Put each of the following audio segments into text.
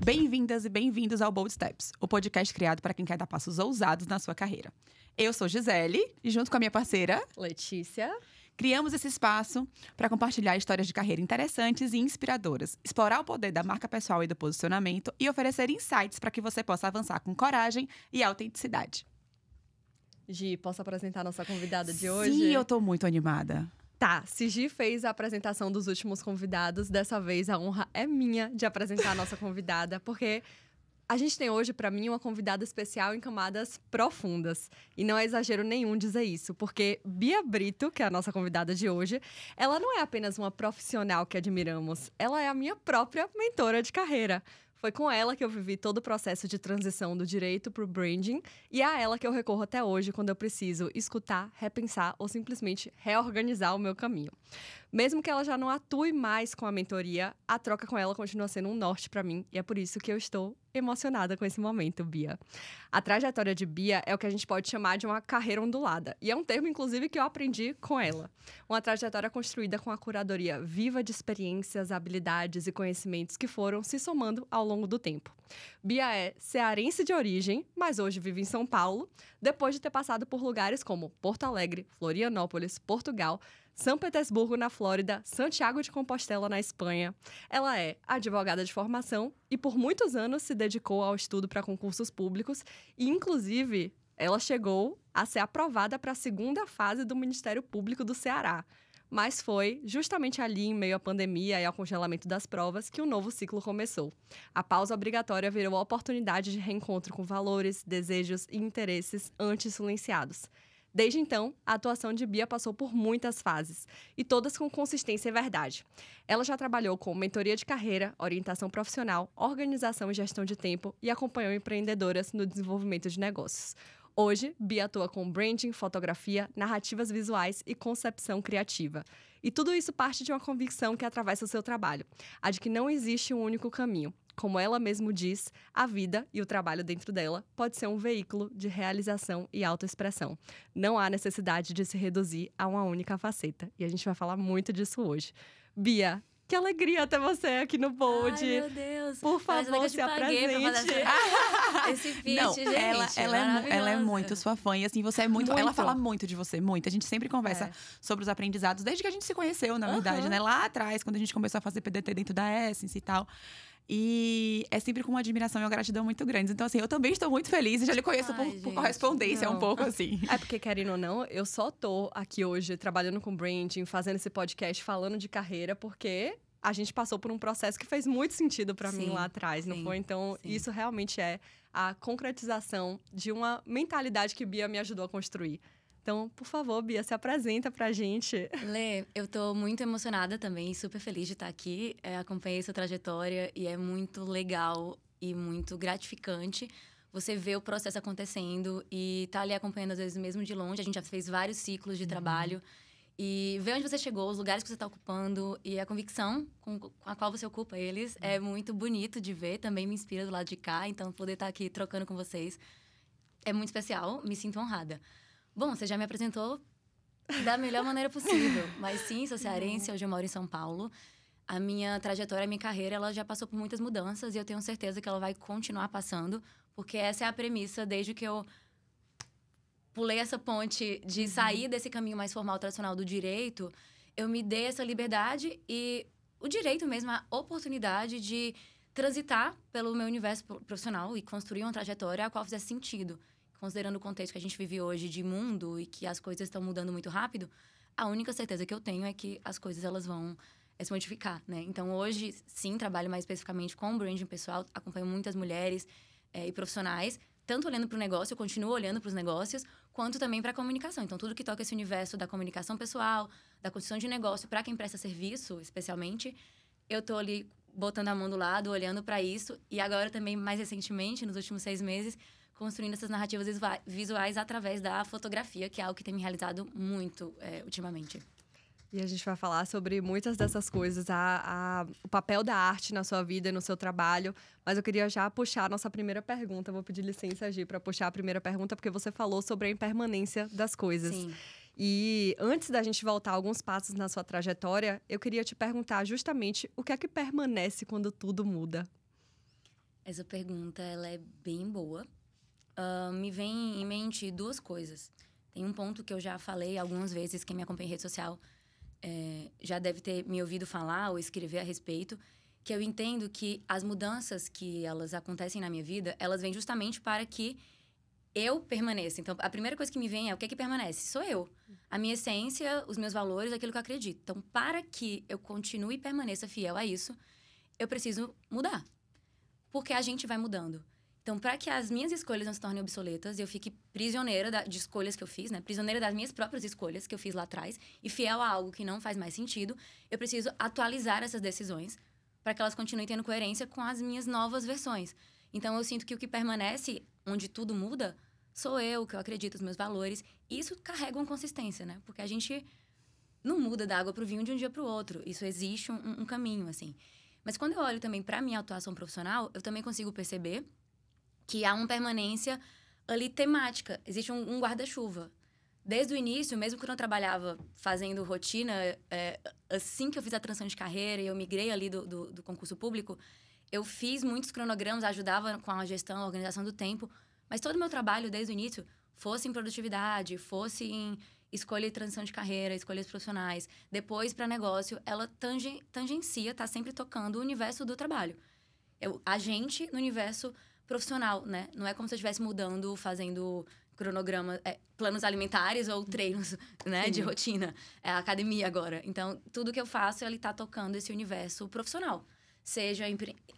Bem-vindas e bem-vindos ao Bold Steps, o podcast criado para quem quer dar passos ousados na sua carreira. Eu sou Gisele e junto com a minha parceira, Letícia, criamos esse espaço para compartilhar histórias de carreira interessantes e inspiradoras, explorar o poder da marca pessoal e do posicionamento e oferecer insights para que você possa avançar com coragem e autenticidade. Gi, posso apresentar a nossa convidada de hoje? Sim, eu tô muito animada. Tá, se Gi fez a apresentação dos últimos convidados, dessa vez a honra é minha de apresentar a nossa convidada, porque a gente tem hoje, pra mim, uma convidada especial em camadas profundas. E não é exagero nenhum dizer isso, porque Bia Brito, que é a nossa convidada de hoje, ela não é apenas uma profissional que admiramos, ela é a minha própria mentora de carreira. Foi com ela que eu vivi todo o processo de transição do direito para o branding e é a ela que eu recorro até hoje quando eu preciso escutar, repensar ou simplesmente reorganizar o meu caminho. Mesmo que ela já não atue mais com a mentoria, a troca com ela continua sendo um norte para mim e é por isso que eu estou emocionada com esse momento, Bia. A trajetória de Bia é o que a gente pode chamar de uma carreira ondulada e é um termo, inclusive, que eu aprendi com ela. Uma trajetória construída com a curadoria viva de experiências, habilidades e conhecimentos que foram se somando ao longo do tempo. Bia é cearense de origem, mas hoje vive em São Paulo, depois de ter passado por lugares como Porto Alegre, Florianópolis, Portugal, São Petersburgo, na Flórida, Santiago de Compostela, na Espanha. Ela é advogada de formação e por muitos anos se dedicou ao estudo para concursos públicos e, inclusive, ela chegou a ser aprovada para a segunda fase do Ministério Público do Ceará. Mas foi justamente ali, em meio à pandemia e ao congelamento das provas, que um novo ciclo começou. A pausa obrigatória virou a oportunidade de reencontro com valores, desejos e interesses antes silenciados. Desde então, a atuação de Bia passou por muitas fases, e todas com consistência e verdade. Ela já trabalhou com mentoria de carreira, orientação profissional, organização e gestão de tempo e acompanhou empreendedoras no desenvolvimento de negócios. Hoje, Bia atua com branding, fotografia, narrativas visuais e concepção criativa. E tudo isso parte de uma convicção que atravessa o seu trabalho, a de que não existe um único caminho. Como ela mesma diz, a vida e o trabalho dentro dela pode ser um veículo de realização e autoexpressão. Não há necessidade de se reduzir a uma única faceta. E a gente vai falar muito disso hoje. Bia, que alegria ter você aqui no Bold. Ai, meu Deus. Por favor, se apresente. Esse pitch, Não, gente. ela é muito sua fã. E assim, você é muito. Muito. Ela fala muito de você, muito. A gente sempre conversa sobre os aprendizados, desde que a gente se conheceu, na verdade, né? Lá atrás, quando a gente começou a fazer PDT dentro da Essence e tal. E é sempre com uma admiração e uma gratidão muito grandes. Então, assim, eu também estou muito feliz. E já lhe conheço por gente, correspondência um pouco, assim. É porque, querendo ou não, eu só tô aqui hoje trabalhando com branding, fazendo esse podcast, falando de carreira, porque a gente passou por um processo que fez muito sentido pra mim lá atrás, não foi? Então, isso realmente é a concretização de uma mentalidade que Bia me ajudou a construir. Então, por favor, Bia, se apresenta pra gente. Lê, eu tô muito emocionada também, super feliz de estar aqui. Acompanhei sua trajetória e é muito legal e muito gratificante você ver o processo acontecendo e tá ali acompanhando, às vezes, mesmo de longe. A gente já fez vários ciclos de trabalho. E ver onde você chegou, os lugares que você está ocupando e a convicção com a qual você ocupa eles é muito bonito de ver. Também me inspira do lado de cá. Então, poder estar aqui trocando com vocês é muito especial. Me sinto honrada. Bom, você já me apresentou da melhor maneira possível. Mas sim, sou cearense, hoje eu moro em São Paulo. A minha trajetória, a minha carreira, ela já passou por muitas mudanças. E eu tenho certeza que ela vai continuar passando. Porque essa é a premissa desde que eu pulei essa ponte de sair desse caminho mais formal, tradicional do direito. Eu me dei essa liberdade e o direito mesmo, a oportunidade de transitar pelo meu universo profissional e construir uma trajetória a qual fizesse sentido. Considerando o contexto que a gente vive hoje de mundo e que as coisas estão mudando muito rápido, a única certeza que eu tenho é que as coisas elas vão se modificar, né? Então, hoje, sim, trabalho mais especificamente com branding pessoal, acompanho muitas mulheres e profissionais, tanto olhando para o negócio, eu continuo olhando para os negócios, quanto também para a comunicação. Então, tudo que toca esse universo da comunicação pessoal, da construção de negócio, para quem presta serviço, especialmente, eu tô ali botando a mão do lado, olhando para isso. E agora também, mais recentemente, nos últimos 6 meses, construindo essas narrativas visuais através da fotografia, que é algo que tem me realizado muito ultimamente. E a gente vai falar sobre muitas dessas coisas, o papel da arte na sua vida e no seu trabalho. Mas eu queria já puxar a nossa primeira pergunta. Vou pedir licença, Gi, para puxar a primeira pergunta, porque você falou sobre a impermanência das coisas. Sim. E antes da gente voltar alguns passos na sua trajetória, eu queria te perguntar justamente o que é que permanece quando tudo muda? Essa pergunta, ela é bem boa. Me vem em mente duas coisas. Tem um ponto que eu já falei algumas vezes, quem me acompanha em rede social já deve ter me ouvido falar ou escrever a respeito, que eu entendo que as mudanças que elas acontecem na minha vida, elas vêm justamente para que eu permaneça. Então, a primeira coisa que me vem é o que permanece? Sou eu. A minha essência, os meus valores, aquilo que eu acredito. Então, para que eu continue e permaneça fiel a isso, eu preciso mudar. Porque a gente vai mudando. Então, para que as minhas escolhas não se tornem obsoletas, eu fique prisioneira de escolhas que eu fiz, né? Prisioneira das minhas próprias escolhas que eu fiz lá atrás e fiel a algo que não faz mais sentido, eu preciso atualizar essas decisões para que elas continuem tendo coerência com as minhas novas versões. Então, eu sinto que o que permanece, onde tudo muda, sou eu, que eu acredito, os meus valores. E isso carrega uma consistência, né? Porque a gente não muda da água para o vinho de um dia para o outro. Isso existe um caminho, assim. Mas quando eu olho também para a minha atuação profissional, eu também consigo perceber que há uma permanência ali temática. Existe um guarda-chuva. Desde o início, mesmo quando eu trabalhava fazendo rotina, assim que eu fiz a transição de carreira e eu migrei ali do concurso público, eu fiz muitos cronogramas, ajudava com a gestão, a organização do tempo, mas todo o meu trabalho, desde o início, fosse em produtividade, fosse em escolha e transição de carreira, escolhas profissionais, depois para negócio, ela tangencia, está sempre tocando o universo do trabalho. A gente no universo profissional, né? Não é como se eu estivesse mudando, fazendo cronograma, planos alimentares ou treinos, né? De rotina. É a academia agora. Então, tudo que eu faço, ele tá tocando esse universo profissional. Seja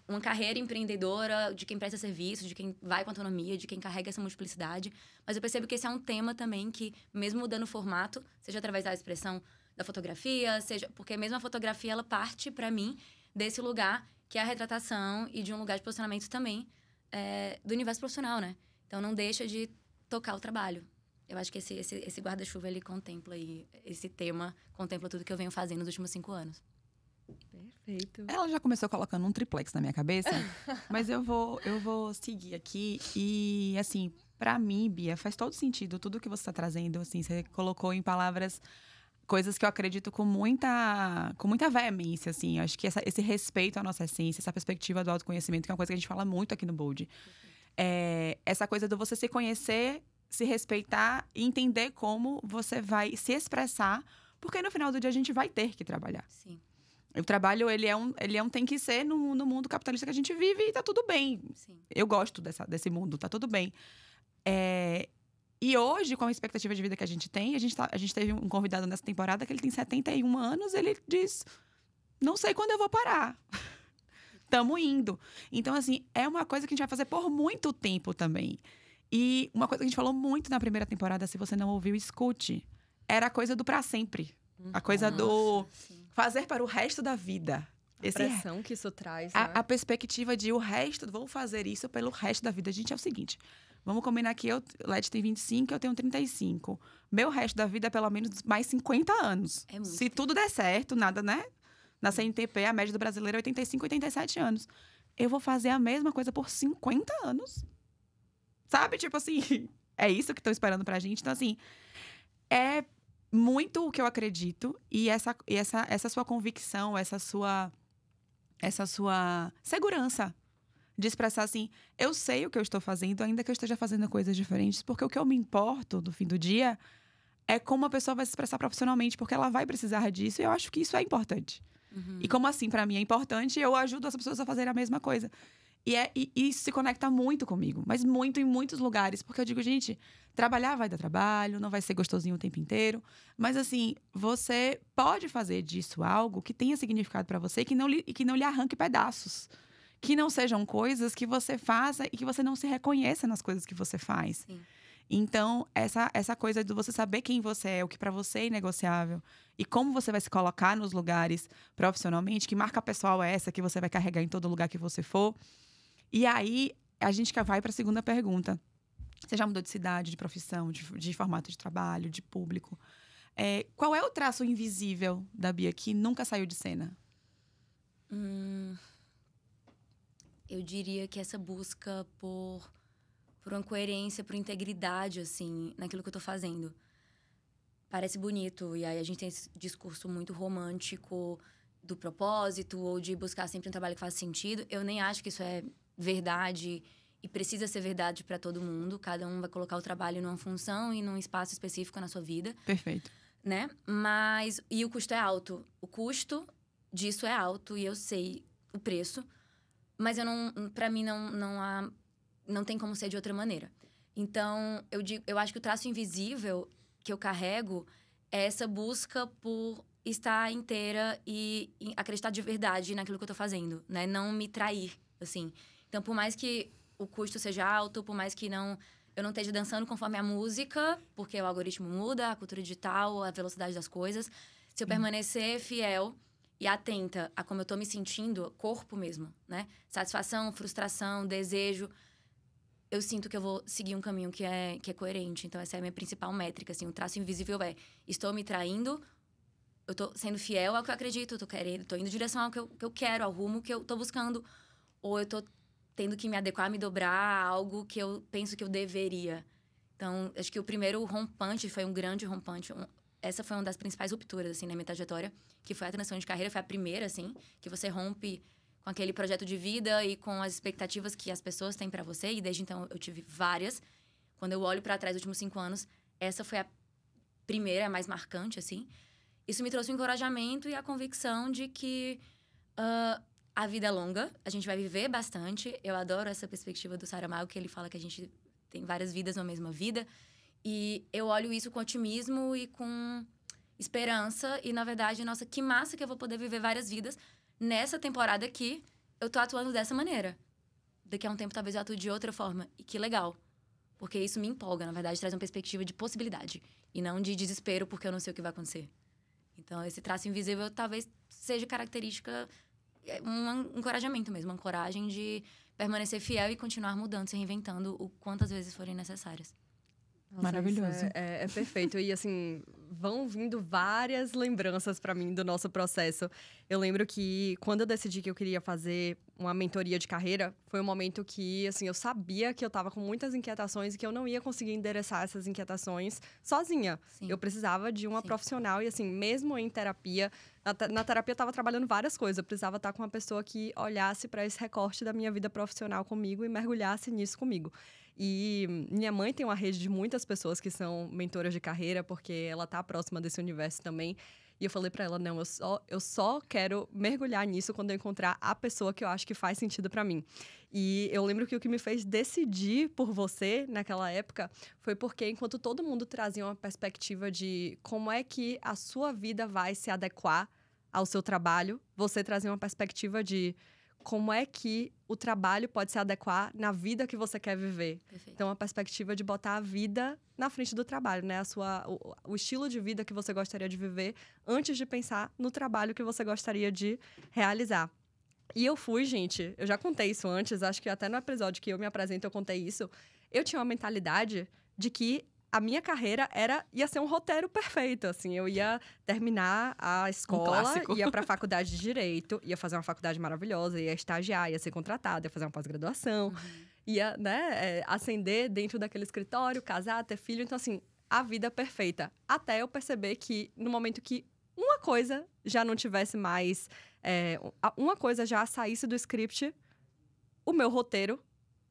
uma carreira empreendedora, de quem presta serviço, de quem vai com autonomia, de quem carrega essa multiplicidade. Mas eu percebo que esse é um tema também que, mesmo mudando o formato, seja através da expressão da fotografia, seja... Porque mesmo a fotografia, ela parte, para mim, desse lugar que é a retratação e de um lugar de posicionamento também do universo profissional, né? Então, não deixa de tocar o trabalho. Eu acho que esse guarda-chuva, ele contempla aí, esse tema contempla tudo que eu venho fazendo nos últimos 5 anos. Perfeito. Ela já começou colocando um triplex na minha cabeça, mas eu vou seguir aqui. E, assim, pra mim, Bia, faz todo sentido tudo que você tá trazendo. Assim, você colocou em palavras coisas que eu acredito com muita veemência, assim. Acho que esse respeito à nossa essência, essa perspectiva do autoconhecimento, que é uma coisa que a gente fala muito aqui no Bold. Essa coisa do você se conhecer, se respeitar e entender como você vai se expressar, porque no final do dia a gente vai ter que trabalhar. Sim. O trabalho, ele tem que ser no mundo capitalista que a gente vive e tá tudo bem. Sim. Eu gosto desse mundo, tá tudo bem. E hoje, com a expectativa de vida que a gente tem, a gente teve um convidado nessa temporada que ele tem 71 anos, ele diz, não sei quando eu vou parar. Tamo indo. Então, assim, é uma coisa que a gente vai fazer por muito tempo também. E uma coisa que a gente falou muito na primeira temporada, se você não ouviu, escute. Era a coisa do pra sempre. A coisa do fazer para o resto da vida. A pressão que isso traz, né? A perspectiva de vou fazer isso pelo resto da vida. Gente, é o seguinte, vamos combinar que Leti tem 25, eu tenho 35. Meu resto da vida é pelo menos mais 50 anos. É muito Se tempo. tudo der certo, nada, né? Na CNTP, a média do brasileiro é 85, 87 anos. Eu vou fazer a mesma coisa por 50 anos. Sabe? Tipo assim, é isso que estão esperando pra gente. Então, assim, é muito o que eu acredito. E essa sua convicção, essa sua segurança de expressar assim, eu sei o que eu estou fazendo, ainda que eu esteja fazendo coisas diferentes, porque o que eu me importo no fim do dia é como a pessoa vai se expressar profissionalmente, porque ela vai precisar disso, e eu acho que isso é importante. Uhum. E como assim, pra mim, é importante, eu ajudo as pessoas a fazerem a mesma coisa. E isso se conecta muito comigo, mas muito em muitos lugares, porque eu digo, gente, trabalhar vai dar trabalho, não vai ser gostosinho o tempo inteiro, mas assim, você pode fazer disso algo que tenha significado pra você e que não lhe arranque pedaços. Que não sejam coisas que você faça e que você não se reconheça nas coisas que você faz. Sim. Então, essa coisa de você saber quem você é, o que pra você é inegociável e como você vai se colocar nos lugares profissionalmente, que marca pessoal é essa que você vai carregar em todo lugar que você for. E aí, a gente vai pra segunda pergunta. Você já mudou de cidade, de profissão, de formato de trabalho, de público. Qual é o traço invisível da Bia que nunca saiu de cena? Eu diria que essa busca por uma coerência, por integridade, assim, naquilo que eu tô fazendo. Parece bonito, e aí a gente tem esse discurso muito romântico do propósito, ou de buscar sempre um trabalho que faça sentido. Eu nem acho que isso é verdade e precisa ser verdade para todo mundo. Cada um vai colocar o trabalho numa função e num espaço específico na sua vida. Perfeito. Né? Mas... E o custo é alto. O custo disso é alto e eu sei o preço. Mas pra mim, não tem como ser de outra maneira. Então, eu acho que o traço invisível que eu carrego é essa busca por estar inteira e acreditar de verdade naquilo que eu tô fazendo, né? Não me trair, assim. Então, por mais que o custo seja alto, por mais que eu não esteja dançando conforme a música, porque o algoritmo muda, a cultura digital, a velocidade das coisas. Se eu permanecer fiel e atenta a como eu tô me sentindo, corpo mesmo, né? Satisfação, frustração, desejo. Eu sinto que eu vou seguir um caminho que é coerente. Então, essa é a minha principal métrica, assim. O traço invisível é: estou me traindo, eu tô sendo fiel ao que eu acredito, tô indo em direção ao que eu quero, ao rumo que eu tô buscando. Ou eu tô tendo que me adequar, me dobrar a algo que eu penso que eu deveria. Então, acho que o primeiro rompante foi um grande rompante. Essa foi uma das principais rupturas, assim, na minha trajetória, que foi a transição de carreira. Foi a primeira, assim, que você rompe com aquele projeto de vida e com as expectativas que as pessoas têm pra você. E desde então, eu tive várias. Quando eu olho pra trás, os últimos 5 anos, essa foi a primeira, a mais marcante, assim. Isso me trouxe um encorajamento e a convicção de que a vida é longa, a gente vai viver bastante. Eu adoro essa perspectiva do Saramago, que ele fala que a gente tem várias vidas na mesma vida. E eu olho isso com otimismo e com esperança. E, na verdade, nossa, que massa que eu vou poder viver várias vidas nessa temporada aqui. Eu tô atuando dessa maneira. Daqui a um tempo, talvez eu atue de outra forma. E que legal. Porque isso me empolga, na verdade, traz uma perspectiva de possibilidade. E não de desespero, porque eu não sei o que vai acontecer. Então, esse traço invisível talvez seja característica, um encorajamento mesmo. Uma coragem de permanecer fiel e continuar mudando, se reinventando o quantas vezes forem necessárias. Nossa, maravilhoso. É perfeito. E, assim, vão vindo várias lembranças pra mim do nosso processo. Eu lembro que, quando eu decidi que eu queria fazer uma mentoria de carreira, foi um momento que, assim, eu sabia que eu tava com muitas inquietações e que eu não ia conseguir endereçar essas inquietações sozinha. Sim. Eu precisava de uma profissional e, assim, mesmo em terapia... Na terapia eu tava trabalhando várias coisas. Eu precisava estar com uma pessoa que olhasse pra esse recorte da minha vida profissional comigo e mergulhasse nisso comigo. E minha mãe tem uma rede de muitas pessoas que são mentoras de carreira, porque ela tá próxima desse universo também. E eu falei pra ela, não, eu só quero mergulhar nisso quando eu encontrar a pessoa que eu acho que faz sentido pra mim. E eu lembro que o que me fez decidir por você naquela época foi porque, enquanto todo mundo trazia uma perspectiva de como é que a sua vida vai se adequar ao seu trabalho, você trazia uma perspectiva de como é que o trabalho pode se adequar na vida que você quer viver. Perfeito. Então, a perspectiva de botar a vida na frente do trabalho, né? O estilo de vida que você gostaria de viver antes de pensar no trabalho que você gostaria de realizar. E eu fui, gente, eu já contei isso antes, acho que até no episódio que eu me apresento eu contei isso. Eu tinha uma mentalidade de que a minha carreira ia ser um roteiro perfeito, assim. Eu ia terminar a escola, ia pra faculdade de Direito, ia fazer uma faculdade maravilhosa, ia estagiar, ia ser contratada, ia fazer uma pós-graduação, ia, né, ascender dentro daquele escritório, casar, ter filho. Então, assim, a vida perfeita. Até eu perceber que, no momento que uma coisa já não tivesse mais... uma coisa já saísse do script, o meu roteiro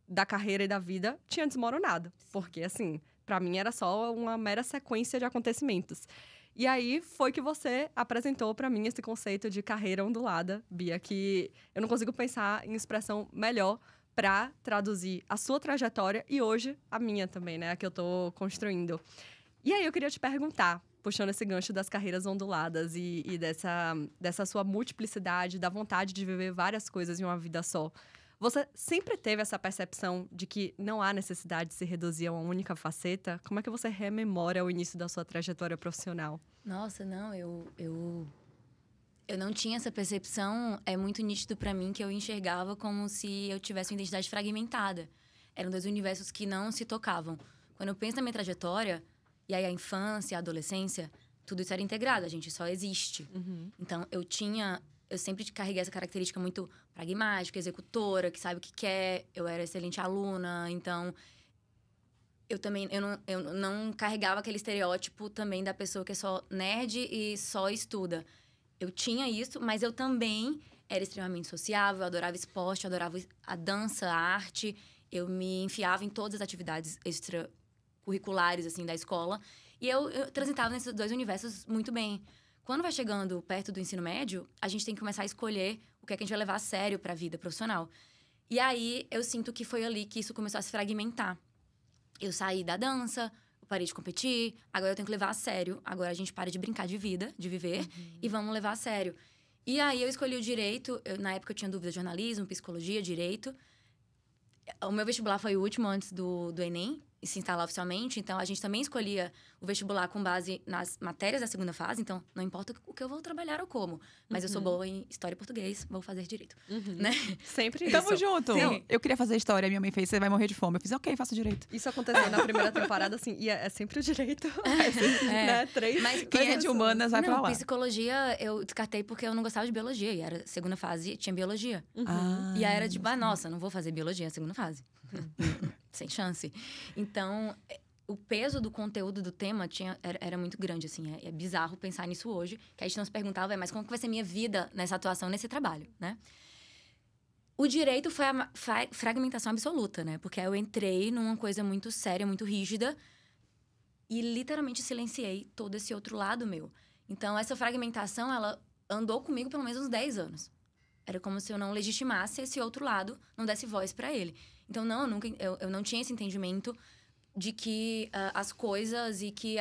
da carreira e da vida tinha desmoronado. Porque, assim... Pra mim, era só uma mera sequência de acontecimentos. E aí, foi que você apresentou pra mim esse conceito de carreira ondulada, Bia, que eu não consigo pensar em expressão melhor pra traduzir a sua trajetória e hoje a minha também, né? A que eu tô construindo. E aí, eu queria te perguntar, puxando esse gancho das carreiras onduladas e dessa sua multiplicidade, da vontade de viver várias coisas em uma vida só. Você sempre teve essa percepção de que não há necessidade de se reduzir a uma única faceta? Como é que você rememora o início da sua trajetória profissional? Nossa, não, eu não tinha essa percepção. É muito nítido pra mim que eu enxergava como se eu tivesse uma identidade fragmentada. Eram 2 universos que não se tocavam. Quando eu penso na minha trajetória, e aí a infância, a adolescência, tudo isso era integrado, a gente só existe. Então, eu sempre carreguei essa característica muito pragmática, executora, que sabe o que quer. Eu era excelente aluna, então... Eu não carregava aquele estereótipo também da pessoa que é só nerd e só estuda. Eu tinha isso, mas eu também era extremamente sociável, eu adorava esporte, eu adorava a dança, a arte. Eu me enfiava em todas as atividades extracurriculares, assim, da escola. E eu transitava nesses dois universos muito bem. Quando vai chegando perto do ensino médio, a gente tem que começar a escolher o que é que a gente vai levar a sério para a vida profissional. E aí, eu sinto que foi ali que isso começou a se fragmentar. Eu saí da dança, eu parei de competir, agora eu tenho que levar a sério. Agora a gente para de brincar de vida, de viver, e vamos levar a sério. E aí, eu escolhi o direito. Na época, eu tinha dúvida de jornalismo, psicologia, direito. O meu vestibular foi o último antes do Enem, e se instalar oficialmente. Então, a gente também escolhia o vestibular com base nas matérias da segunda fase. Então, não importa o que eu vou trabalhar ou como. Mas eu sou boa em história e português, vou fazer direito. Né? Sempre isso. Tamo junto. Sim. Eu queria fazer história, minha mãe fez, você vai morrer de fome. Eu fiz, ok, faço direito. Isso aconteceu na primeira temporada, assim, e é sempre o direito. Né? 3. Mas Quem é de humanas vai pra lá. Psicologia eu descartei porque eu não gostava de biologia. E era segunda fase, tinha biologia. E aí era tipo, nossa, não vou fazer biologia na segunda fase. Sem chance. Então, o peso do conteúdo do tema era muito grande, assim. É bizarro pensar nisso hoje. Que a gente não se perguntava, mas como que vai ser minha vida nessa atuação, nesse trabalho, né? O direito foi a fragmentação absoluta, né? Porque eu entrei numa coisa muito séria, muito rígida. E literalmente silenciei todo esse outro lado meu. Então, essa fragmentação, ela andou comigo pelo menos uns 10 anos. Era como se eu não legitimasse esse outro lado, não desse voz pra ele. Então, eu não tinha esse entendimento de que as coisas e que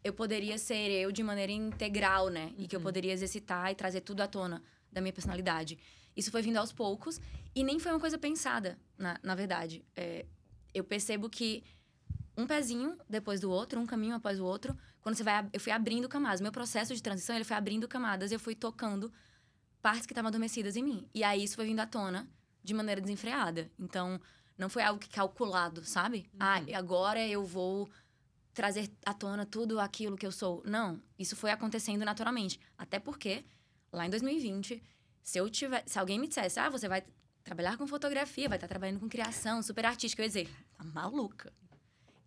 eu poderia ser eu de maneira integral, né? E que eu poderia exercitar e trazer tudo à tona da minha personalidade. Isso foi vindo aos poucos e nem foi uma coisa pensada, na verdade. Eu percebo que um pezinho depois do outro, um caminho após o outro, quando eu fui abrindo camadas. Meu processo de transição, ele foi abrindo camadas e eu fui tocando partes que estavam adormecidas em mim. E aí, isso foi vindo à tona de maneira desenfreada. Então, não foi algo calculado, sabe? Agora eu vou trazer à tona tudo aquilo que eu sou. Não, isso foi acontecendo naturalmente. Até porque, lá em 2020, se alguém me dissesse, você vai trabalhar com fotografia, vai estar trabalhando com criação, super artística, eu ia dizer, tá maluca.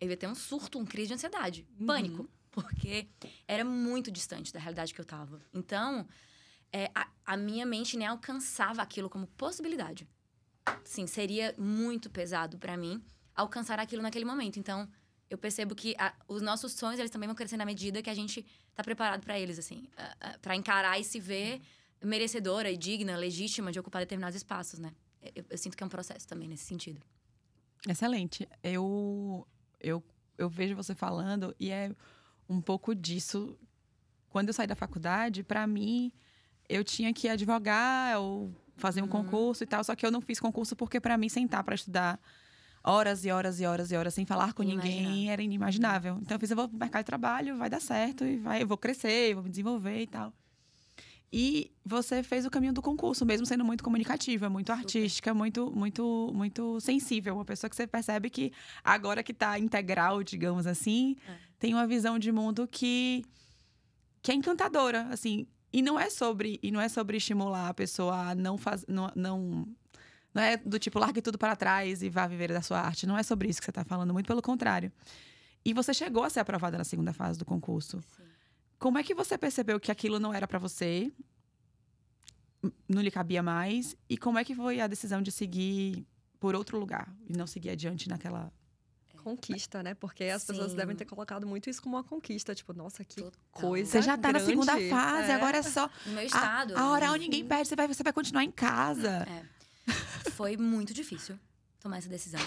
Eu ia ter um surto, uma crise de ansiedade, pânico. Porque era muito distante da realidade que eu tava. Então, a minha mente nem alcançava aquilo como possibilidade. Sim, seria muito pesado pra mim alcançar aquilo naquele momento. Então, eu percebo que os nossos sonhos, eles também vão crescendo à medida que a gente tá preparado pra eles, assim. Pra encarar e se ver merecedora e digna, legítima de ocupar determinados espaços, né? Eu sinto que é um processo também nesse sentido. Excelente. Eu vejo você falando e é um pouco disso. Quando eu saí da faculdade, pra mim, eu tinha que advogar ou fazer um concurso e tal. Só que eu não fiz concurso porque, pra mim, sentar pra estudar horas e horas e horas e horas sem falar com ninguém era inimaginável. Então, eu vou pro mercado de trabalho, vai dar certo, eu vou crescer, eu vou me desenvolver e tal. E você fez o caminho do concurso, mesmo sendo muito comunicativa, muito artística, muito, muito, muito sensível. Uma pessoa que você percebe que, agora que tá integral, digamos assim, tem uma visão de mundo que é encantadora, assim. E não é sobre estimular a pessoa a não é do tipo, largue tudo para trás e vá viver da sua arte. Não é sobre isso que você está falando, muito pelo contrário. E você chegou a ser aprovada na segunda fase do concurso. Sim. Como é que você percebeu que aquilo não era para você? Não lhe cabia mais? E como é que foi a decisão de seguir por outro lugar e não seguir adiante naquela... Conquista, né? Porque as pessoas devem ter colocado muito isso como uma conquista. Tipo, nossa, que coisa Você já tá grande. Na segunda fase, agora é só... No meu estado. A oral ninguém perde, você vai continuar em casa. Foi muito difícil tomar essa decisão.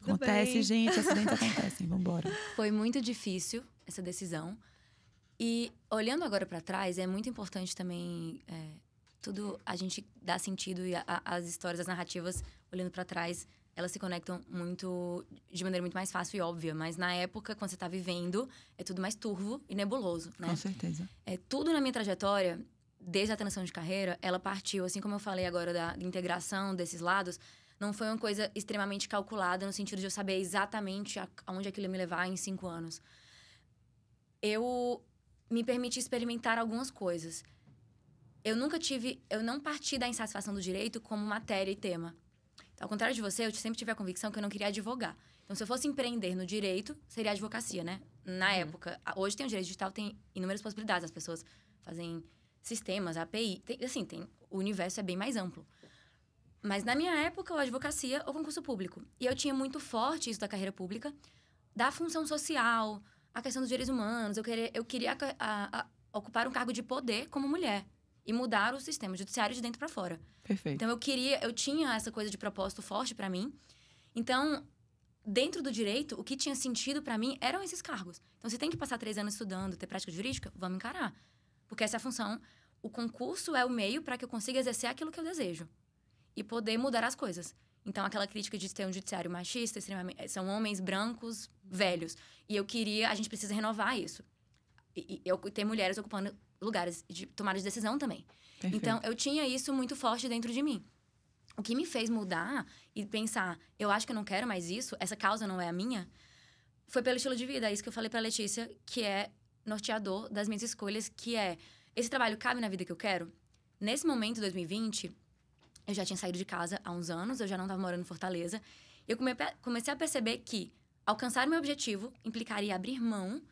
Acontece, gente. Acidentes acontecem. Vambora. Foi muito difícil essa decisão. E olhando agora pra trás, é muito importante também... tudo a gente dá sentido e as histórias, as narrativas, olhando pra trás... elas se conectam de maneira muito mais fácil e óbvia. Mas na época, quando você tá vivendo, é tudo mais turvo e nebuloso, né? Com certeza. Tudo na minha trajetória, desde a transição de carreira, ela partiu, assim como eu falei agora da integração desses lados, não foi uma coisa extremamente calculada, no sentido de eu saber exatamente aonde aquilo ia me levar em 5 anos. Eu me permiti experimentar algumas coisas. Eu não parti da insatisfação do direito como matéria e tema. Ao contrário de você, eu sempre tive a convicção que eu não queria advogar. Então, se eu fosse empreender no direito, seria advocacia, né? Na época. Hoje tem o direito digital, tem inúmeras possibilidades. As pessoas fazem sistemas, API. O universo é bem mais amplo. Mas na minha época, ou advocacia ou concurso público. E eu tinha muito forte isso da carreira pública, da função social, a questão dos direitos humanos. Eu queria ocupar um cargo de poder como mulher e mudar o sistema judiciário de dentro para fora. Perfeito. Então, eu tinha essa coisa de propósito forte para mim. Então, dentro do direito, o que tinha sentido para mim eram esses cargos. Então, você tem que passar 3 anos estudando, ter prática jurídica, vamos encarar. Porque essa é a função. O concurso é o meio para que eu consiga exercer aquilo que eu desejo. E poder mudar as coisas. Então, aquela crítica de ter um judiciário machista, são homens brancos, velhos. E a gente precisa renovar isso. E ter mulheres ocupando lugares de tomada de decisão também. Perfeito. Então, eu tinha isso muito forte dentro de mim. O que me fez mudar e pensar, eu acho que eu não quero mais isso, essa causa não é a minha, foi pelo estilo de vida. É isso que eu falei pra Letícia, que é norteador das minhas escolhas, que é, esse trabalho cabe na vida que eu quero? Nesse momento, 2020, eu já tinha saído de casa há uns anos, eu já não estava morando em Fortaleza. E eu comecei a perceber que alcançar meu objetivo implicaria abrir mão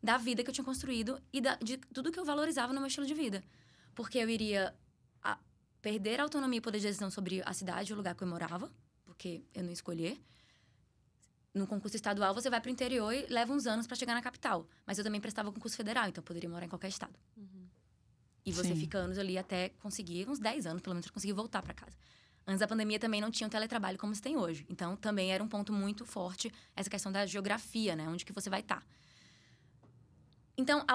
da vida que eu tinha construído e de tudo que eu valorizava no meu estilo de vida. Porque eu iria perder a autonomia e poder de decisão sobre a cidade, o lugar que eu morava, porque eu não escolher. No concurso estadual, você vai para o interior e leva uns anos para chegar na capital. Mas eu também prestava concurso federal, então eu poderia morar em qualquer estado. E você fica anos ali até conseguir, uns 10 anos, pelo menos, conseguir voltar para casa. Antes da pandemia também não tinha um teletrabalho como se tem hoje. Então, também era um ponto muito forte essa questão da geografia, né? Onde que você vai estar. Então,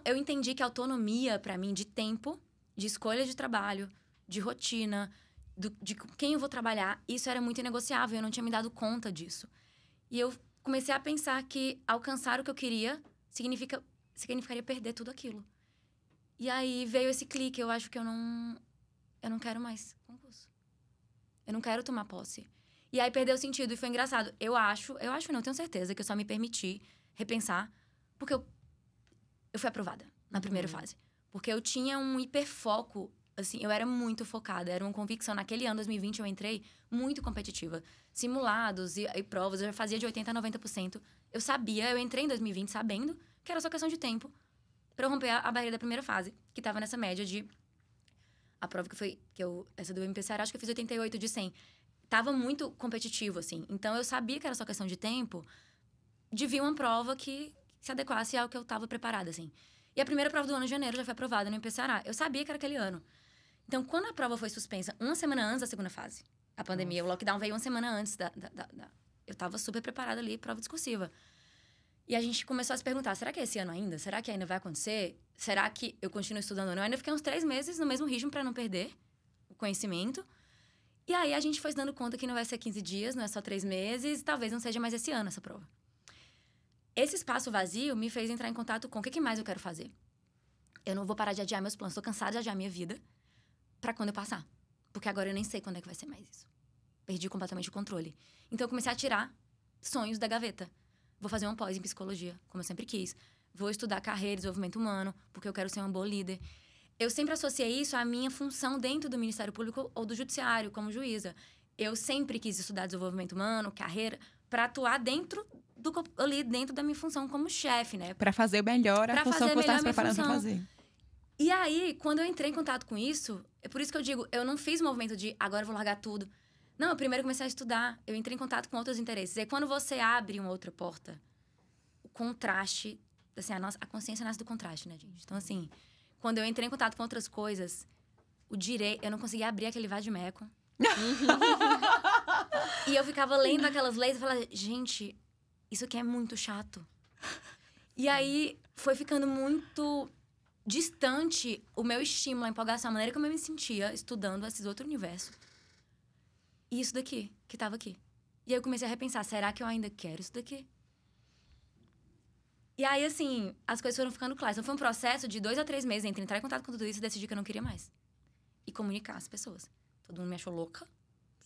eu entendi que a autonomia, para mim, de tempo, de escolha de trabalho, de rotina, de quem eu vou trabalhar, isso era muito inegociável. Eu não tinha me dado conta disso. E eu comecei a pensar que alcançar o que eu queria significaria perder tudo aquilo. E aí veio esse clique. Eu acho que eu não quero mais concurso. Eu não quero tomar posse. E aí perdeu o sentido. E foi engraçado. Eu não, tenho certeza que eu só me permiti repensar. Porque eu fui aprovada na primeira fase. Porque eu tinha um hiperfoco, assim, eu era muito focada. Era uma convicção. Naquele ano, 2020, eu entrei muito competitiva. Simulados e provas, eu já fazia de 80% a 90%. Eu entrei em 2020 sabendo que era só questão de tempo para eu romper a barreira da primeira fase, que tava nessa média de... A prova essa do MPCR, acho que eu fiz 88 de 100. Tava muito competitivo, assim. Então, eu sabia que era só questão de tempo de vir uma prova que se adequasse ao que eu tava preparada, assim. E a primeira prova do ano de janeiro já foi aprovada no MPCR. Eu sabia que era aquele ano. Então, quando a prova foi suspensa uma semana antes da segunda fase, a pandemia, o lockdown veio uma semana antes eu tava super preparada ali, prova discursiva. E a gente começou a se perguntar, será que é esse ano ainda? Será que ainda vai acontecer? Será que eu continuo estudando ou não? Eu ainda fiquei uns 3 meses no mesmo ritmo para não perder o conhecimento. E aí, a gente foi se dando conta que não vai ser 15 dias, não é só 3 meses. Talvez não seja mais esse ano essa prova. Esse espaço vazio me fez entrar em contato com o que mais eu quero fazer. Eu não vou parar de adiar meus planos. Estou cansada de adiar minha vida para quando eu passar. Porque agora eu nem sei quando é que vai ser mais isso. Perdi completamente o controle. Então, eu comecei a tirar sonhos da gaveta. Vou fazer uma pós em psicologia, como eu sempre quis. Vou estudar carreira e desenvolvimento humano, porque eu quero ser uma boa líder. Eu sempre associei isso à minha função dentro do Ministério Público ou do Judiciário, como juíza. Eu sempre quis estudar desenvolvimento humano, carreira, para atuar dentro da minha função como chefe, né? Para fazer melhor a função que você está se preparando para fazer. E aí, quando eu entrei em contato com isso, é por isso que eu digo, eu não fiz o movimento de agora eu vou largar tudo. Não, eu primeiro comecei a estudar, eu entrei em contato com outros interesses. E aí, quando você abre uma outra porta, o contraste... Assim, a consciência nasce do contraste, né, gente? Então, assim, quando eu entrei em contato com outras coisas, eu não conseguia abrir aquele vade-meco. E eu ficava lendo aquelas leis e falava, gente, isso aqui é muito chato. E aí, foi ficando muito distante o meu estímulo, a empolgação, a maneira como eu me sentia estudando esses outros universos. E isso daqui, que tava aqui. E aí eu comecei a repensar, será que eu ainda quero isso daqui? E aí, assim, as coisas foram ficando claras. Então, foi um processo de 2 a 3 meses entre entrar em contato com tudo isso e decidir que eu não queria mais. E comunicar às pessoas. Todo mundo me achou louca.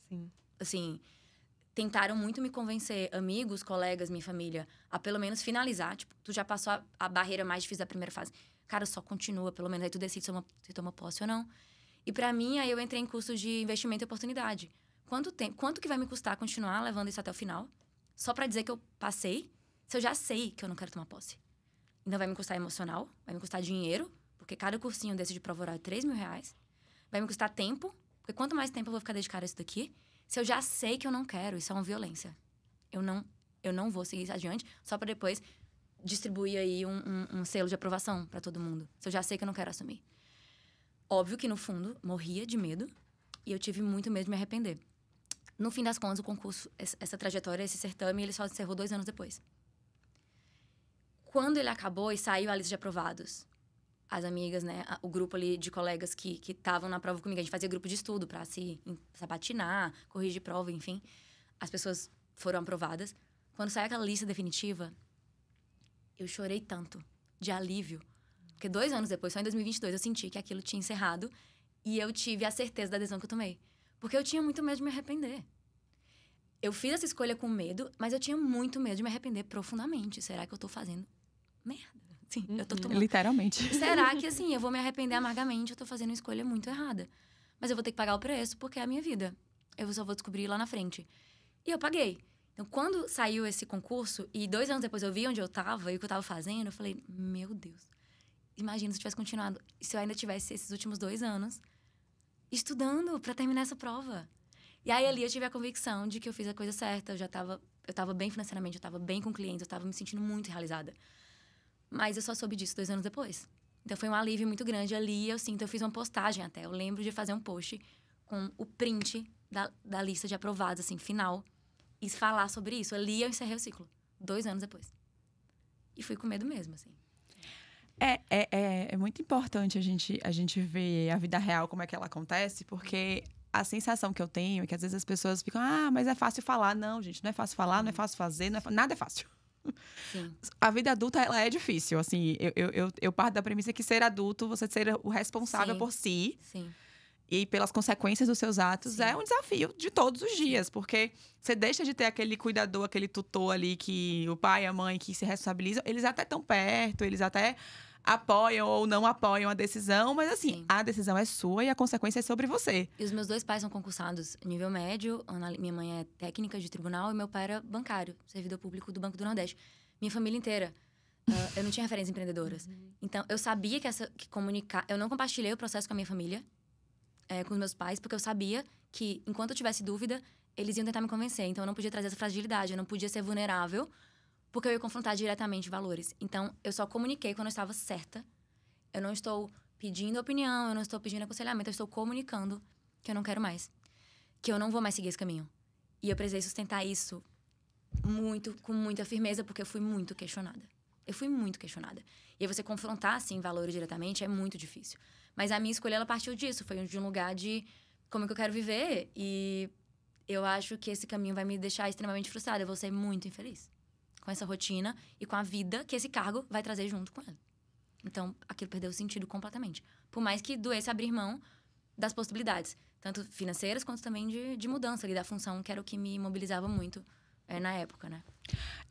Sim. Assim, tentaram muito me convencer, amigos, colegas, minha família, a pelo menos finalizar. Tipo, tu já passou a barreira mais difícil da primeira fase. Cara, só continua, pelo menos. Aí tu decide se toma posse ou não. E pra mim, aí eu entrei em cursos de investimento e oportunidade. Quanto que vai me custar continuar levando isso até o final? Só pra dizer que eu passei, se eu já sei que eu não quero tomar posse. Então vai me custar emocional, vai me custar dinheiro, Porque cada cursinho desse de prova oral é R$3.000. Vai me custar tempo, porque quanto mais tempo eu vou ficar dedicada a isso daqui, se eu já sei que eu não quero, isso é uma violência. Eu não vou seguir isso adiante, só pra depois distribuir aí um selo de aprovação pra todo mundo. Se eu já sei que eu não quero assumir. Óbvio que, no fundo, morria de medo. E eu tive muito medo de me arrepender. No fim das contas, o concurso, essa trajetória, esse certame, ele só encerrou 2 anos depois. Quando ele acabou e saiu a lista de aprovados, as amigas, né, o grupo ali de colegas que estavam na prova comigo, a gente fazia grupo de estudo pra se sabatinar, corrigir prova, enfim. As pessoas foram aprovadas. Quando saiu aquela lista definitiva, eu chorei tanto, de alívio. Porque 2 anos depois, só em 2022, eu senti que aquilo tinha encerrado. E eu tive a certeza da decisão que eu tomei. Porque eu tinha muito medo de me arrepender. Eu fiz essa escolha com medo, mas eu tinha muito medo de me arrepender profundamente. Será que eu tô fazendo merda? Sim, eu tô tomando... Literalmente. Será que, assim, eu vou me arrepender amargamente? Eu tô fazendo uma escolha muito errada. Mas eu vou ter que pagar o preço, porque é a minha vida. Eu só vou descobrir lá na frente. E eu paguei. Então, quando saiu esse concurso, e 2 anos depois eu vi onde eu tava e o que eu tava fazendo, eu falei, meu Deus. Imagina se eu tivesse continuado, se eu ainda tivesse esses últimos 2 anos estudando pra terminar essa prova. E aí, ali, eu tive a convicção de que eu fiz a coisa certa. Eu tava bem financeiramente, eu tava bem com clientes, eu tava me sentindo muito realizada. Mas eu só soube disso 2 anos depois. Então, foi um alívio muito grande ali. Eu fiz uma postagem até. Eu lembro de fazer um post com o print da lista de aprovados, assim, final. E falar sobre isso. Ali, eu encerrei o ciclo. 2 anos depois. E fui com medo mesmo, assim. É muito importante a gente ver a vida real, como é que ela acontece, porque a sensação que eu tenho é que às vezes as pessoas ficam, mas é fácil falar. Não, gente, não é fácil falar, não é fácil fazer, nada é fácil. Sim. A vida adulta, ela é difícil, assim, eu parto da premissa que ser adulto, você ser o responsável por si. Sim. E pelas consequências dos seus atos, Sim. é um desafio de todos os dias. Porque você deixa de ter aquele cuidador, aquele tutor ali, que o pai e a mãe que se responsabilizam. Eles até estão perto, eles até apoiam ou não apoiam a decisão. Mas assim, Sim. a decisão é sua e a consequência é sobre você. E os meus 2 pais são concursados nível médio. Minha mãe é técnica de tribunal e meu pai era bancário, servidor público do Banco do Nordeste. Minha família inteira. Eu não tinha referências empreendedoras. Então, eu sabia que comunicar... Eu não compartilhei o processo com a minha família. Com os meus pais, porque eu sabia que, enquanto eu tivesse dúvida, eles iam tentar me convencer. Então, eu não podia trazer essa fragilidade, eu não podia ser vulnerável, porque eu ia confrontar diretamente valores. Então, eu só comuniquei quando eu estava certa. Eu não estou pedindo opinião, eu não estou pedindo aconselhamento, eu estou comunicando que eu não quero mais. Que eu não vou mais seguir esse caminho. E eu precisei sustentar isso com muita firmeza, porque eu fui muito questionada. E aí você confrontar, assim, valores diretamente é muito difícil. Mas a minha escolha, ela partiu disso. Foi de um lugar de como que eu quero viver. E eu acho que esse caminho vai me deixar extremamente frustrada. Eu vou ser muito infeliz com essa rotina e com a vida que esse cargo vai trazer junto com ela. Então, aquilo perdeu o sentido completamente. Por mais que doesse abrir mão das possibilidades. Tanto financeiras, quanto também de mudança ali da função, que era o que me mobilizava muito na época, né?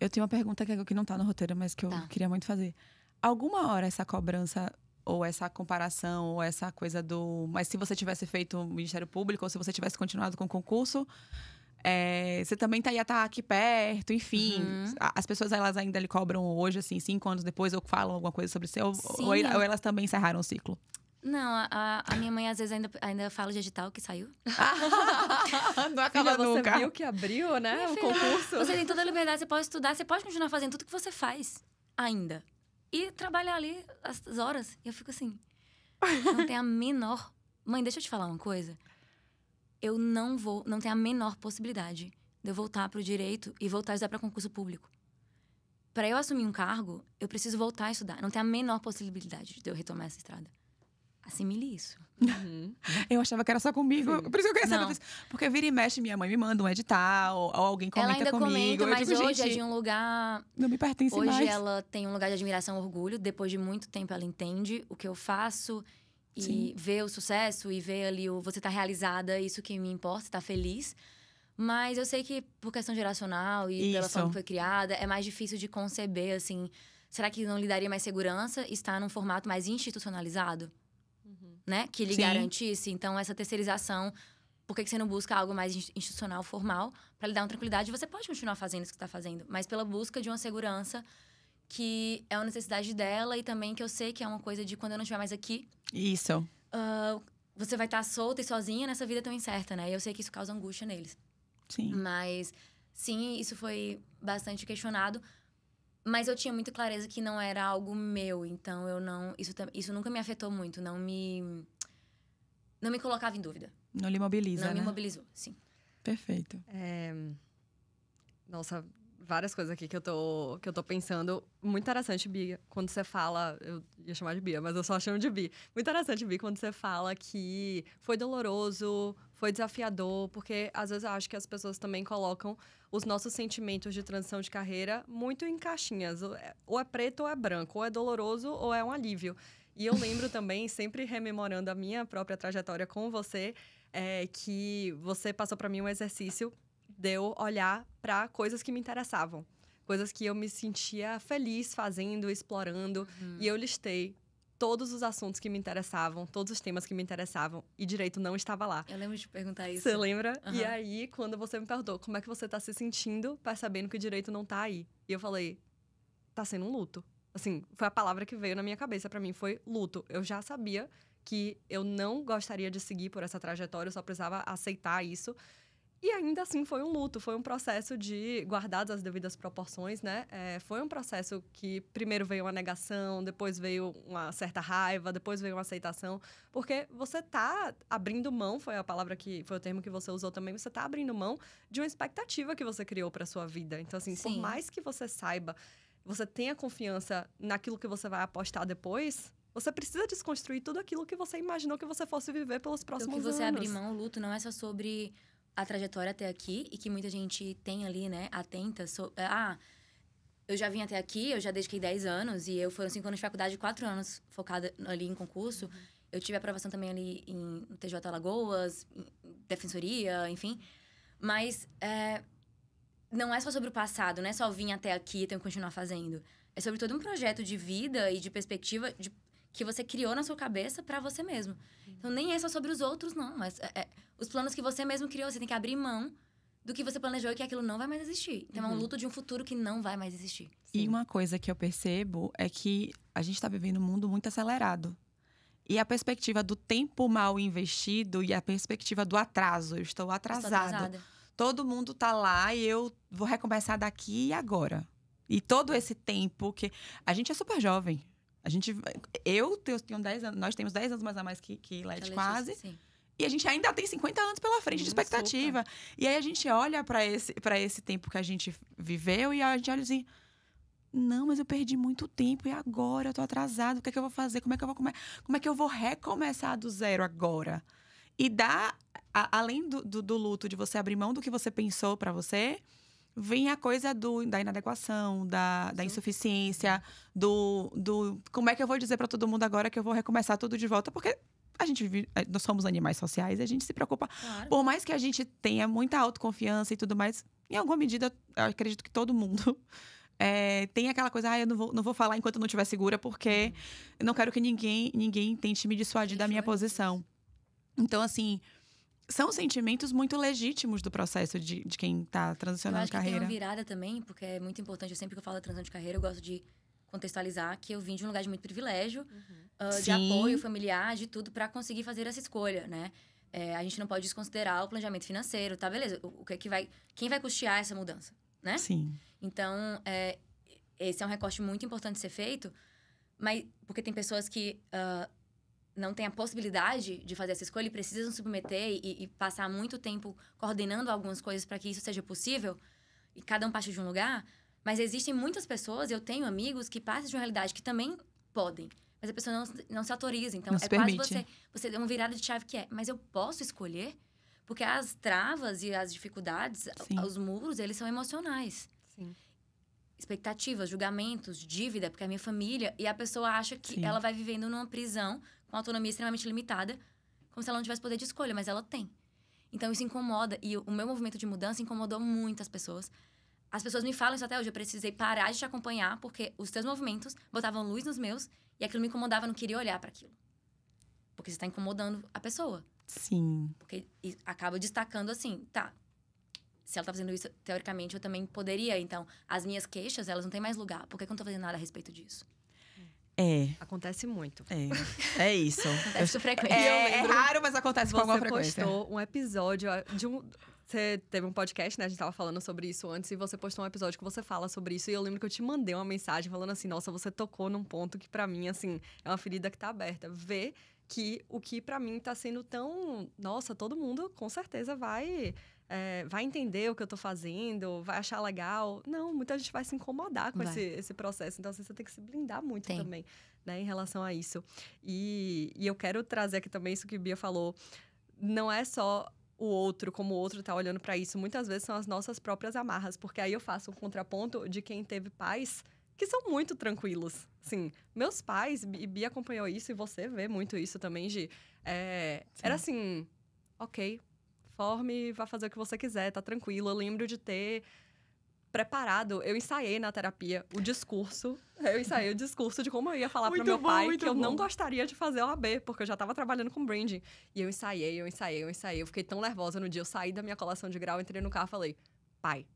Eu tenho uma pergunta que não tá no roteiro, mas que eu queria muito fazer. Alguma hora essa cobrança... ou essa comparação, ou essa coisa do... Mas se você tivesse feito o Ministério Público, ou se você tivesse continuado com o concurso, você também ia estar aqui perto, enfim. As pessoas, elas ainda lhe cobram hoje, assim, 5 anos depois, ou falam alguma coisa sobre você, ou elas também encerraram o ciclo? Não, a minha mãe, às vezes, ainda fala de edital que saiu. Não acaba nunca. Você viu que abriu, né, o concurso? Você tem toda a liberdade, você pode estudar, você pode continuar fazendo tudo que você faz ainda. E trabalhar ali as horas. E eu fico assim, não tem a menor... Mãe, deixa eu te falar uma coisa. Eu não tenho a menor possibilidade de eu voltar pro direito e voltar a estudar para concurso público. Para eu assumir um cargo, eu preciso voltar a estudar. Não tem a menor possibilidade de eu retomar essa estrada. Assimile isso. Eu achava que era só comigo. Sim. Por isso que eu queria saber. Porque vira e mexe, minha mãe me manda um edital, ou alguém comenta ela ainda comigo. Comenta, mas digo, hoje gente, é de um lugar... Não me pertence mais. Hoje ela tem um lugar de admiração e orgulho. Depois de muito tempo, ela entende o que eu faço. E Sim. vê o sucesso, e vê ali você tá realizada. Isso que me importa, tá feliz. Mas eu sei que, por questão geracional e pela forma que foi criada, é mais difícil de conceber, assim... Será que não lhe daria mais segurança estar num formato mais institucionalizado? Né? Que lhe garantisse. Então, essa terceirização... Por que você não busca algo mais institucional, formal, para lhe dar uma tranquilidade? Você pode continuar fazendo isso que você está fazendo, mas pela busca de uma segurança que é uma necessidade dela e também que eu sei que é uma coisa de quando eu não estiver mais aqui, Isso. você vai estar solta e sozinha nessa vida tão incerta, né? E eu sei que isso causa angústia neles. Sim. Mas, sim, isso foi bastante questionado. Mas eu tinha muita clareza que não era algo meu. Então, eu não... Isso nunca me afetou muito. Não me colocava em dúvida. Não lhe mobiliza, Não né? me mobilizou, sim. Perfeito. Nossa, várias coisas aqui que eu tô pensando. Muito interessante, Bia, quando você fala... Eu ia chamar de Bia, mas eu só chamo de Bia. Muito interessante, Bia, quando você fala que foi doloroso, foi desafiador. Porque, às vezes, eu acho que as pessoas também colocam os nossos sentimentos de transição de carreira muito em caixinhas. Ou é preto ou é branco. Ou é doloroso ou é um alívio. E eu lembro também, sempre rememorando a minha própria trajetória com você, que você passou para mim um exercício de eu olhar para coisas que me interessavam. Coisas que eu me sentia feliz fazendo, explorando. E eu listei todos os assuntos que me interessavam, todos os temas que me interessavam. E direito não estava lá. Eu lembro de perguntar isso. Você lembra? E aí, quando você me perguntou como é que você tá se sentindo percebendo que o direito não tá aí? E eu falei, tá sendo um luto. Assim, foi a palavra que veio na minha cabeça pra mim, foi luto. Eu já sabia que eu não gostaria de seguir por essa trajetória, eu só precisava aceitar isso. E ainda assim foi um luto, foi um processo de, guardadas as devidas proporções, né? Foi um processo que primeiro veio uma negação, depois veio uma certa raiva, depois veio uma aceitação. Porque você tá abrindo mão, foi a palavra que, foi o termo que você usou também, você tá abrindo mão de uma expectativa que você criou pra sua vida. Então, assim, por mais que você saiba, você tenha confiança naquilo que você vai apostar depois, você precisa desconstruir tudo aquilo que você imaginou que você fosse viver pelos próximos anos. Porque você abrir mão, o luto não é só sobre a trajetória até aqui, e que muita gente tem ali, né, atenta. Eu já vim até aqui, eu já dediquei 10 anos, e foram 5 anos de faculdade, 4 anos focada ali em concurso. Eu tive aprovação também ali em TJ Alagoas, em defensoria, enfim. Mas não é só sobre o passado, não é só vim até aqui e tenho que continuar fazendo. É sobre todo um projeto de vida e de perspectiva que você criou na sua cabeça pra você mesmo. Então, nem é só sobre os outros, não. Mas os planos que você mesmo criou, você tem que abrir mão do que você planejou e que aquilo não vai mais existir. Então, é um luto de um futuro que não vai mais existir. E uma coisa que eu percebo é que a gente tá vivendo um mundo muito acelerado. E a perspectiva do tempo mal investido e a perspectiva do atraso. Eu estou atrasada. Todo mundo tá lá e eu vou recomeçar daqui e agora. E todo esse tempo que... A gente é super jovem. Eu tenho 10 anos, nós temos 10 anos mais a mais que Leti, quase. Sim. E a gente ainda tem 50 anos pela frente de expectativa. Super. E aí a gente olha pra esse tempo que a gente viveu e a gente olha assim... Não, mas eu perdi muito tempo e agora eu tô atrasado. O que é que eu vou fazer? Como é que eu vou recomeçar do zero agora? E além do luto, de você abrir mão do que você pensou pra você... Vem a coisa da inadequação, da insuficiência, como é que eu vou dizer para todo mundo agora que eu vou recomeçar tudo de volta? Porque nós somos animais sociais e a gente se preocupa. Claro. Por mais que a gente tenha muita autoconfiança e tudo mais, em alguma medida, eu acredito que todo mundo tem aquela coisa, eu não vou falar enquanto eu não estiver segura, porque eu não quero que ninguém tente me dissuadir da minha posição. Então, assim... São sentimentos muito legítimos do processo de quem tá transicionando carreira. Eu acho que tem uma virada também, porque é muito importante. Sempre que eu falo da transição de carreira, eu gosto de contextualizar que eu vim de um lugar de muito privilégio, de apoio familiar, de tudo, para conseguir fazer essa escolha, né? A gente não pode desconsiderar o planejamento financeiro, tá? Beleza, quem vai custear essa mudança, né? Sim. Então, esse é um recorte muito importante de ser feito, mas porque tem pessoas que... não tem a possibilidade de fazer essa escolha e precisam submeter e passar muito tempo coordenando algumas coisas para que isso seja possível, e cada um parte de um lugar, mas existem muitas pessoas, eu tenho amigos que passam de uma realidade que também podem, mas a pessoa não se autoriza. Então, quase você deu uma virada de chave que mas eu posso escolher? Porque as travas e as dificuldades, os muros, eles são emocionais. Sim. Expectativas, julgamentos, dívida, porque é a minha família, e a pessoa acha que ela vai vivendo numa prisão com autonomia extremamente limitada, como se ela não tivesse poder de escolha, mas ela tem. Então, isso incomoda. E o meu movimento de mudança incomodou muitas pessoas. As pessoas me falam isso até hoje. Eu precisei parar de te acompanhar, porque os teus movimentos botavam luz nos meus, e aquilo me incomodava, eu não queria olhar para aquilo. Porque você está incomodando a pessoa. Sim. Porque acaba destacando assim, se ela tá fazendo isso, teoricamente, eu também poderia. Então, as minhas queixas, elas não têm mais lugar. Por que eu não tô fazendo nada a respeito disso? Acontece muito. É isso. Acontece com frequência. É raro, mas acontece com alguma frequência. Você postou um episódio de um... Você teve um podcast, né? A gente tava falando sobre isso antes. E você postou um episódio que você fala sobre isso. E eu lembro que eu te mandei uma mensagem falando assim... Nossa, você tocou num ponto que pra mim, assim... É uma ferida que tá aberta. Ver que o que pra mim tá sendo tão... Nossa, todo mundo com certeza vai entender o que eu tô fazendo. Vai achar legal. Não, muita gente vai se incomodar com esse processo. Então, assim, você tem que se blindar muito também, né? Em relação a isso. E eu quero trazer aqui também isso que a Bia falou. Não é só... o outro, como o outro tá olhando pra isso, muitas vezes são as nossas próprias amarras, porque aí eu faço um contraponto de quem teve pais que são muito tranquilos. Assim, meus pais, e Bia acompanhou isso, e você vê muito isso também, Gi. Era assim, ok, forme, vá fazer o que você quiser, tá tranquilo. Eu lembro de ter preparado, eu ensaiei na terapia o discurso de como eu ia falar pro meu pai que eu não gostaria de fazer OAB, porque eu já tava trabalhando com branding. E eu ensaiei. Eu fiquei tão nervosa no dia. Eu saí da minha colação de grau, entrei no carro e falei: pai,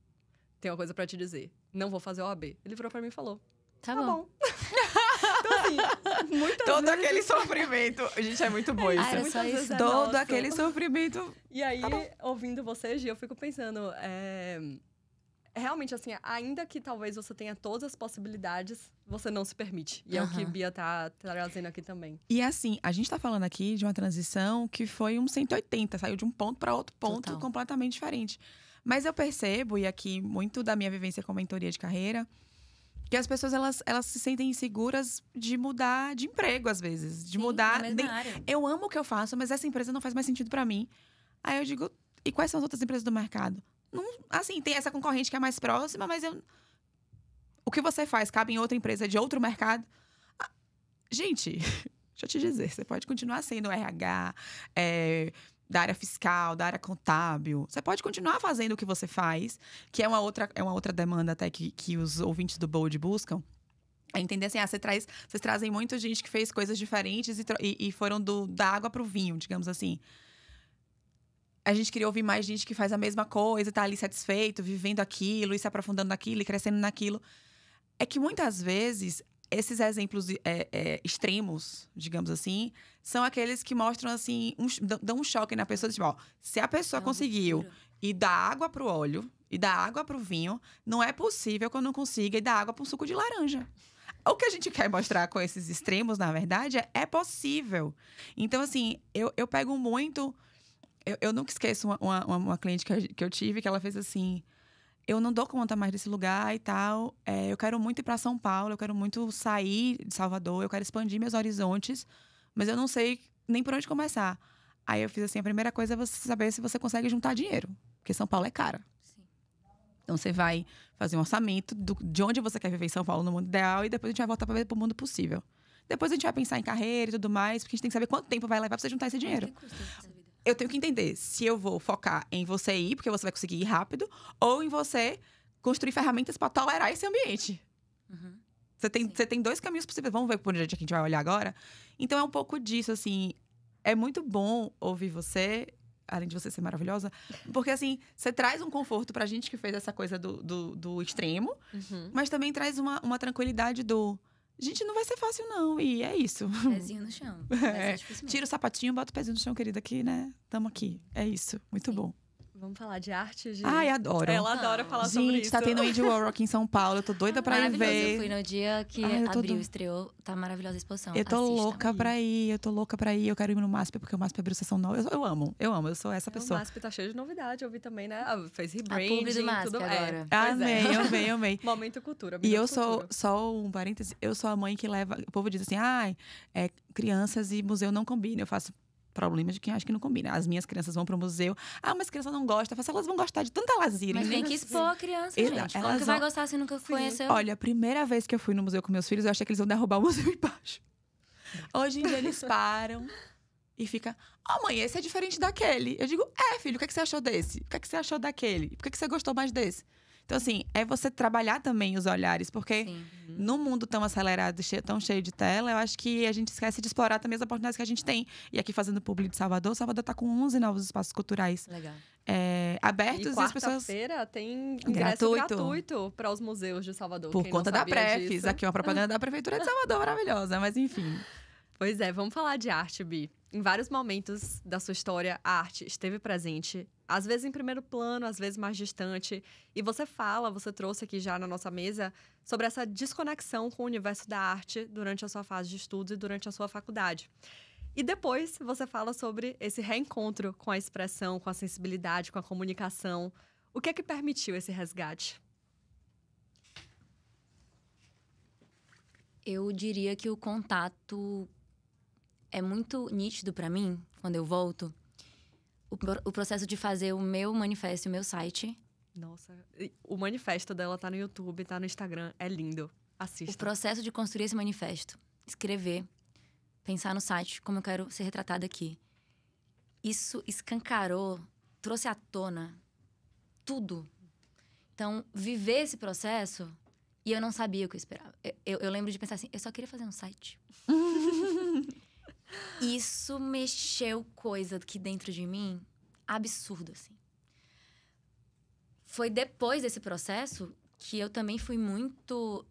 tem uma coisa pra te dizer. Não vou fazer OAB. Ele virou pra mim e falou: tá bom. Então, assim, muitas todo vezes... aquele sofrimento. A gente é muito bom isso. Era só isso. Todo aquele sofrimento. E aí, ouvindo você, Gi, eu fico pensando... Realmente, assim, ainda que talvez você tenha todas as possibilidades, você não se permite. E é o que Bia tá trazendo aqui também. E assim, a gente tá falando aqui de uma transição que foi um 180. Saiu de um ponto para outro ponto completamente diferente. Mas eu percebo, e aqui muito da minha vivência com mentoria de carreira, que as pessoas, elas se sentem inseguras de mudar de emprego, às vezes. De mudar... Eu amo o que eu faço, mas essa empresa não faz mais sentido para mim. Aí eu digo, e quais são as outras empresas do mercado? Não, assim, tem essa concorrente que é mais próxima, mas o que você faz cabe em outra empresa de outro mercado? Gente, deixa eu te dizer, você pode continuar sendo RH, da área fiscal, da área contábil. Você pode continuar fazendo o que você faz, que é uma outra demanda até que os ouvintes do Bold buscam. É entender assim, vocês trazem muita gente que fez coisas diferentes e foram da água para o vinho, digamos assim. A gente queria ouvir mais gente que faz a mesma coisa, tá ali satisfeito, vivendo aquilo, e se aprofundando naquilo, e crescendo naquilo. É que muitas vezes, esses exemplos extremos, digamos assim, são aqueles que mostram, assim, dão um choque na pessoa. Tipo, ó, se a pessoa conseguiu ir da água pro óleo, e da água pro vinho, não é possível que eu não consiga ir da água pro suco de laranja. O que a gente quer mostrar com esses extremos, na verdade, é possível. Então, assim, eu pego muito... Eu nunca esqueço uma cliente que eu tive, que ela fez assim... Eu não dou conta mais desse lugar e tal. Eu quero muito ir para São Paulo, eu quero muito sair de Salvador, eu quero expandir meus horizontes, mas eu não sei nem por onde começar. Aí eu fiz assim, a primeira coisa é você saber se você consegue juntar dinheiro, porque São Paulo é cara. Sim. Então você vai fazer um orçamento de onde você quer viver em São Paulo no mundo ideal e depois a gente vai voltar para o mundo possível. Depois a gente vai pensar em carreira e tudo mais, porque a gente tem que saber quanto tempo vai levar para você juntar esse dinheiro. Que custa essa vida? Eu tenho que entender se eu vou focar em você ir, porque você vai conseguir ir rápido, ou em você construir ferramentas para tolerar esse ambiente. Você tem dois caminhos possíveis. Vamos ver por onde a gente vai olhar agora? Então, é um pouco disso, assim. É muito bom ouvir você, além de você ser maravilhosa, porque, assim, você traz um conforto pra gente que fez essa coisa do extremo, mas também traz uma tranquilidade do... Gente, não vai ser fácil, não. E é isso. Pezinho no chão. Vai ser difícil mesmo. Tira o sapatinho, bota o pezinho no chão, querida, aqui, né? Tamo aqui. É isso. Muito bom. Vamos falar de arte, gente? Ai, adoro. Ela adora falar sobre isso. Gente, tá tendo Indie World aqui em São Paulo. Eu tô doida pra ir ver. Eu fui no dia que estreou. Tá maravilhosa a exposição. Eu tô louca pra ir. Eu quero ir no MASP, porque o MASP abriu sessão nova. Eu amo. Eu sou essa pessoa. O MASP tá cheio de novidade. Eu vi também, né? Fez rebranding. A publi do MASP tudo agora. Amei. Momento cultura. E eu sou, só um parêntese, eu sou a mãe que leva... O povo diz assim, crianças e museu não combinam. Eu faço... problemas de quem acha que não combina. As minhas crianças vão pro museu. Mas criança não gosta. Eu faço, elas vão gostar de tanta elas irem. Mas tem que expor a criança, gente. Como que vai gostar se nunca conheceu? Olha, a primeira vez que eu fui no museu com meus filhos, eu achei que eles iam derrubar o museu embaixo. Hoje em dia, eles param e ficam... mãe, esse é diferente daquele. Eu digo, filho, o que é que você achou desse? O que é que você achou daquele? Por que você gostou mais desse? Então, assim, é você trabalhar também os olhares. Porque num mundo tão acelerado, tão cheio de tela, eu acho que a gente esquece de explorar também as oportunidades que a gente tem. E aqui, fazendo publi de Salvador tá com 11 novos espaços culturais. Legal. abertos e as pessoas… quarta-feira tem ingresso gratuito para os museus de Salvador. Por quem conta não da sabia Prefis. disso. Aqui uma propaganda da Prefeitura de Salvador maravilhosa, mas enfim. Pois é, vamos falar de arte, Bi. Em vários momentos da sua história, a arte esteve presente, às vezes em primeiro plano, às vezes mais distante. E você trouxe aqui já na nossa mesa sobre essa desconexão com o universo da arte durante a sua fase de estudos e durante a sua faculdade. E depois você fala sobre esse reencontro com a expressão, com a sensibilidade, com a comunicação. O que é que permitiu esse resgate? Eu diria que o contato é muito nítido para mim, quando eu volto, o processo de fazer o meu manifesto, o meu site. Nossa, o manifesto dela tá no YouTube, tá no Instagram, é lindo. Assista. O processo de construir esse manifesto, escrever, pensar no site, como eu quero ser retratada aqui. Isso escancarou, trouxe à tona tudo. Então, viver esse processo, e eu não sabia o que eu esperava. Eu lembro de pensar assim, eu só queria fazer um site. Isso mexeu coisa aqui dentro de mim, absurdo, assim. Foi depois desse processo que eu também fui muito…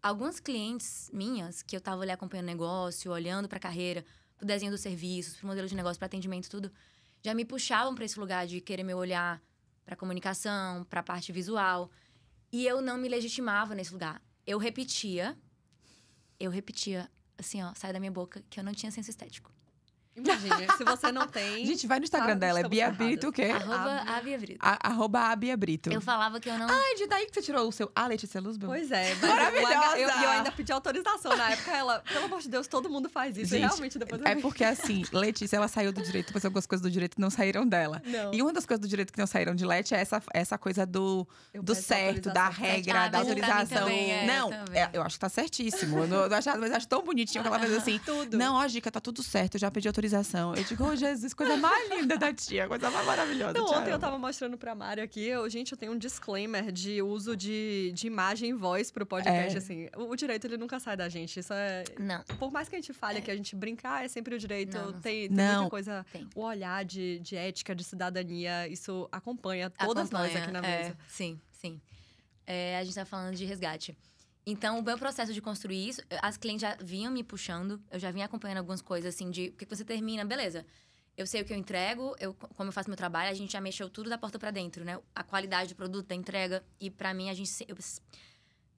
Algumas clientes minhas, que eu tava ali acompanhando o negócio, olhando pra carreira, pro desenho dos serviços, pro modelo de negócio, pro atendimento, tudo, já me puxavam pra esse lugar de querer me olhar pra comunicação, pra parte visual. E eu não me legitimava nesse lugar. Eu repetia, assim, ó, sai da minha boca, que eu não tinha senso estético. Imagina, se você não tem… Gente, vai no Instagram dela, é Bia Brito, o quê? @Bia Brito. @a Bia Brito. Eu falava que eu não… Ai, de daí que você tirou o seu… Letícia Luzbel? Pois é. Maravilhosa! Eu ainda pedi autorização na época. Ela, pelo amor de Deus, todo mundo faz isso. Gente, e realmente depois eu é vi. porque assim, Letícia, ela saiu do direito, mas algumas coisas do direito não saíram dela. Não. E uma das coisas do direito que não saíram de Leti é essa coisa do peço certo, da autorização. regra, da mas pra mim autorização. também Não, também. eu acho que tá certíssimo. Mas acho tão bonitinho que ela fez assim. Tudo. Não, ó, Gica, tá tudo certo, eu já pedi autorização. Eu digo, Jesus, coisa mais linda da tia, coisa mais maravilhosa. Não, tia, ontem eu amo. tava mostrando pra Mari aqui, eu tenho um disclaimer de uso de imagem e voz pro podcast, assim. O direito, ele nunca sai da gente, isso é… Não. Por mais que a gente fale que a gente brincar, é sempre o direito. Não, não tem Não. muita coisa… Tem. O olhar de ética, de cidadania, isso acompanha todas nós aqui na mesa. Sim, sim. A gente tá falando de resgate. Então, o meu processo de construir isso, as clientes já vinham me puxando, eu já vinha acompanhando algumas coisas, assim, de… Porque você termina, beleza… Eu sei o que eu entrego, como eu faço meu trabalho, a gente já mexeu tudo da porta pra dentro, né? A qualidade do produto, da entrega. E pra mim,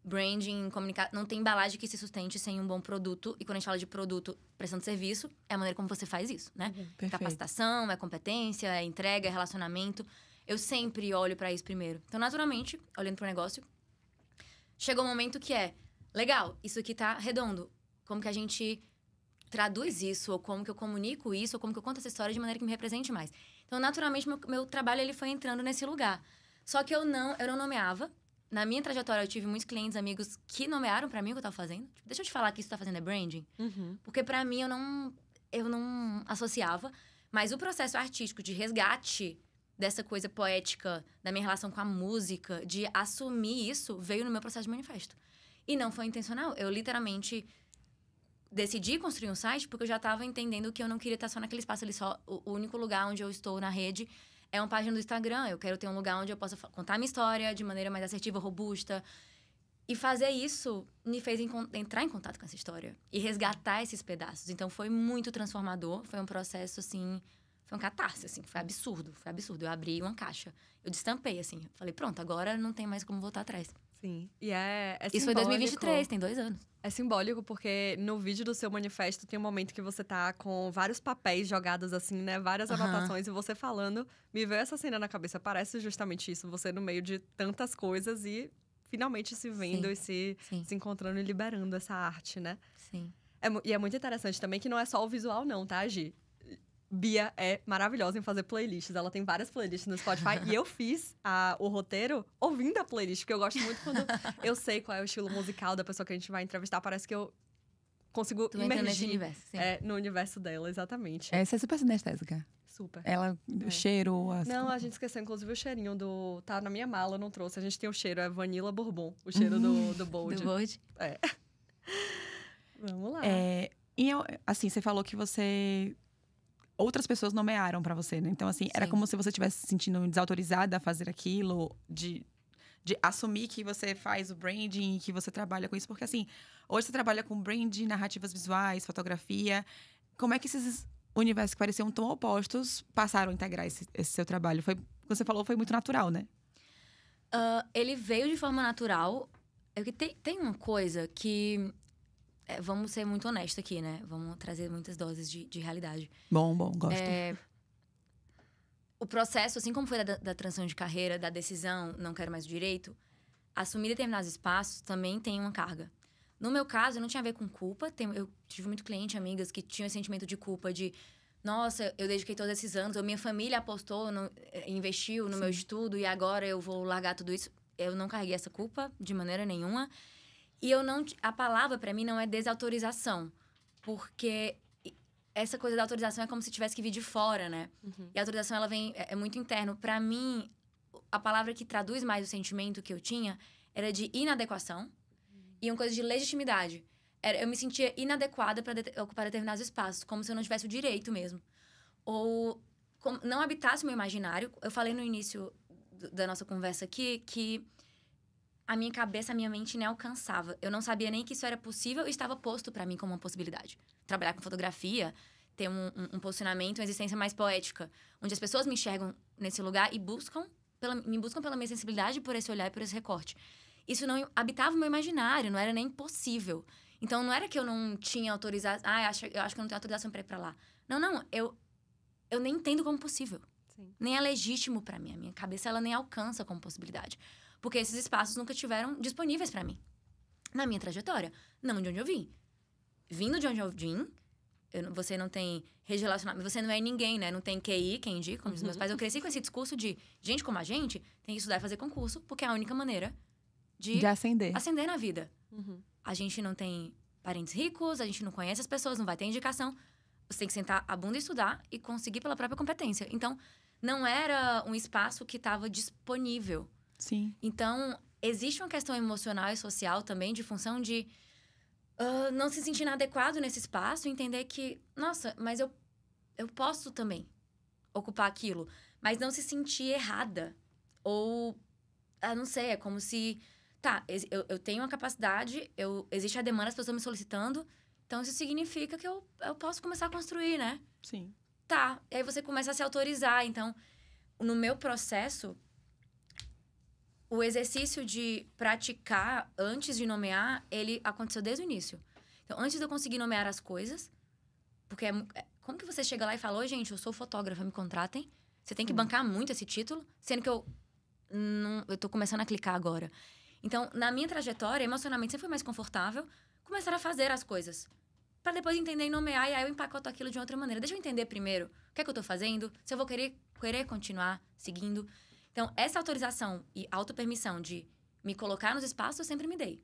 branding, comunicar… Não tem embalagem que se sustente sem um bom produto. E quando a gente fala de produto prestando serviço, é a maneira como você faz isso, né? Perfeito. Capacitação, é competência, é entrega, é relacionamento. Eu sempre olho pra isso primeiro. Então, naturalmente, olhando pro negócio, chegou um momento que legal, isso aqui tá redondo. Como que a gente traduz isso, ou como que eu comunico isso, ou como que eu conto essa história de maneira que me represente mais. Então, naturalmente, meu trabalho ele foi entrando nesse lugar. Só que eu não nomeava. Na minha trajetória, eu tive muitos clientes, amigos, que nomearam pra mim o que eu tava fazendo. Tipo, deixa eu te falar que isso tá fazendo é branding. Uhum. Porque pra mim, eu não associava. Mas o processo artístico de resgate dessa coisa poética, da minha relação com a música, de assumir isso, veio no meu processo de manifesto. E não foi intencional. Eu, literalmente… decidi construir um site porque eu já estava entendendo que eu não queria estar só naquele espaço ali, só o único lugar onde eu estou na rede é uma página do Instagram. Eu quero ter um lugar onde eu possa contar minha história de maneira mais assertiva, robusta. E fazer isso me fez entrar em contato com essa história e resgatar esses pedaços. Então, foi muito transformador. Foi um processo, assim… Foi um catarse, assim. Foi absurdo. Eu abri uma caixa. Eu destampei, assim. Falei, pronto, agora não tem mais como voltar atrás. Sim. E é Isso foi 2023, tem 2 anos. É simbólico porque no vídeo do seu manifesto tem um momento que você tá com vários papéis jogados assim, né? Várias anotações e você falando. Me veio essa cena na cabeça. Parece justamente isso. Você no meio de tantas coisas e finalmente se vendo e se encontrando e liberando essa arte, né? Sim. E é muito interessante também que não é só o visual não, tá, Gi? Bia é maravilhosa em fazer playlists. Ela tem várias playlists no Spotify. E eu fiz o roteiro ouvindo a playlist. Porque eu gosto muito quando eu sei qual é o estilo musical da pessoa que a gente vai entrevistar. Parece que eu consigo entra nesse universo, sim. No universo dela, exatamente. Essa é super sinestésica. Super. Ela, o cheiro… Não, a gente esqueceu, inclusive, o cheirinho do… Tá na minha mala, eu não trouxe. A gente tem o cheiro, é Vanilla Bourbon. O cheiro do Bold. Do Bold. É. Vamos lá. E assim, você falou que você… outras pessoas nomearam pra você, né? Então, assim, era Sim. como se você estivesse se sentindo desautorizada a fazer aquilo, de assumir que você faz o branding, que você trabalha com isso. Porque, assim, hoje você trabalha com branding, narrativas visuais, fotografia. Como é que esses universos que pareciam tão opostos passaram a integrar esse seu trabalho? Foi, como você falou, foi muito natural, né? Ele veio de forma natural. Tem uma coisa que... vamos ser muito honestos aqui, né? Vamos trazer muitas doses de realidade. Bom, gosto. O processo, assim como foi da transição de carreira, da decisão, não quero mais o direito, assumir determinados espaços também tem uma carga. No meu caso, não tinha a ver com culpa. Eu tive muito cliente, amigas, que tinham esse sentimento de culpa de... Nossa, eu dediquei todos esses anos, ou minha família apostou, investiu no meu estudo e agora eu vou largar tudo isso. Eu não carreguei essa culpa de maneira nenhuma. E a palavra pra mim não é desautorização. Porque essa coisa da autorização é como se tivesse que vir de fora, né? Uhum. E a autorização, ela vem... É muito interno. Pra mim, a palavra que traduz mais o sentimento que eu tinha era de inadequação e uma coisa de legitimidade. Eu me sentia inadequada pra ocupar determinados espaços, como se eu não tivesse o direito mesmo. Ou não habitasse o meu imaginário. Eu falei no início da nossa conversa aqui que a minha cabeça, a minha mente nem alcançava. Eu não sabia nem que isso era possível e estava posto pra mim como uma possibilidade. Trabalhar com fotografia, ter um posicionamento, uma existência mais poética, onde as pessoas me enxergam nesse lugar e me buscam pela minha sensibilidade, por esse olhar e por esse recorte. Isso não habitava o meu imaginário, não era nem possível. Então, não era que eu não tinha autorização... eu acho que eu não tenho autorização pra ir pra lá. Não, eu nem entendo como possível. Sim. Nem é legítimo pra mim. A minha cabeça, ela nem alcança como possibilidade. Porque esses espaços nunca estiveram disponíveis pra mim. Na minha trajetória. Não de onde eu vim. Vindo de onde eu vim, você não tem relacionamento, você não é ninguém, né? Não tem QI, quem indica, como os meus pais. Eu cresci com esse discurso de gente como a gente tem que estudar e fazer concurso, porque é a única maneira de ascender. Ascender na vida. Uhum. A gente não tem parentes ricos, a gente não conhece as pessoas, não vai ter indicação. Você tem que sentar a bunda e estudar e conseguir pela própria competência. Então, não era um espaço que estava disponível. Sim. Então, existe uma questão emocional e social também, de função de não se sentir inadequado nesse espaço, entender que, nossa, mas eu posso também ocupar aquilo, mas não se sentir errada. Ou, não sei, é como se... Tá, eu tenho uma capacidade, existe a demanda, as pessoas estão me solicitando, então isso significa que eu posso começar a construir, né? Sim. Tá, e aí você começa a se autorizar. Então, no meu processo, o exercício de praticar antes de nomear, ele aconteceu desde o início. Então, antes de eu conseguir nomear as coisas, porque como que você chega lá e fala, oi, gente, eu sou fotógrafa, me contratem? Você tem que bancar muito esse título, sendo que eu tô começando a clicar agora. Então, na minha trajetória, emocionalmente, sempre foi mais confortável começar a fazer as coisas. Pra depois entender e nomear, e aí eu empacoto aquilo de outra maneira. Deixa eu entender primeiro o que é que eu tô fazendo, se eu vou querer continuar seguindo. Então, essa autorização e autopermissão de me colocar nos espaços, eu sempre me dei.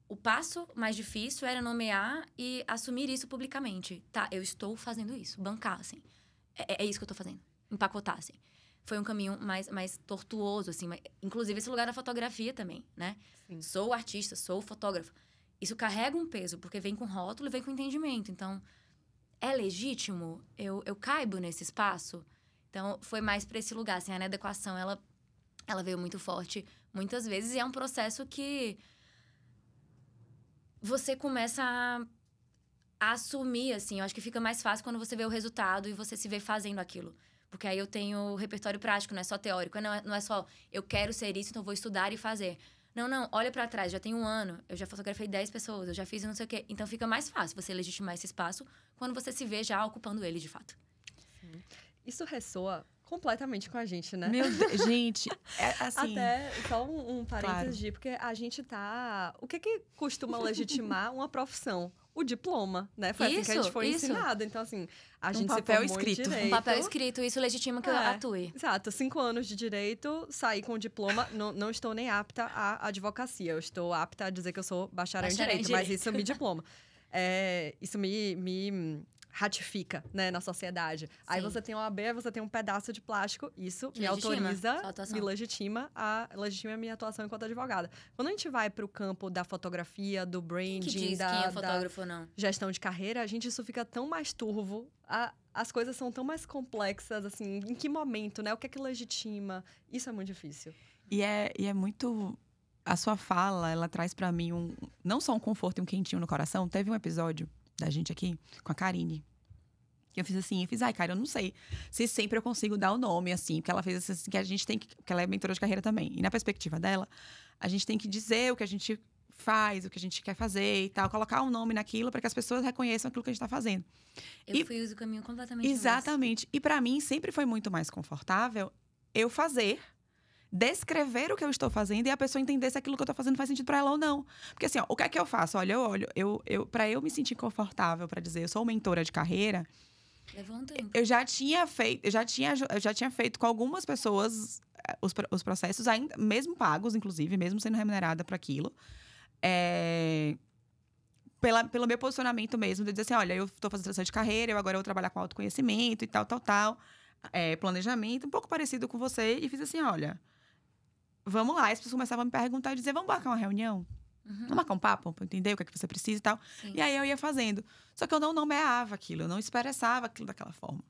O passo mais difícil era nomear e assumir isso publicamente. Tá, eu estou fazendo isso, bancar, assim. É isso que eu tô fazendo, empacotar, assim. Foi um caminho mais tortuoso, assim. Inclusive, esse lugar da fotografia também, né? Sim. Sou artista, sou fotógrafo. Isso carrega um peso, porque vem com rótulo e vem com entendimento. Então, é legítimo? Eu caibo nesse espaço? Então, foi mais pra esse lugar, assim. A inadequação, ela veio muito forte muitas vezes. E é um processo que você começa a assumir, assim. Eu acho que fica mais fácil quando você vê o resultado e você se vê fazendo aquilo. Porque aí eu tenho repertório prático, não é só teórico. Não é só, eu quero ser isso, então vou estudar e fazer. Não, olha pra trás, já tem 1 ano, eu já fotografei 10 pessoas, eu já fiz não sei o quê. Então fica mais fácil você legitimar esse espaço quando você se vê já ocupando ele, de fato. Sim. Isso ressoa completamente com a gente, né? Meu Deus, gente, assim... Até, só um parênteses, porque a gente tá... O que costuma legitimar uma profissão? O diploma, né? Foi assim que a gente foi ensinado. Então, assim, a gente se formou em direito. Um papel escrito, isso legitima que eu atue. Exato, 5 anos de direito, saí com o diploma, não estou nem apta à advocacia. Eu estou apta a dizer que eu sou bacharel em direito, mas isso me diploma. Isso me ratifica, né, na sociedade. Sim. Aí você tem uma OAB, você tem um pedaço de plástico, isso Te me legitima autoriza, sua atuação. me legitima a minha atuação enquanto advogada. Quando a gente vai para o campo da fotografia, do Quem branding, que diz da, quem é da fotógrafo ou não? gestão de carreira, isso fica tão mais turvo, as coisas são tão mais complexas, assim, em que momento, né? O que é que legitima? Isso é muito difícil. E é muito... A sua fala, ela traz pra mim não só um conforto e um quentinho no coração. Teve um episódio da gente aqui com a Karine. Que eu fiz assim, ai, cara, eu não sei se sempre eu consigo dar o nome, assim. Porque ela fez assim, que a gente tem que... Porque ela é mentora de carreira também. E na perspectiva dela, a gente tem que dizer o que a gente faz, o que a gente quer fazer e tal. Colocar um nome naquilo para que as pessoas reconheçam aquilo que a gente tá fazendo. Eu fui o caminho completamente Exatamente. E pra mim, sempre foi muito mais confortável eu fazer... descrever o que eu estou fazendo e a pessoa entender se aquilo que eu estou fazendo faz sentido para ela ou não. Porque assim, ó, o que é que eu faço? Olha, eu olho, para eu me sentir confortável para dizer, eu sou mentora de carreira, Levou um tempo. eu já tinha feito com algumas pessoas os processos, ainda, mesmo pagos, inclusive, mesmo sendo remunerada para aquilo. Pelo meu posicionamento mesmo, de dizer assim, olha, eu estou fazendo transição de carreira, agora eu vou trabalhar com autoconhecimento e tal. Planejamento, um pouco parecido com você. E fiz assim, olha... Vamos lá. As pessoas começavam a me perguntar e dizer, vamos marcar uma reunião? Vamos marcar um papo pra entender o que é que você precisa e tal? Sim. E aí eu ia fazendo. Só que eu não nomeava aquilo, eu não expressava aquilo daquela forma.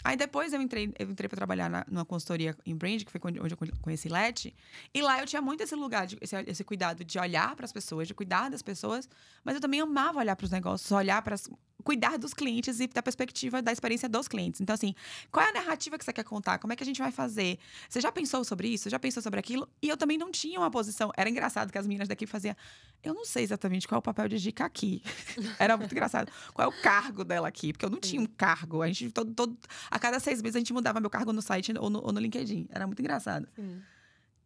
Aí depois eu entrei para trabalhar numa consultoria em brand, que foi onde eu conheci Leti. E lá eu tinha muito esse lugar, esse cuidado de olhar para as pessoas, de cuidar das pessoas. Mas eu também amava olhar para os negócios, olhar para cuidar dos clientes e da perspectiva da experiência dos clientes. Então, assim, qual é a narrativa que você quer contar? Como é que a gente vai fazer? Você já pensou sobre isso? Já pensou sobre aquilo? E eu também não tinha uma posição. Era engraçado que as meninas daqui faziam... Eu não sei exatamente qual é o papel de Gica aqui. Era muito engraçado. Qual é o cargo dela aqui? Porque eu não tinha um cargo. A gente, a cada 6 meses, a gente mudava meu cargo no site ou no LinkedIn. Era muito engraçado. Sim.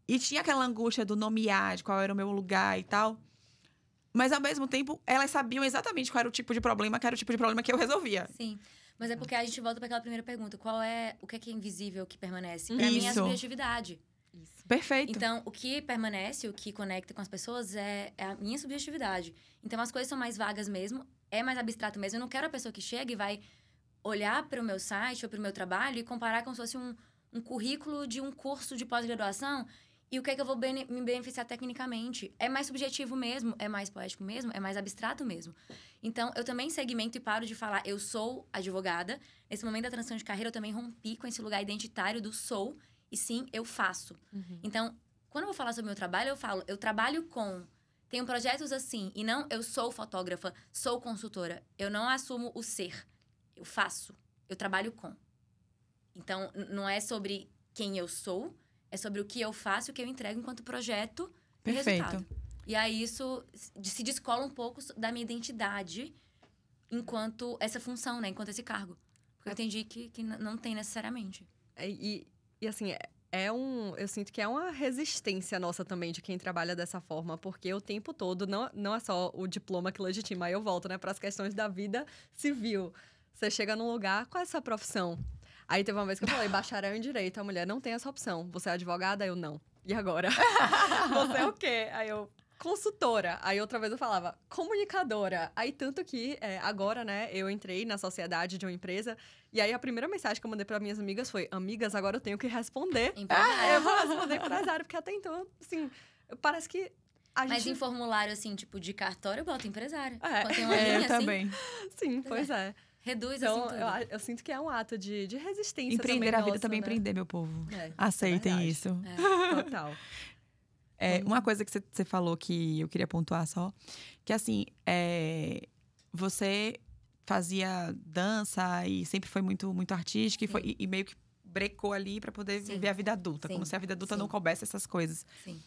E tinha aquela angústia do nomear, de qual era o meu lugar e tal. Mas, ao mesmo tempo, elas sabiam exatamente qual era o tipo de problema, que era o tipo de problema que eu resolvia. Sim. Mas é porque a gente volta para aquela primeira pergunta. O que é invisível que permanece? Para mim é a Isso. subjetividade. Isso. Perfeito. Então, o que permanece, o que conecta com as pessoas é a minha subjetividade. Então, as coisas são mais vagas mesmo, é mais abstrato mesmo. Eu não quero a pessoa que chega e vai olhar para o meu site ou para o meu trabalho e comparar como se fosse um currículo de um curso de pós-graduação e o que é que eu vou me beneficiar tecnicamente. É mais subjetivo mesmo, é mais poético mesmo, é mais abstrato mesmo. Então, eu também segmento e paro de falar, eu sou advogada. Nesse momento da transição de carreira, eu também rompi com esse lugar identitário do sou e sim, eu faço. Uhum. Então, quando eu vou falar sobre o meu trabalho, eu falo, eu trabalho com... Tenho projetos assim, e não eu sou fotógrafa, sou consultora. Eu não assumo o ser, eu faço, eu trabalho com. Então, não é sobre quem eu sou, é sobre o que eu faço e o que eu entrego enquanto projeto e resultado. E aí, isso se descola um pouco da minha identidade enquanto essa função, né? Enquanto esse cargo. Porque eu entendi que não tem necessariamente. E assim, eu sinto que é uma resistência nossa também de quem trabalha dessa forma, porque o tempo todo não é só o diploma que legitima. Aí eu volto, né, para as questões da vida civil. Você chega num lugar, qual é a sua profissão? Aí teve uma vez que eu falei, bacharel em direito, a mulher não tem essa opção. Você é advogada? Eu não. E agora? Você é o quê? Aí eu, consultora. Aí outra vez eu falava, comunicadora. Aí tanto que agora, né, eu entrei na sociedade de uma empresa. E aí a primeira mensagem que eu mandei para minhas amigas foi, amigas, agora eu tenho que responder. Eu vou responder empresário, porque até então, assim, parece que Mas em formulário, assim, tipo, de cartório, eu boto empresário. É. Quando tem uma linha, Eu assim, também. Sim, pois é. reduz, Então, assim, tudo. eu sinto que é um ato de resistência Empreender também a vida nossa, também né? empreender, meu povo. É, Aceitem verdade. isso. Total. Uma coisa que você falou que eu queria pontuar só, que assim, você fazia dança e sempre foi muito, muito artística e meio que brecou ali para poder Sim. viver a vida adulta, Sim. como se a vida adulta Sim. não coubesse essas coisas. Sim.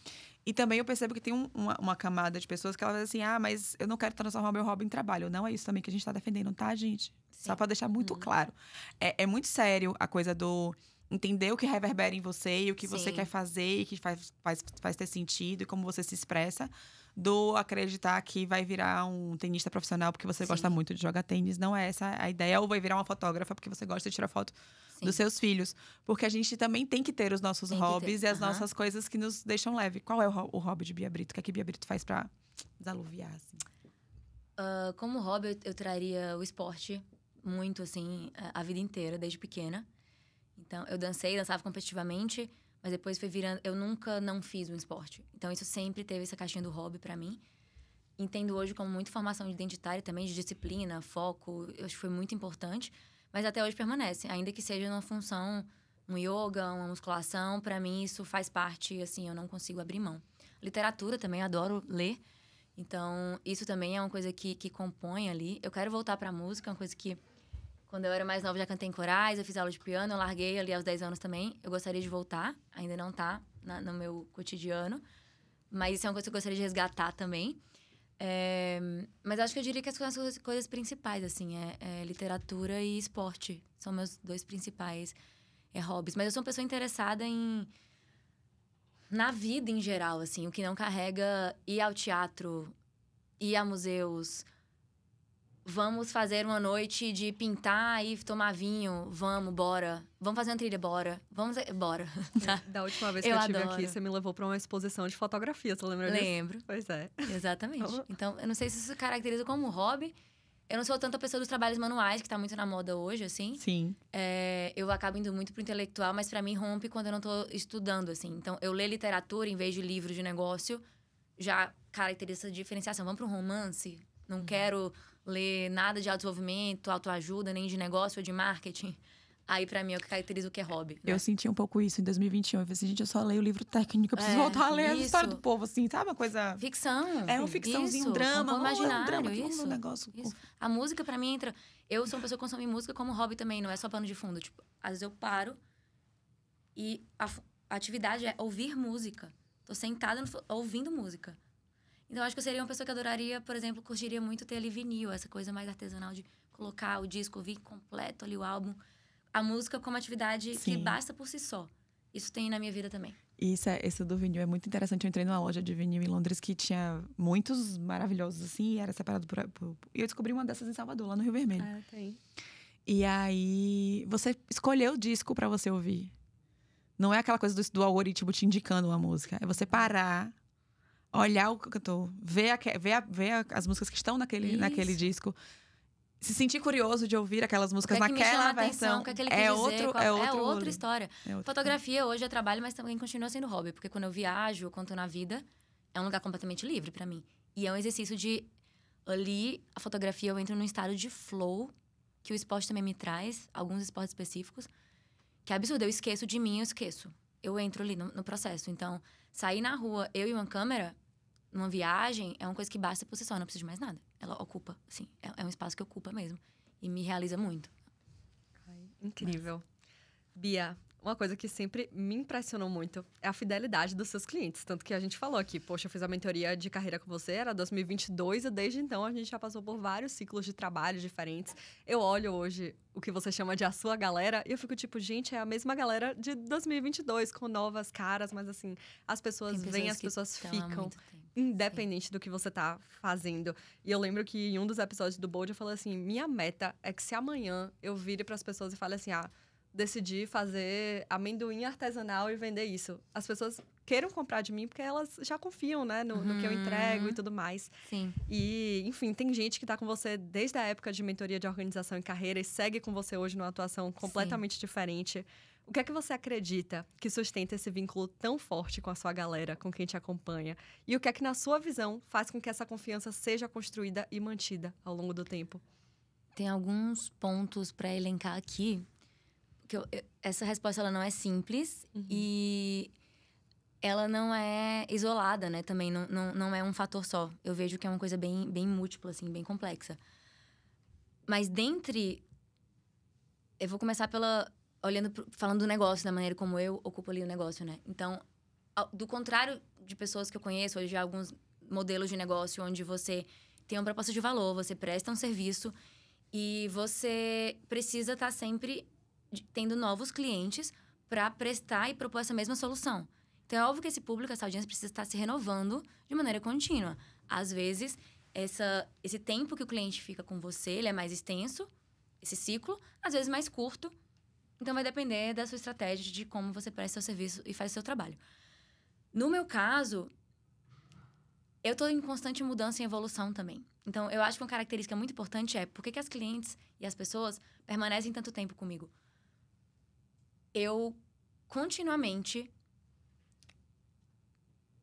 E também eu percebo que tem uma camada de pessoas que elas dizem assim, mas eu não quero transformar o meu hobby em trabalho. Não é isso também que a gente tá defendendo, tá, gente? Só Sim. para deixar muito claro. É muito sério a coisa do entender o que reverbera em você e o que você Sim. quer fazer e que faz ter sentido e como você se expressa, do acreditar que vai virar um tenista profissional porque você Sim. gosta muito de jogar tênis. Não é essa a ideia. Ou vai virar uma fotógrafa porque você gosta de tirar foto Sim. dos seus filhos. Porque a gente também tem que ter os nossos Tem que ter. hobbies e as Aham. nossas coisas que nos deixam leve. Qual é o hobby de Bia Brito? O que é que Bia Brito faz pra desaluviar, assim? Como hobby, eu traria o esporte. muito, assim, a vida inteira, desde pequena. Então, eu dançava competitivamente, mas depois foi virando... Eu nunca não fiz um esporte. Então, isso sempre teve essa caixinha do hobby pra mim. Entendo hoje como muito formação identitária também, de disciplina, foco. Eu acho que foi muito importante. Mas até hoje permanece. Ainda que seja numa função, um yoga, uma musculação, pra mim isso faz parte, assim, eu não consigo abrir mão. Literatura também, adoro ler. Então, isso também é uma coisa que compõe ali. Eu quero voltar pra música, uma coisa que... Quando eu era mais nova, já cantei em corais, eu fiz aula de piano, eu larguei ali aos 10 anos também. Eu gostaria de voltar, ainda não tá no meu cotidiano. Mas isso é uma coisa que eu gostaria de resgatar também. Mas acho que eu diria que as coisas principais, assim, é literatura e esporte. São meus 2 principais hobbies. Mas eu sou uma pessoa interessada na vida em geral, assim. O que não carrega ir ao teatro, ir a museus... Vamos fazer uma noite de pintar e tomar vinho. Vamos, bora. Vamos fazer uma trilha, bora. Bora. Da última vez que eu estive aqui, você me levou para uma exposição de fotografia, você lembra disso? Lembro. Pois é. Exatamente. Então, eu não sei se isso se caracteriza como hobby. Eu não sou tanta pessoa dos trabalhos manuais, que tá muito na moda hoje, assim. Sim. Eu acabo indo muito pro intelectual, mas pra mim rompe quando eu não tô estudando, assim. Então, eu ler literatura em vez de livro de negócio já caracteriza essa diferenciação. Vamos pro romance? Não quero... ler nada de autodesenvolvimento, autoajuda, nem de negócio ou de marketing. Aí, pra mim, é o que caracteriza o que é hobby. Né? Eu senti um pouco isso em 2021. Eu falei assim, gente, eu só leio livro técnico. Eu preciso voltar a ler a história do povo, assim, sabe? Uma coisa... Ficção. É uma ficçãozinho, um drama. Imaginário, um drama, isso. Um negócio. Isso. A música, pra mim, entra... Eu sou uma pessoa que consome música como hobby também, não é só pano de fundo. Tipo, às vezes eu paro e a atividade é ouvir música. Tô sentada ouvindo música. Então, acho que eu seria uma pessoa que adoraria, por exemplo, curtiria muito ter ali vinil, essa coisa mais artesanal de colocar o disco, ouvir completo ali o álbum. A música como atividade que basta por si só. Isso tem na minha vida também. Isso do vinil é muito interessante. Eu entrei numa loja de vinil em Londres que tinha muitos maravilhosos, assim, e era separado por... E eu descobri uma dessas em Salvador, lá no Rio Vermelho. Tem. E aí, você escolheu o disco pra você ouvir. Não é aquela coisa do algoritmo te indicando uma música. É você parar... olhar o cantor, ver as músicas que estão naquele disco, se sentir curioso de ouvir aquelas músicas naquela versão. É outra história. Fotografia hoje é trabalho, mas também continua sendo hobby, porque quando eu viajo, eu conto na vida, é um lugar completamente livre pra mim. E é um exercício de ali, a fotografia, eu entro num estado de flow, que o esporte também me traz, alguns esportes específicos, que é absurdo, eu esqueço de mim, eu esqueço. Eu entro ali no processo. Então, sair na rua, eu e uma câmera, numa viagem, é uma coisa que basta por si só, não preciso de mais nada. Ela ocupa, assim, é um espaço que ocupa mesmo. E me realiza muito. Ai, incrível. Bia, uma coisa que sempre me impressionou muito é a fidelidade dos seus clientes. Tanto que a gente falou aqui, poxa, eu fiz a mentoria de carreira com você, era 2022, e desde então a gente já passou por vários ciclos de trabalho diferentes. Eu olho hoje o que você chama de a sua galera, e eu fico tipo, gente, é a mesma galera de 2022, com novas caras, mas assim, as pessoas vêm, as pessoas ficam, independente do que você tá fazendo. E eu lembro que em um dos episódios do Bold eu falei assim, minha meta é que se amanhã eu vire pras pessoas e fale assim, decidi fazer amendoim artesanal e vender isso. As pessoas queiram comprar de mim porque elas já confiam, né? No que eu entrego e tudo mais. Sim. E, enfim, tem gente que tá com você desde a época de mentoria de organização e carreira e segue com você hoje numa atuação completamente diferente. O que é que você acredita que sustenta esse vínculo tão forte com a sua galera, com quem te acompanha? E o que é que, na sua visão, faz com que essa confiança seja construída e mantida ao longo do tempo? Tem alguns pontos para elencar aqui. Essa resposta ela não é simples e ela não é isolada, né? Também não é um fator só. Eu vejo que é uma coisa bem, bem múltipla, assim, bem complexa. Mas eu vou começar falando do negócio, da maneira como eu ocupo ali o negócio, né? Então, do contrário de pessoas que eu conheço, hoje há alguns modelos de negócio onde você tem uma proposta de valor, você presta um serviço e você precisa estar sempre tendo novos clientes para prestar e propor essa mesma solução. Então, é óbvio que esse público, essa audiência, precisa estar se renovando de maneira contínua. Às vezes, esse tempo que o cliente fica com você, ele é mais extenso, esse ciclo, às vezes mais curto. Então, vai depender da sua estratégia, de como você presta seu serviço e faz o seu trabalho. No meu caso, eu tô em constante mudança e evolução também. Então, eu acho que uma característica muito importante é por que as clientes e as pessoas permanecem tanto tempo comigo? Eu, continuamente,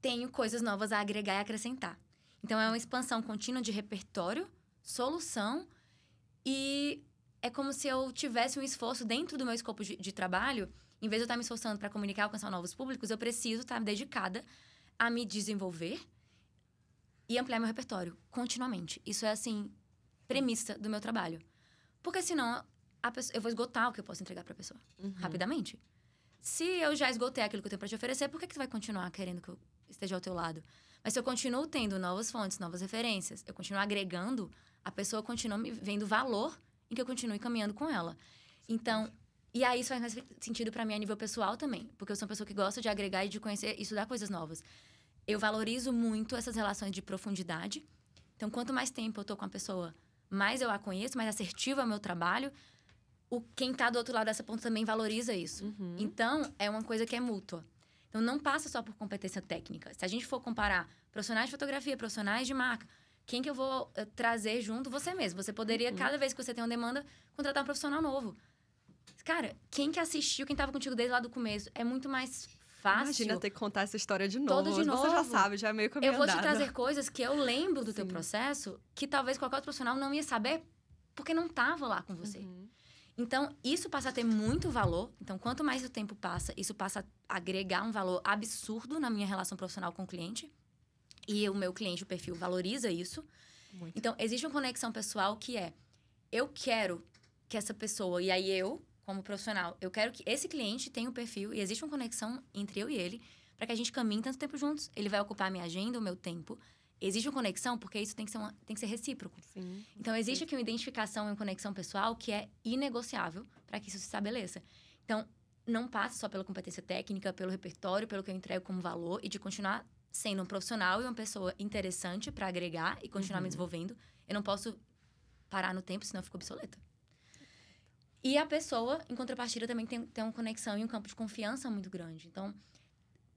tenho coisas novas a agregar e acrescentar. Então, é uma expansão contínua de repertório, solução, e é como se eu tivesse um esforço dentro do meu escopo de trabalho. Em vez de eu estar me esforçando para comunicar e alcançar novos públicos, eu preciso estar dedicada a me desenvolver e ampliar meu repertório continuamente. Isso é, assim, premissa do meu trabalho. Porque senão, eu vou esgotar o que eu posso entregar para a pessoa rapidamente. Se eu já esgotei aquilo que eu tenho para te oferecer, por que você vai continuar querendo que eu esteja ao teu lado? Mas se eu continuo tendo novas fontes, novas referências, eu continuo agregando, a pessoa continua me vendo valor em que eu continue caminhando com ela. Então, e aí isso faz mais sentido para mim a nível pessoal também. Porque eu sou uma pessoa que gosta de agregar e de conhecer e estudar coisas novas. Eu valorizo muito essas relações de profundidade. Então, quanto mais tempo eu tô com a pessoa, mais eu a conheço, mais assertivo é o meu trabalho. Quem tá do outro lado dessa ponta também valoriza isso. Então, é uma coisa que é mútua. Então, não passa só por competência técnica. Se a gente for comparar profissionais de fotografia, profissionais de marca, quem que eu vou trazer junto? Você mesmo. Você poderia, cada vez que você tem uma demanda, contratar um profissional novo. Cara, quem que assistiu, quem tava contigo desde lá do começo, é muito mais fácil. Imagina ter que contar essa história de novo. Todo de novo. Você já sabe, já é meio caminho Eu vou andado. te trazer coisas que eu lembro do teu processo, que talvez qualquer outro profissional não ia saber, porque não tava lá com você. Então, isso passa a ter muito valor. Então, quanto mais o tempo passa, isso passa a agregar um valor absurdo na minha relação profissional com o cliente. E o meu cliente, o perfil, valoriza isso. Muito. Então, existe uma conexão pessoal que é... Eu quero que essa pessoa... E aí, eu, como profissional, eu quero que esse cliente tenha um perfil. E existe uma conexão entre eu e ele, para que a gente caminhe tanto tempo juntos. Ele vai ocupar a minha agenda, o meu tempo. Existe uma conexão, porque isso tem que ser recíproco. Sim, então, existe aqui uma identificação e uma conexão pessoal que é inegociável para que isso se estabeleça. Então, não passa só pela competência técnica, pelo repertório, pelo que eu entrego como valor e de continuar sendo um profissional e uma pessoa interessante para agregar e continuar me desenvolvendo. Eu não posso parar no tempo, senão eu fico obsoleta. E a pessoa, em contrapartida, também tem uma conexão e um campo de confiança muito grande. Então,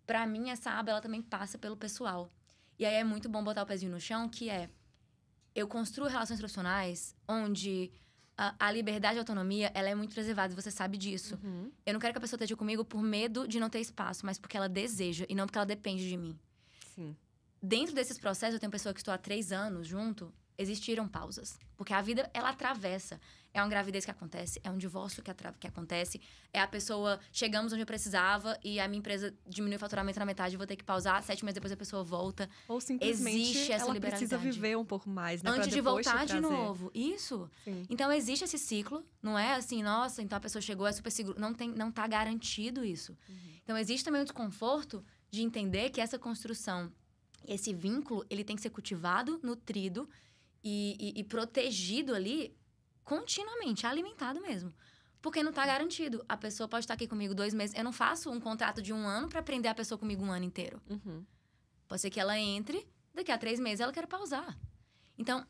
para mim, essa aba, ela também passa pelo pessoal. E aí, é muito bom botar o pezinho no chão, que é... Eu construo relações profissionais onde a liberdade e a autonomia, ela é muito preservada, e você sabe disso. Eu não quero que a pessoa esteja comigo por medo de não ter espaço, mas porque ela deseja e não porque ela depende de mim. Sim. Dentro desses processos, eu tenho pessoa que estou há 3 anos junto, existiram pausas. Porque a vida, ela atravessa. É uma gravidez que acontece, é um divórcio que acontece, é a pessoa... Chegamos onde eu precisava e a minha empresa diminui o faturamento na metade, eu vou ter que pausar, 7 meses depois a pessoa volta. Ou simplesmente existe essa ela precisa viver um pouco mais, né? Antes de voltar de novo. Isso. Sim. Então, existe esse ciclo. Não é assim, nossa, então a pessoa chegou, é super seguro. Não tá garantido isso. Então, existe também o desconforto de entender que essa construção, esse vínculo, ele tem que ser cultivado, nutrido e protegido ali continuamente, alimentado mesmo. Porque não tá garantido. A pessoa pode estar aqui comigo 2 meses. Eu não faço um contrato de 1 ano para prender a pessoa comigo 1 ano inteiro. Pode ser que ela entre, daqui a 3 meses ela quer pausar. Então,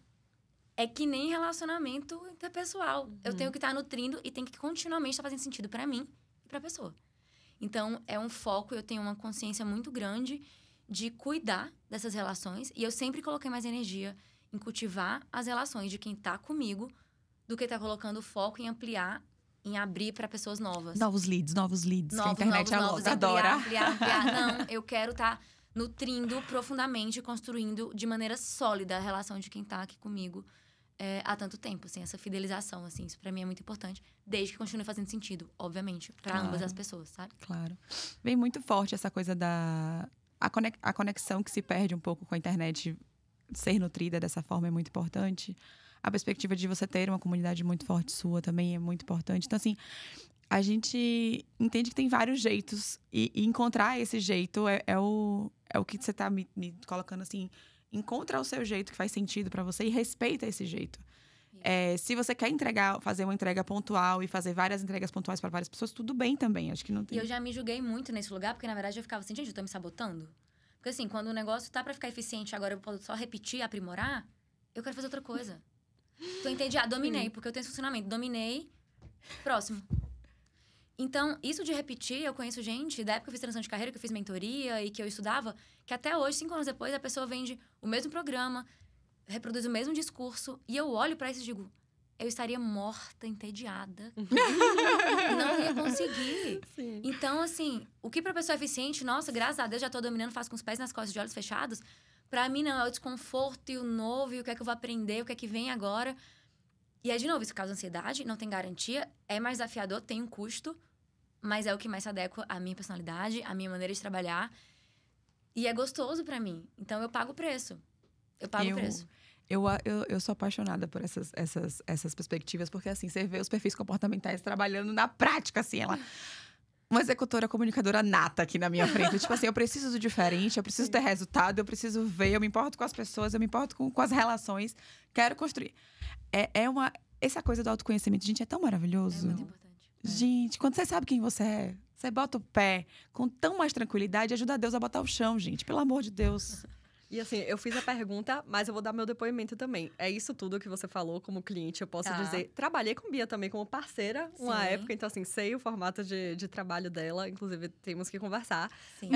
é que nem relacionamento interpessoal. Eu tenho que estar nutrindo e tem que continuamente estar fazendo sentido para mim e pra pessoa. Então, é um foco, eu tenho uma consciência muito grande de cuidar dessas relações. E eu sempre coloquei mais energia em cultivar as relações de quem tá comigo do que tá colocando foco em ampliar, em abrir para pessoas novas. Novos leads, que a internet é louca, adora. Ampliar. Não, eu quero estar nutrindo profundamente, construindo de maneira sólida a relação de quem tá aqui comigo há tanto tempo, assim, essa fidelização, assim, isso para mim é muito importante, desde que continue fazendo sentido, obviamente, para ambas as pessoas, sabe? Claro. Vem muito forte essa coisa a conexão que se perde um pouco com a internet, ser nutrida dessa forma é muito importante. A perspectiva de você ter uma comunidade muito forte sua também é muito importante. Então, assim, a gente entende que tem vários jeitos. E encontrar esse jeito é o que você tá me colocando, assim. Encontra o seu jeito que faz sentido pra você e respeita esse jeito. Se você quer fazer uma entrega pontual e fazer várias entregas pontuais para várias pessoas, tudo bem também. Acho que não tem... E eu já me julguei muito nesse lugar, porque, na verdade, eu ficava assim, gente, eu tô me sabotando. Porque, assim, quando o negócio tá pra ficar eficiente, agora eu posso só repetir, aprimorar, eu quero fazer outra coisa. Então, entendi. Dominei, porque eu tenho esse funcionamento. Dominei, próximo. Então, isso de repetir, eu conheço gente, da época que eu fiz transição de carreira, que eu fiz mentoria e que eu estudava, que até hoje, 5 anos depois, a pessoa vende o mesmo programa, reproduz o mesmo discurso, e eu olho pra isso e digo, eu estaria morta, entediada. Não ia conseguir. Sim. Então, assim, o que pra pessoa é eficiente, nossa, graças a Deus, já tô dominando, faço com os pés nas costas, de olhos fechados. Pra mim, não, é o desconforto e o novo, e o que é que eu vou aprender, o que é que vem agora. E aí, de novo, isso causa ansiedade, não tem garantia, é mais desafiador, tem um custo, mas é o que mais se adequa à minha personalidade, à minha maneira de trabalhar. E é gostoso pra mim. Então, eu pago o preço. Eu pago o preço. Eu sou apaixonada por essas perspectivas, porque assim, você vê os perfis comportamentais trabalhando na prática, assim, ela. Uma executora comunicadora nata aqui na minha frente. Tipo assim, eu preciso do diferente, eu preciso ter resultado, eu preciso ver, eu me importo com as pessoas, eu me importo com as relações, quero construir. Essa coisa do autoconhecimento, gente, é tão maravilhoso. É muito importante. Gente, quando você sabe quem você é, você bota o pé com tão mais tranquilidade, ajuda a Deus a botar o chão, gente. Pelo amor de Deus. E assim, eu fiz a pergunta, mas eu vou dar meu depoimento também. É isso tudo que você falou como cliente, eu posso dizer. Trabalhei com Bia também como parceira uma época, então assim, sei o formato de trabalho dela. Inclusive, temos que conversar. Sim.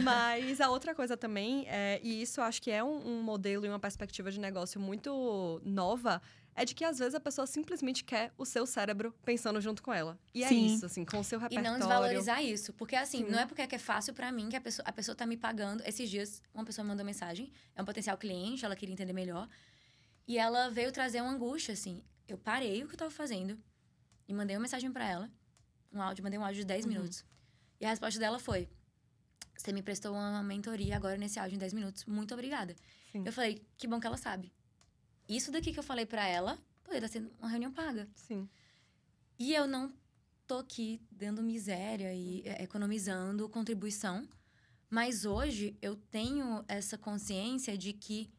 Mas a outra coisa também, e isso acho que é um modelo e uma perspectiva de negócio muito nova, é de que às vezes a pessoa simplesmente quer o seu cérebro pensando junto com ela. E é isso, assim, com o seu E repertório. não desvalorizar isso. Porque, assim, não é porque é fácil pra mim que a pessoa tá me pagando. Esses dias, uma pessoa me mandou mensagem. É um potencial cliente, ela queria entender melhor. E ela veio trazer uma angústia, assim. Eu parei o que eu tava fazendo e mandei uma mensagem pra ela. Mandei um áudio de 10 minutos. E a resposta dela foi... Você me prestou uma mentoria agora nesse áudio em 10 minutos. Muito obrigada. Sim. Eu falei, que bom que ela sabe. Isso daqui que eu falei pra ela, poderia estar sendo uma reunião paga. Sim. E eu não tô aqui dando miséria e economizando contribuição. Mas hoje eu tenho essa consciência de que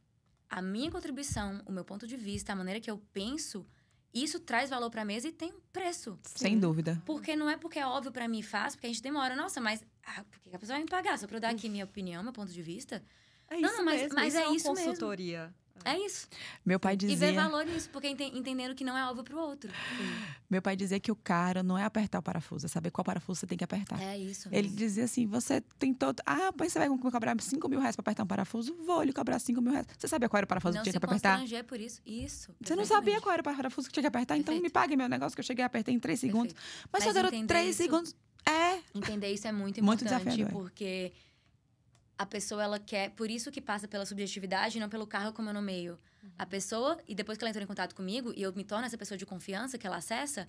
a minha contribuição, o meu ponto de vista, a maneira que eu penso, isso traz valor pra mesa e tem um preço. Sem dúvida. Porque não é porque é óbvio pra mim e fácil, porque a gente demora. Nossa, mas por que a pessoa vai me pagar? Só pra eu dar aqui minha opinião, meu ponto de vista? É isso mesmo. Mas é uma isso mesmo. consultoria. É isso. Meu pai dizia... E ver valor nisso, porque entendendo que não é óbvio pro outro. Meu pai dizia que o caro não é apertar o parafuso, é saber qual parafuso você tem que apertar. É isso. Ele dizia assim, você tentou... mas você vai me cobrar 5 mil reais pra apertar um parafuso? Vou lhe cobrar 5 mil reais. Você sabia qual era o parafuso que tinha que apertar? Não se constranger por isso. Isso. Você não sabia qual era o parafuso que tinha que apertar? Então me pague meu negócio que eu cheguei a apertar em 3 segundos. Mas só durou 3 segundos. Entender isso é muito Muito importante. desafiador. Porque a pessoa, ela quer... Por isso que passa pela subjetividade e não pelo cargo como eu nomeio. A pessoa, e depois que ela entrou em contato comigo, e eu me torno essa pessoa de confiança que ela acessa,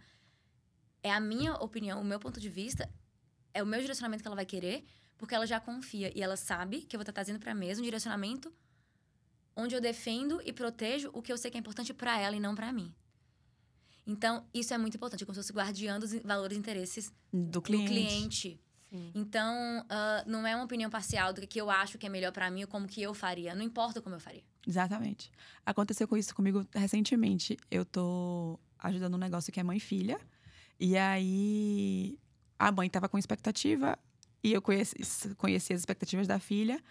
é a minha opinião, o meu ponto de vista, é o meu direcionamento que ela vai querer, porque ela já confia. E ela sabe que eu vou estar trazendo pra mesa um direcionamento onde eu defendo e protejo o que eu sei que é importante pra ela e não pra mim. Então, isso é muito importante, como se fosse guardiã dos valores e interesses do cliente. Sim. Então, não é uma opinião parcial do que eu acho que é melhor pra mim ou como que eu faria. Não importa como eu faria. Exatamente. Aconteceu com isso comigo recentemente. Eu tô ajudando um negócio que é mãe e filha. E aí, a mãe tava com expectativa e eu conheci as expectativas da filha.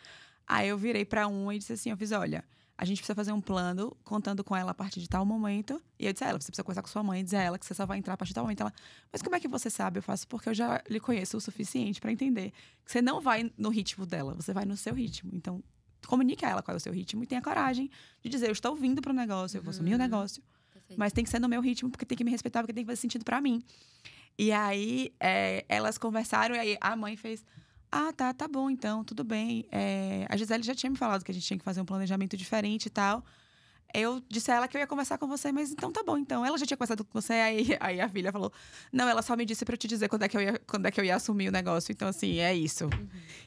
Aí eu virei pra uma e disse assim, eu fiz, olha, a gente precisa fazer um plano contando com ela a partir de tal momento. E eu disse a ela, você precisa conversar com sua mãe e dizer a ela que você só vai entrar a partir de tal momento. Ela, mas como é que você sabe? Eu faço porque eu já lhe conheço o suficiente pra entender que você não vai no ritmo dela, você vai no seu ritmo. Então, comunique a ela qual é o seu ritmo e tenha coragem de dizer, eu estou vindo pro negócio, eu vou assumir o negócio. Perfeito. Mas tem que ser no meu ritmo, porque tem que me respeitar, porque tem que fazer sentido pra mim. E aí, elas conversaram e aí a mãe fez... tá bom, então, tudo bem. A Gisele já tinha me falado que a gente tinha que fazer um planejamento diferente e tal. Eu disse a ela que eu ia conversar com você, mas então tá bom, então. Ela já tinha conversado com você, aí a filha falou... Não, ela só me disse pra eu te dizer quando é que eu ia assumir o negócio. Então, assim, é isso.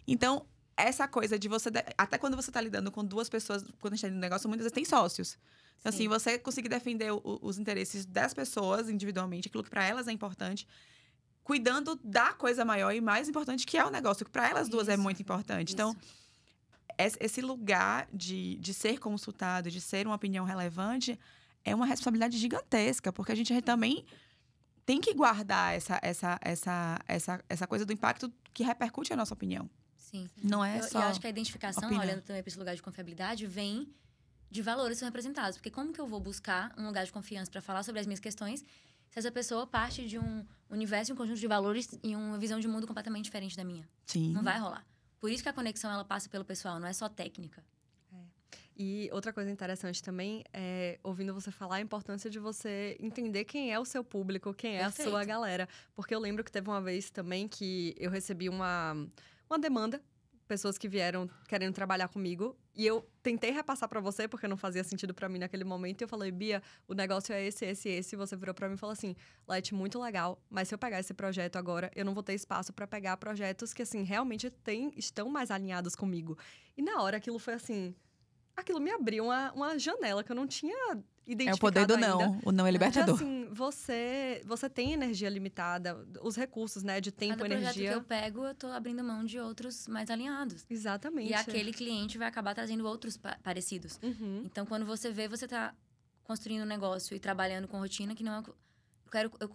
Então, essa coisa de você... Até quando você tá lidando com duas pessoas, quando a gente tá no negócio, muitas vezes tem sócios. Então, assim, você conseguir defender os interesses das pessoas individualmente, aquilo que pra elas é importante... Cuidando da coisa maior e mais importante, que é o negócio, que para elas duas é muito importante. Então, esse lugar de ser consultado, de ser uma opinião relevante, é uma responsabilidade gigantesca, porque a gente também tem que guardar essa coisa do impacto que repercute a nossa opinião. Sim. Não é só. Eu acho que a identificação, opinião. olhando também para esse lugar de confiabilidade, vem de valores que são representados. Porque como que eu vou buscar um lugar de confiança para falar sobre as minhas questões se essa pessoa parte de um universo, um conjunto de valores e uma visão de mundo completamente diferente da minha. Sim. Não vai rolar. Por isso que a conexão, ela passa pelo pessoal, não é só técnica. E outra coisa interessante também é, ouvindo você falar, a importância de você entender quem é o seu público, quem é Perfeito. a sua galera. Porque eu lembro que teve uma vez também que eu recebi uma demanda, pessoas que vieram querendo trabalhar comigo, e eu tentei repassar pra você, porque não fazia sentido pra mim naquele momento, e eu falei, Bia, o negócio é esse, e você virou pra mim e falou assim, Leti, muito legal, mas se eu pegar esse projeto agora, eu não vou ter espaço pra pegar projetos que, assim, realmente estão mais alinhados comigo. E na hora aquilo foi assim... Aquilo me abriu uma janela que eu não tinha identificado É o poder do ainda. não. O não é libertador. De, assim, você tem energia limitada, os recursos, né, de tempo, Cada projeto energia. que eu pego, eu tô abrindo mão de outros mais alinhados. Exatamente. E aquele cliente vai acabar trazendo outros parecidos. Uhum. Então, quando você vê, você tá construindo um negócio e trabalhando com rotina que não é...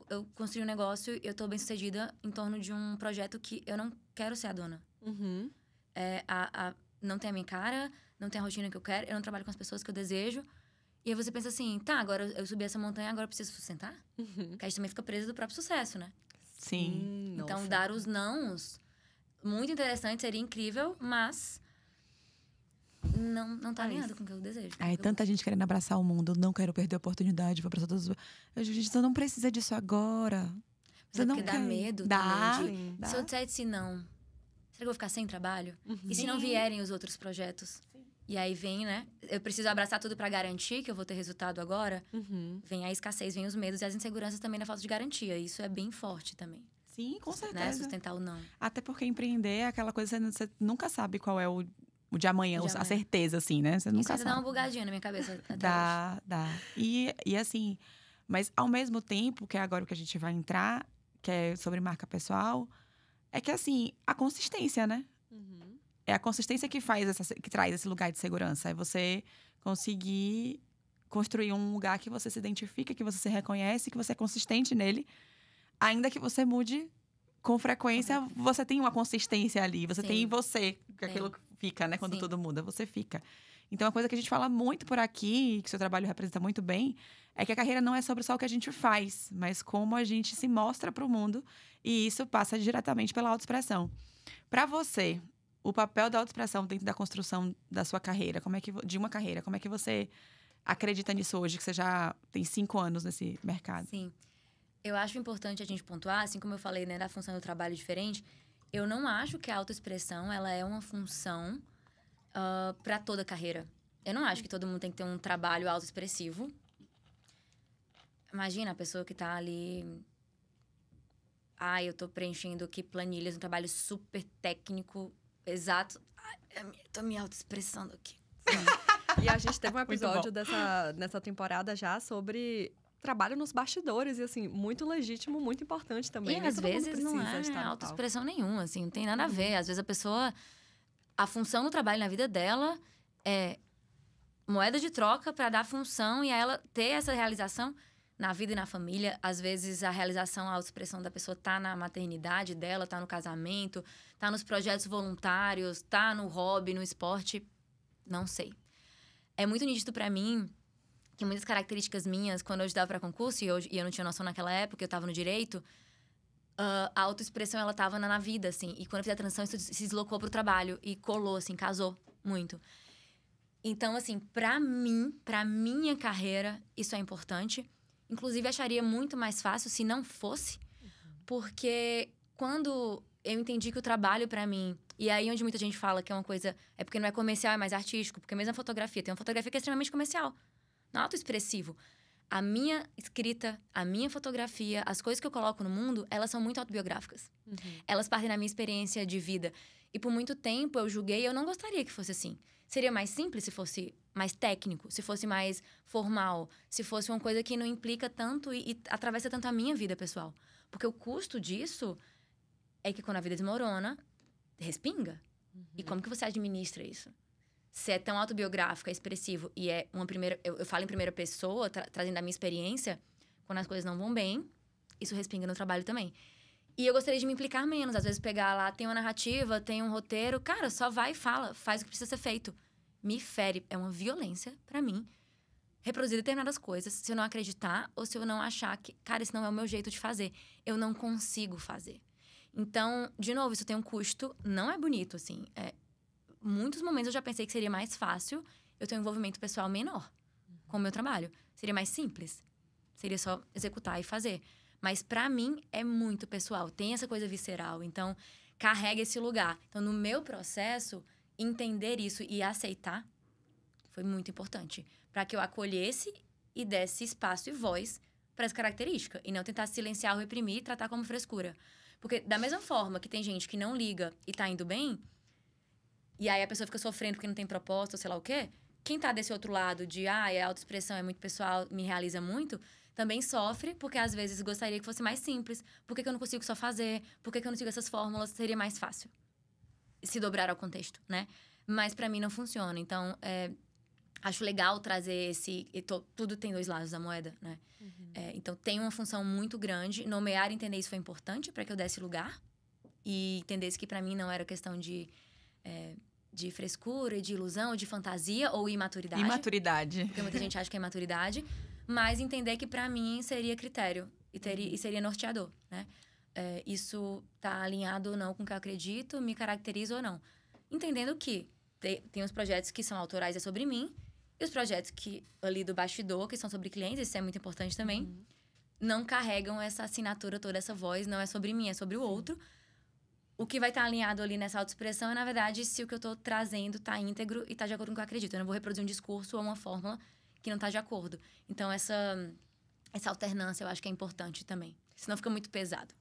Eu construí um negócio e eu tô bem sucedida em torno de um projeto que eu não quero ser a dona. Uhum. Não tem a minha cara, não tem a rotina que eu quero, eu não trabalho com as pessoas que eu desejo. E aí você pensa assim, tá, agora eu subi essa montanha, agora eu preciso sustentar? Uhum. Porque a gente também fica preso do próprio sucesso, né? Sim. Então, Nossa. dar os nãos, muito interessante, seria incrível, mas não tá alinhado com o que eu desejo. Ai, tanta gente querendo abraçar o mundo. Não quero perder a oportunidade. Vou abraçar todos. Gente, você não precisa disso agora. Você não porque quer. dá medo Dá. também Sim. Dá. Se eu dissesse não, será que eu vou ficar sem trabalho? Uhum. E se não Sim. vierem os outros projetos? Sim. E aí vem, né? Eu preciso abraçar tudo pra garantir que eu vou ter resultado agora. Uhum. Vem a escassez, vem os medos e as inseguranças também na falta de garantia. Isso é bem forte também. Sim, com Né? certeza. Sustentar o não. Até porque empreender é aquela coisa que você nunca sabe qual é o de amanhã, O de a amanhã. certeza, assim, né? Você Isso nunca ainda dá uma sabe. bugadinha na minha cabeça até hoje. Dá. E assim, mas ao mesmo tempo, que é agora o que a gente vai entrar, que é sobre marca pessoal, é que assim, a consistência, né? Uhum. É a consistência que que traz esse lugar de segurança. É você conseguir construir um lugar que você se identifica, que você se reconhece, que você é consistente nele, ainda que você mude com frequência, você tem uma consistência ali. Você Sim. tem em você, que Sim. aquilo fica, né? Quando Sim. tudo muda, você fica. Então, uma coisa que a gente fala muito por aqui, que o seu trabalho representa muito bem, é que a carreira não é sobre só o que a gente faz, mas como a gente se mostra para o mundo. E isso passa diretamente pela autoexpressão. Para você, o papel da autoexpressão dentro da construção da sua carreira, de uma carreira, como é que você acredita nisso hoje, que você já tem 5 anos nesse mercado? Sim. Eu acho importante a gente pontuar, assim como eu falei, né, da função do trabalho diferente, eu não acho que a autoexpressão, ela é uma função para toda a carreira. Eu não acho que todo mundo tem que ter um trabalho autoexpressivo. Imagina a pessoa que tá ali... eu tô preenchendo aqui planilhas, um trabalho super técnico, exato. Tô me autoexpressando aqui. E a gente teve um Muito episódio nessa temporada já sobre trabalho nos bastidores. E, assim, muito legítimo, muito importante também. E Nem às todo mundo vezes não precisa estar é no autoexpressão nenhuma, assim, não tem nada a ver. Às vezes a pessoa... A função do trabalho na vida dela é moeda de troca para dar função e a ela ter essa realização na vida e na família. Às vezes a realização, a autoexpressão da pessoa tá na maternidade dela, tá no casamento, tá nos projetos voluntários, tá no hobby, no esporte. Não sei. É muito nítido para mim que muitas características minhas, quando eu estudava para concurso e eu não tinha noção naquela época, eu tava no direito, a autoexpressão, ela tava na vida, assim. E quando eu fiz a transição, isso se deslocou pro trabalho e colou, assim, casou muito. Então, assim, pra minha carreira, isso é importante. Inclusive, acharia muito mais fácil se não fosse. Porque quando eu entendi que o trabalho pra mim... E aí, onde muita gente fala que é uma coisa... É porque não é comercial, é mais artístico. Porque mesmo a fotografia, tem uma fotografia que é extremamente comercial. Não é autoexpressivo. A minha escrita, a minha fotografia, as coisas que eu coloco no mundo, elas são muito autobiográficas. Uhum. Elas partem da minha experiência de vida. E por muito tempo eu julguei, eu não gostaria que fosse assim. Seria mais simples se fosse mais técnico, se fosse mais formal, se fosse uma coisa que não implica tanto e atravessa tanto a minha vida pessoal. Porque o custo disso é que quando a vida desmorona, respinga. E como que você administra isso? Se é tão autobiográfico, é expressivo e é uma primeira... Eu falo em primeira pessoa, trazendo a minha experiência, quando as coisas não vão bem, isso respinga no trabalho também. E eu gostaria de me implicar menos. Às vezes pegar lá, tem uma narrativa, tem um roteiro. Cara, só vai e fala, faz o que precisa ser feito. Me fere. É uma violência pra mim reproduzir determinadas coisas se eu não acreditar ou se eu não achar que, cara, esse não é o meu jeito de fazer. Eu não consigo fazer. Então, de novo, isso tem um custo, não é bonito, assim. Muitos momentos eu já pensei que seria mais fácil eu ter um envolvimento pessoal menor com o meu trabalho. Seria mais simples. Seria só executar e fazer. Mas, pra mim, é muito pessoal. Tem essa coisa visceral. Então, carrega esse lugar. Então, no meu processo, entender isso e aceitar foi muito importante. Para que eu acolhesse e desse espaço e voz para essa característica. E não tentar silenciar ou reprimir e tratar como frescura. Porque da mesma forma que tem gente que não liga e tá indo bem, e aí a pessoa fica sofrendo porque não tem proposta ou sei lá o quê, quem tá desse outro lado de, a autoexpressão é muito pessoal, me realiza muito, também sofre porque às vezes gostaria que fosse mais simples. Por que eu não consigo só fazer? Por que eu não sigo essas fórmulas? Seria mais fácil se dobrar ao contexto, né? Mas pra mim não funciona. Então, acho legal trazer esse... tudo tem dois lados da moeda, né? Então, tem uma função muito grande. Nomear e entender isso foi importante para que eu desse lugar. E entendesse que, para mim, não era questão de frescura, de ilusão, de fantasia ou imaturidade. Imaturidade. Porque muita gente acha que é imaturidade. Mas entender que, para mim, seria critério. E seria norteador, né? Isso tá alinhado ou não com o que eu acredito, me caracteriza ou não. Entendendo que tem os projetos que são autorais, é sobre mim. E os projetos que ali do bastidor, que são sobre clientes, isso é muito importante também, não carregam essa assinatura toda, essa voz, não é sobre mim, é sobre o outro. O que vai estar alinhado ali nessa autoexpressão é, na verdade, se o que eu tô trazendo tá íntegro e tá de acordo com o que eu acredito. Eu não vou reproduzir um discurso ou uma fórmula que não tá de acordo. Então, essa alternância eu acho que é importante também. Senão fica muito pesado.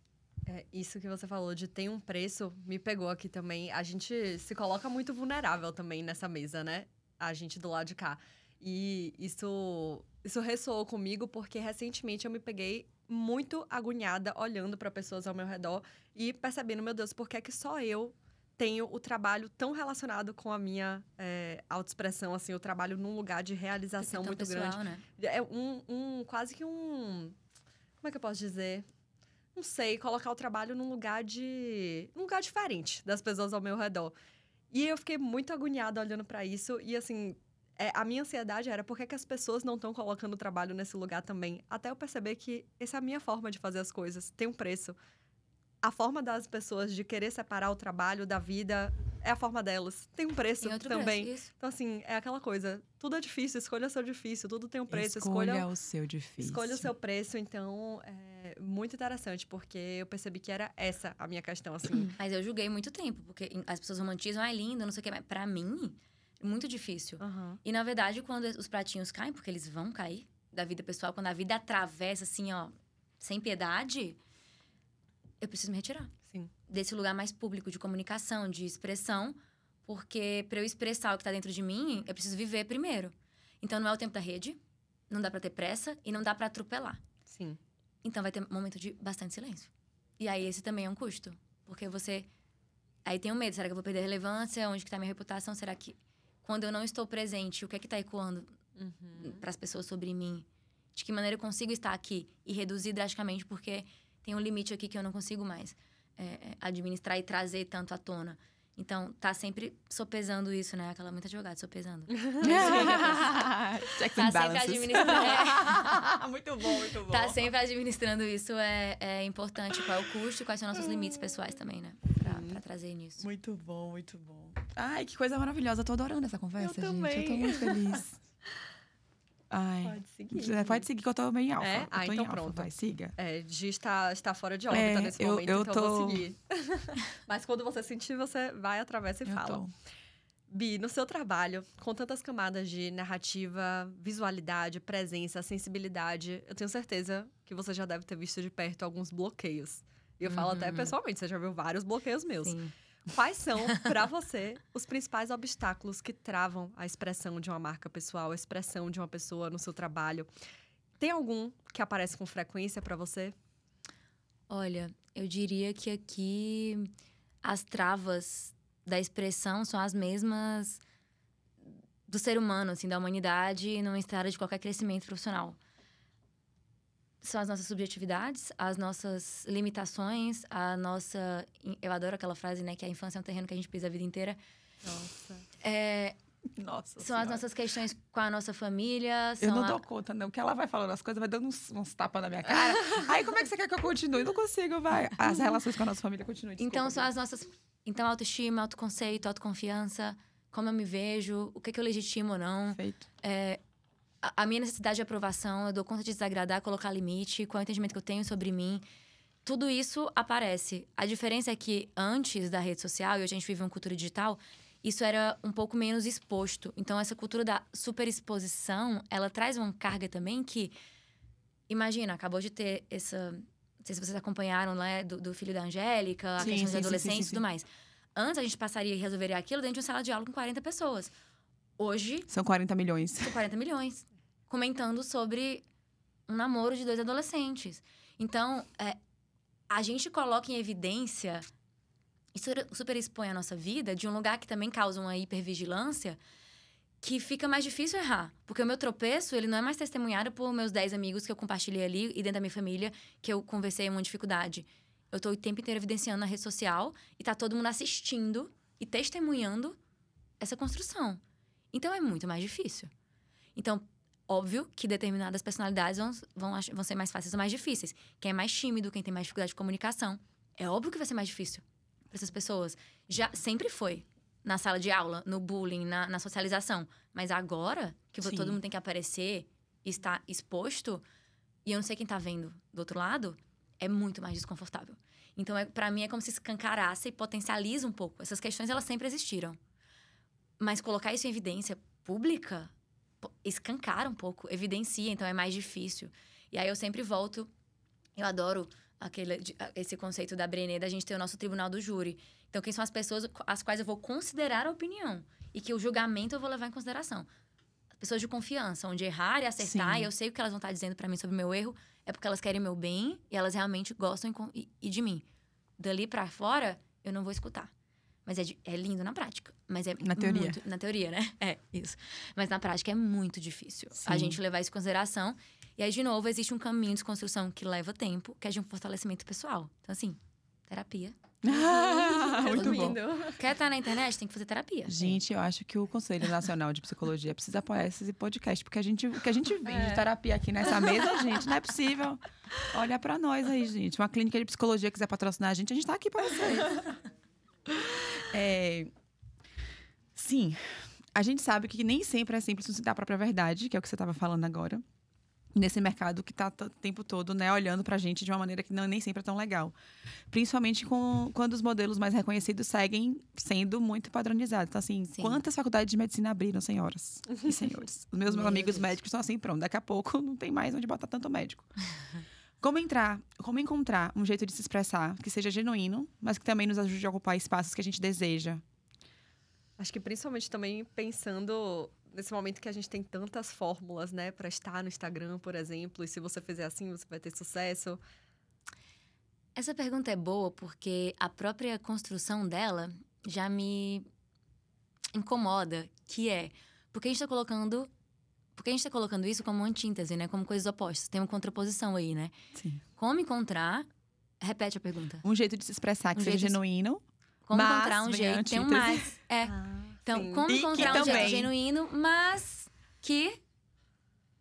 Isso que você falou de tem um preço, me pegou aqui também. A gente se coloca muito vulnerável também nessa mesa, né? A gente do lado de cá. E isso ressoou comigo porque recentemente eu me peguei muito agoniada olhando para pessoas ao meu redor e percebendo, meu Deus, por que é que só eu tenho o trabalho tão relacionado com a minha autoexpressão, assim, eu trabalho num lugar de realização muito pessoal, grande. Né? É quase que um... Como é que eu posso dizer? Não sei, colocar o trabalho num lugar diferente das pessoas ao meu redor. E eu fiquei muito agoniada olhando pra isso. E, assim, a minha ansiedade era por que as pessoas não estão colocando o trabalho nesse lugar também? Até eu perceber que essa é a minha forma de fazer as coisas. Tem um preço. A forma das pessoas de querer separar o trabalho da vida é a forma delas. Tem um preço também. Preço, então, assim, é aquela coisa. Tudo é difícil, escolha o seu difícil. Tudo tem um preço. Escolha o seu difícil. Escolha o seu preço. Então, é muito interessante. Porque eu percebi que era essa a minha questão, assim. Mas eu julguei muito tempo. Porque as pessoas romantizam, é lindo, não sei o quê. Mas pra mim, é muito difícil. E, na verdade, quando os pratinhos caem, porque eles vão cair da vida pessoal. Quando a vida atravessa, assim, ó, sem piedade... eu preciso me retirar. Sim. Desse lugar mais público, de comunicação, de expressão. Porque para eu expressar o que tá dentro de mim, eu preciso viver primeiro. Então, não é o tempo da rede. Não dá pra ter pressa. E não dá pra atropelar. Sim. Então, vai ter um momento de bastante silêncio. E aí, esse também é um custo. Porque você... Aí tem um medo. Será que eu vou perder a relevância? Onde que tá a minha reputação? Será que... Quando eu não estou presente, o que é que tá ecoando pras pessoas sobre mim? De que maneira eu consigo estar aqui e reduzir drasticamente? Porque... tem um limite aqui que eu não consigo mais administrar e trazer tanto à tona. Então, tá sempre sopesando isso, né? Aquela muita advogada, sopesando. Checks Tá and sempre balances. administrando. Muito bom, muito bom. Tá sempre administrando isso é importante. Qual é o custo e quais são nossos limites pessoais também, né? Pra trazer nisso. Muito bom, muito bom. Ai, que coisa maravilhosa. Eu tô adorando essa conversa, Eu gente. também. Eu tô muito feliz. Ai. Pode seguir. Pode seguir que eu tô bem alfa. É? Eu tô Então em alfa, pronto. vai, siga. Gi está fora de órbita nesse momento, eu então tô... eu vou seguir. Mas quando você sentir, você vai, atravessa e fala. Tô. Bi, no seu trabalho, com tantas camadas de narrativa, visualidade, presença, sensibilidade, eu tenho certeza que você já deve ter visto de perto alguns bloqueios. E eu falo até pessoalmente, você já viu vários bloqueios meus. Sim. Quais são, pra você, os principais obstáculos que travam a expressão de uma marca pessoal, a expressão de uma pessoa no seu trabalho? Tem algum que aparece com frequência pra você? Olha, eu diria que aqui as travas da expressão são as mesmas do ser humano, assim, da humanidade, numa estrada de qualquer crescimento profissional. São as nossas subjetividades, as nossas limitações, a nossa... Eu adoro aquela frase, né? Que a infância é um terreno que a gente pisa a vida inteira. Nossa. Nossa São as nossas questões com a nossa família. Eu não dou conta, não. Que ela vai falando as coisas, vai dando uns tapas na minha cara. Aí, como é que você quer que eu continue? Não consigo, vai. As relações com a nossa família continuam. Então, são as nossas... Então, autoestima, autoconceito, autoconfiança, como eu me vejo, o que eu legitimo ou não. Perfeito. A minha necessidade de aprovação, eu dou conta de desagradar, colocar limite, qual é o entendimento que eu tenho sobre mim. Tudo isso aparece. A diferença é que antes da rede social, e hoje a gente vive uma cultura digital, isso era um pouco menos exposto. Então, essa cultura da superexposição, ela traz uma carga também que... Imagina, acabou de ter essa... Não sei se vocês acompanharam, né? Do filho da Angélica, a questão dos adolescentes e tudo mais. Antes, a gente passaria e resolveria aquilo dentro de uma sala de aula com 40 pessoas. Hoje... São 40 milhões. São 40 milhões. Comentando sobre um namoro de 2 adolescentes. Então, a gente coloca em evidência... Isso super expõe a nossa vida de um lugar que também causa uma hipervigilância, que fica mais difícil errar. Porque o meu tropeço, ele não é mais testemunhado por meus 10 amigos que eu compartilhei ali e dentro da minha família, que eu conversei uma dificuldade. Eu tô o tempo inteiro evidenciando na rede social e tá todo mundo assistindo e testemunhando essa construção. Então, é muito mais difícil. Então, óbvio que determinadas personalidades vão ser mais fáceis ou mais difíceis. Quem é mais tímido, quem tem mais dificuldade de comunicação. É óbvio que vai ser mais difícil para essas pessoas. Já sempre foi. Na sala de aula, no bullying, na socialização. Mas agora, que todo mundo tem que aparecer e estar exposto, e eu não sei quem tá vendo do outro lado, é muito mais desconfortável. Então, para mim, é como se escancarasse e potencializa um pouco. Essas questões, elas sempre existiram. Mas colocar isso em evidência pública, escancara um pouco, evidencia, então é mais difícil. E aí, eu sempre volto... Eu adoro esse conceito da Brené, da gente ter o nosso tribunal do júri. Então, quem são as pessoas as quais eu vou considerar a opinião e que o julgamento eu vou levar em consideração? Pessoas de confiança, onde errar e acertar, e eu sei o que elas vão estar dizendo pra mim sobre o meu erro, é porque elas querem meu bem e elas realmente gostam e de mim. Dali pra fora, eu não vou escutar. Mas é lindo na prática. Mas na teoria. Muito, na teoria, né? É, isso. Mas na prática é muito difícil a gente levar isso em consideração. E aí, de novo, existe um caminho de construção que leva tempo, que é de um fortalecimento pessoal. Então, assim, terapia. Muito bom. Quer estar na internet? Tem que fazer terapia. Gente, eu acho que o Conselho Nacional de Psicologia precisa apoiar esse podcast, porque o que a gente vê de terapia aqui nessa mesa, gente, não é possível. Olha pra nós aí, gente. Uma clínica de psicologia quiser patrocinar a gente tá aqui pra vocês. Sim, a gente sabe que nem sempre é simples citar a própria verdade, que é o que você estava falando agora. Nesse mercado que tá o tempo todo, né, olhando pra gente de uma maneira que nem sempre é tão legal. Principalmente quando os modelos mais reconhecidos seguem sendo muito padronizados. Então, assim, quantas faculdades de medicina abriram, senhoras e senhores? Os meus amigos médicos estão assim, pronto, daqui a pouco não tem mais onde botar tanto médico. Como encontrar um jeito de se expressar que seja genuíno, mas que também nos ajude a ocupar espaços que a gente deseja? Acho que principalmente também pensando nesse momento que a gente tem tantas fórmulas, né? Para estar no Instagram, por exemplo. E se você fizer assim, você vai ter sucesso. Essa pergunta é boa porque a própria construção dela já me incomoda. Que é, por que a gente está colocando isso como antítese, né? Como coisas opostas. Tem uma contraposição aí, né? Sim. Como encontrar... Repete a pergunta. Um jeito de se expressar que seja genuíno. Como encontrar um jeito... Tem um mais. Então, sim. como encontrar um jeito genuíno, mas que...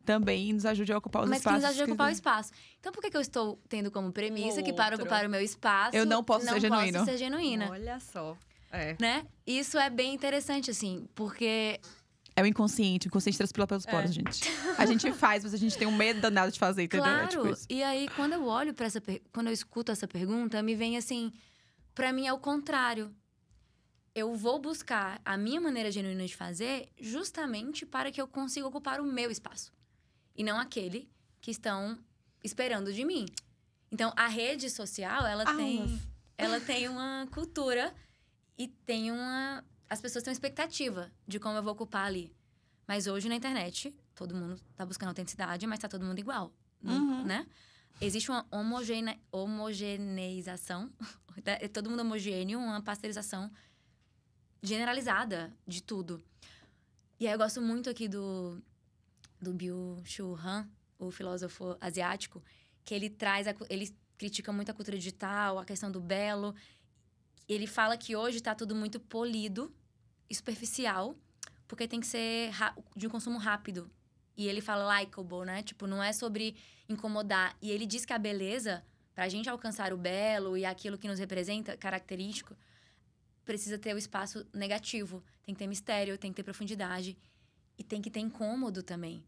Também nos ajude a ocupar os espaços. Mas que nos ajude a ocupar o espaço. Então, por que eu estou tendo como premissa que para ocupar o meu espaço... Eu não posso ser genuína? Olha só. Né? Isso é bem interessante, assim, porque... É o inconsciente transpila pelos poros, gente. A gente faz, mas a gente tem um medo danado de fazer, entendeu? Claro, tipo isso. E aí, quando eu olho para quando eu escuto essa pergunta, me vem assim... Pra mim, é o contrário. Eu vou buscar a minha maneira genuína de fazer justamente para que eu consiga ocupar o meu espaço. E não aquele que estão esperando de mim. Então, a rede social, ela tem uma cultura e tem as pessoas têm uma expectativa de como eu vou ocupar ali. Mas hoje, na internet, todo mundo tá buscando autenticidade, mas tá todo mundo igual, né? Existe uma homogeneização, é todo mundo homogêneo, uma pasteurização generalizada de tudo. E aí eu gosto muito aqui do Byung-Chul Han, o filósofo asiático, que ele ele critica muito a cultura digital, a questão do belo. Ele fala que hoje está tudo muito polido e superficial, porque tem que ser de um consumo rápido. E ele fala likeable, né? Tipo, não é sobre incomodar. E ele diz que a beleza, pra gente alcançar o belo e aquilo que nos representa, característico, precisa ter o espaço negativo. Tem que ter mistério, tem que ter profundidade. E tem que ter incômodo também.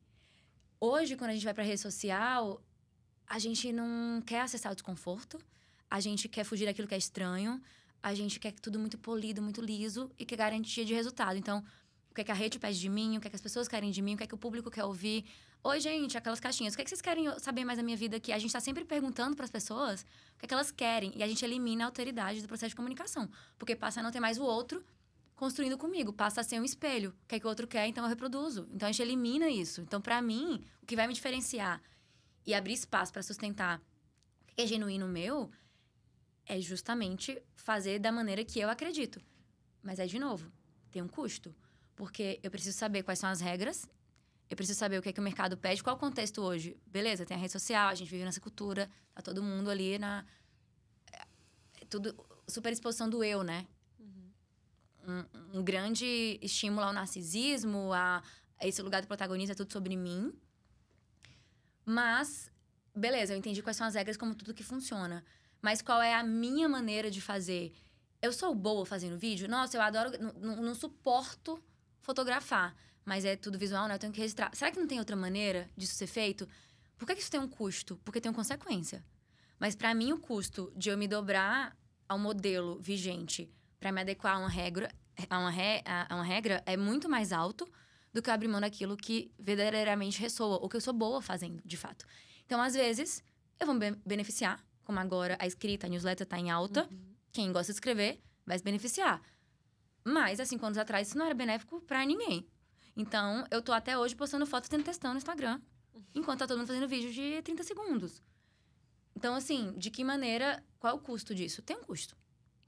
Hoje, quando a gente vai pra rede social, a gente não quer acessar o desconforto. A gente quer fugir daquilo que é estranho. A gente quer tudo muito polido, muito liso e quer garantia de resultado. Então, o que é que a rede pede de mim? O que é que as pessoas querem de mim? O que é que o público quer ouvir? Oi, gente, aquelas caixinhas. O que é que vocês querem saber mais da minha vida aqui? A gente tá sempre perguntando pras pessoas o que é que elas querem. E a gente elimina a alteridade do processo de comunicação. Porque passa a não ter mais o outro construindo comigo. Passa a ser um espelho. O que é que o outro quer, então eu reproduzo. Então, a gente elimina isso. Então, pra mim, o que vai me diferenciar e abrir espaço pra sustentar o que é genuíno meu é justamente fazer da maneira que eu acredito. Mas de novo, tem um custo. Porque eu preciso saber quais são as regras, eu preciso saber o que é que o mercado pede, qual é o contexto hoje. Beleza, tem a rede social, a gente vive nessa cultura, tá todo mundo ali na... tudo super exposição do eu, né? Um grande estímulo ao narcisismo, a esse lugar do protagonismo, é tudo sobre mim. Mas, beleza, eu entendi quais são as regras, como tudo que funciona. Mas qual é a minha maneira de fazer? Eu sou boa fazendo vídeo? Nossa, eu adoro... Não suporto fotografar. Mas é tudo visual, né? Eu tenho que registrar. Será que não tem outra maneira disso ser feito? Por que isso tem um custo? Porque tem uma consequência. Mas pra mim, o custo de eu me dobrar ao modelo vigente pra me adequar a uma regra, é muito mais alto do que eu abrir mão daquilo que verdadeiramente ressoa, ou que eu sou boa fazendo, de fato. Então, às vezes, eu vou me beneficiar. Como agora a escrita, a newsletter tá em alta. Quem gosta de escrever vai se beneficiar. Mas, há 5 anos atrás, isso não era benéfico pra ninguém. Então, eu tô até hoje postando fotos tendo testando no Instagram. Enquanto tá todo mundo fazendo vídeo de 30 segundos. Então, assim, de que maneira... Qual é o custo disso? Tem um custo.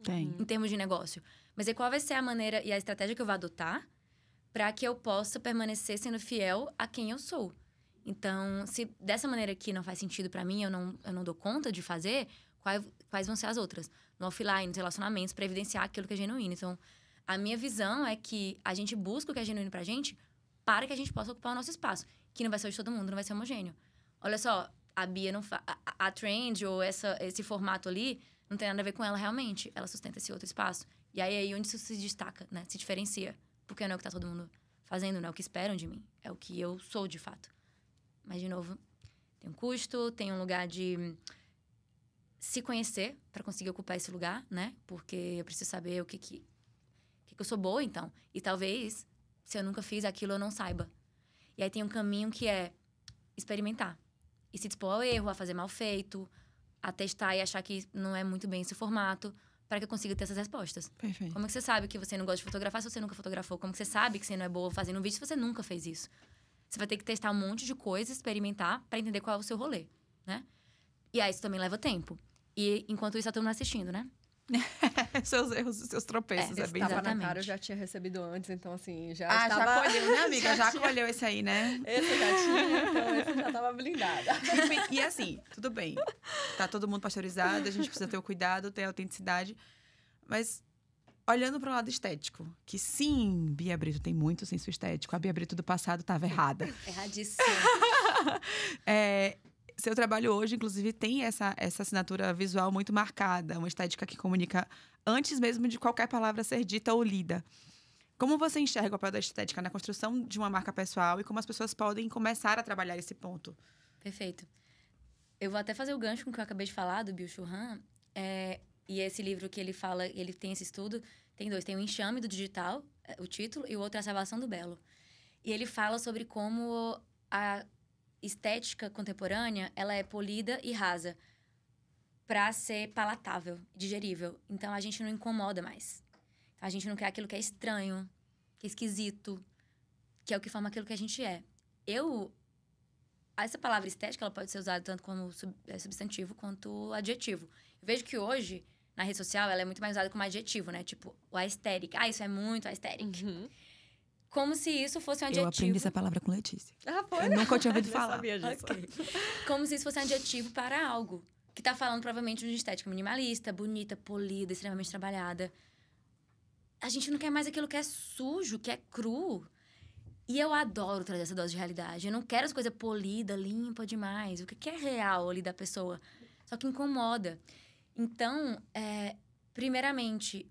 Tem. Em termos de negócio. Mas aí, qual vai ser a maneira e a estratégia que eu vou adotar para que eu possa permanecer sendo fiel a quem eu sou? Então, se dessa maneira aqui não faz sentido para mim, eu não dou conta de fazer, quais vão ser as outras? No offline, nos relacionamentos, para evidenciar aquilo que é genuíno. Então, a minha visão é que a gente busca o que é genuíno pra gente para que a gente possa ocupar o nosso espaço. Que não vai ser o de todo mundo, não vai ser homogêneo. Olha só, a Bia não a trend ou esse formato ali não tem nada a ver com ela realmente. Ela sustenta esse outro espaço. E aí onde isso se destaca, né? Se diferencia. Porque não é o que tá todo mundo fazendo, não é o que esperam de mim. É o que eu sou, de fato. Mas, de novo, tem um custo, tem um lugar de se conhecer para conseguir ocupar esse lugar, né? Porque eu preciso saber o que eu sou boa, então. E talvez, se eu nunca fiz aquilo, eu não saiba. E aí tem um caminho que é experimentar. E se dispor ao erro, a fazer mal feito, a testar e achar que não é muito bem esse formato, para que eu consiga ter essas respostas. Perfeito. Como é que você sabe que você não gosta de fotografar se você nunca fotografou? Como que você sabe que você não é boa fazendo um vídeo se você nunca fez isso? Você vai ter que testar um monte de coisa, experimentar, para entender qual é o seu rolê, né? E aí, isso também leva tempo. E, enquanto isso, tá todo mundo assistindo, né? Seus erros, seus tropeços, é bem Tava exatamente. na cara, eu já tinha recebido antes, então assim, já já estava... colheu, né, amiga? Já colheu esse aí, né? Esse eu já tinha, então esse já tava blindada. E assim, tudo bem. Tá todo mundo pasteurizado, a gente precisa ter o cuidado, ter a autenticidade. Mas, olhando para o lado estético, que sim, Bia Brito tem muito senso estético. A Bia Brito do passado estava errada. Erradíssimo. Seu trabalho hoje, inclusive, tem essa assinatura visual muito marcada. Uma estética que comunica antes mesmo de qualquer palavra ser dita ou lida. Como você enxerga o papel da estética na construção de uma marca pessoal e como as pessoas podem começar a trabalhar esse ponto? Perfeito. Eu vou até fazer o gancho com o que eu acabei de falar, do Byung-Chul Han. E esse livro que ele fala, ele tem esse estudo, tem 2. Tem o Enxame do Digital, o título, e o outro é A Salvação do Belo. E ele fala sobre como a estética contemporânea, ela é polida e rasa para ser palatável, digerível. Então, a gente não incomoda mais. A gente não quer aquilo que é estranho, que é esquisito, que é o que forma aquilo que a gente é. Essa palavra estética, ela pode ser usada tanto como substantivo quanto adjetivo. Eu vejo que hoje, na rede social, ela é muito mais usada como adjetivo, né? Tipo, o aesthetic. Isso é muito aesthetic. Como se isso fosse um adjetivo. Eu aprendi essa palavra com Letícia. Foi? Eu nunca tinha ouvido Nem falar. sabia disso. Okay. Como se isso fosse um adjetivo para algo. Que tá falando, provavelmente, de uma estética minimalista, bonita, polida, extremamente trabalhada. A gente não quer mais aquilo que é sujo, que é cru. E eu adoro trazer essa dose de realidade. Eu não quero as coisas polidas, limpa demais. O que é real ali da pessoa? Só que incomoda. Então, primeiramente,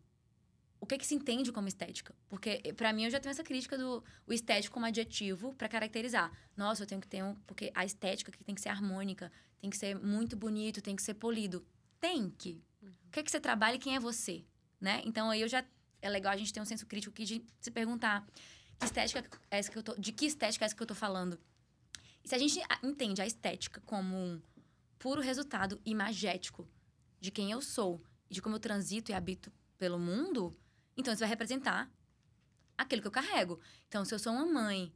o que se entende como estética? Porque, pra mim, eu já tenho essa crítica do o estético como adjetivo pra caracterizar. Nossa, eu tenho que ter porque a estética que tem que ser harmônica, tem que ser muito bonito, tem que ser polido. Tem que. O que você trabalha e quem é você, né? Então, aí é legal a gente ter um senso crítico aqui de se perguntar que estética é essa de que estética é essa que eu tô falando? E se a gente entende a estética como um puro resultado imagético de quem eu sou e de como eu transito e habito pelo mundo, então isso vai representar aquilo que eu carrego. Então, se eu sou uma mãe,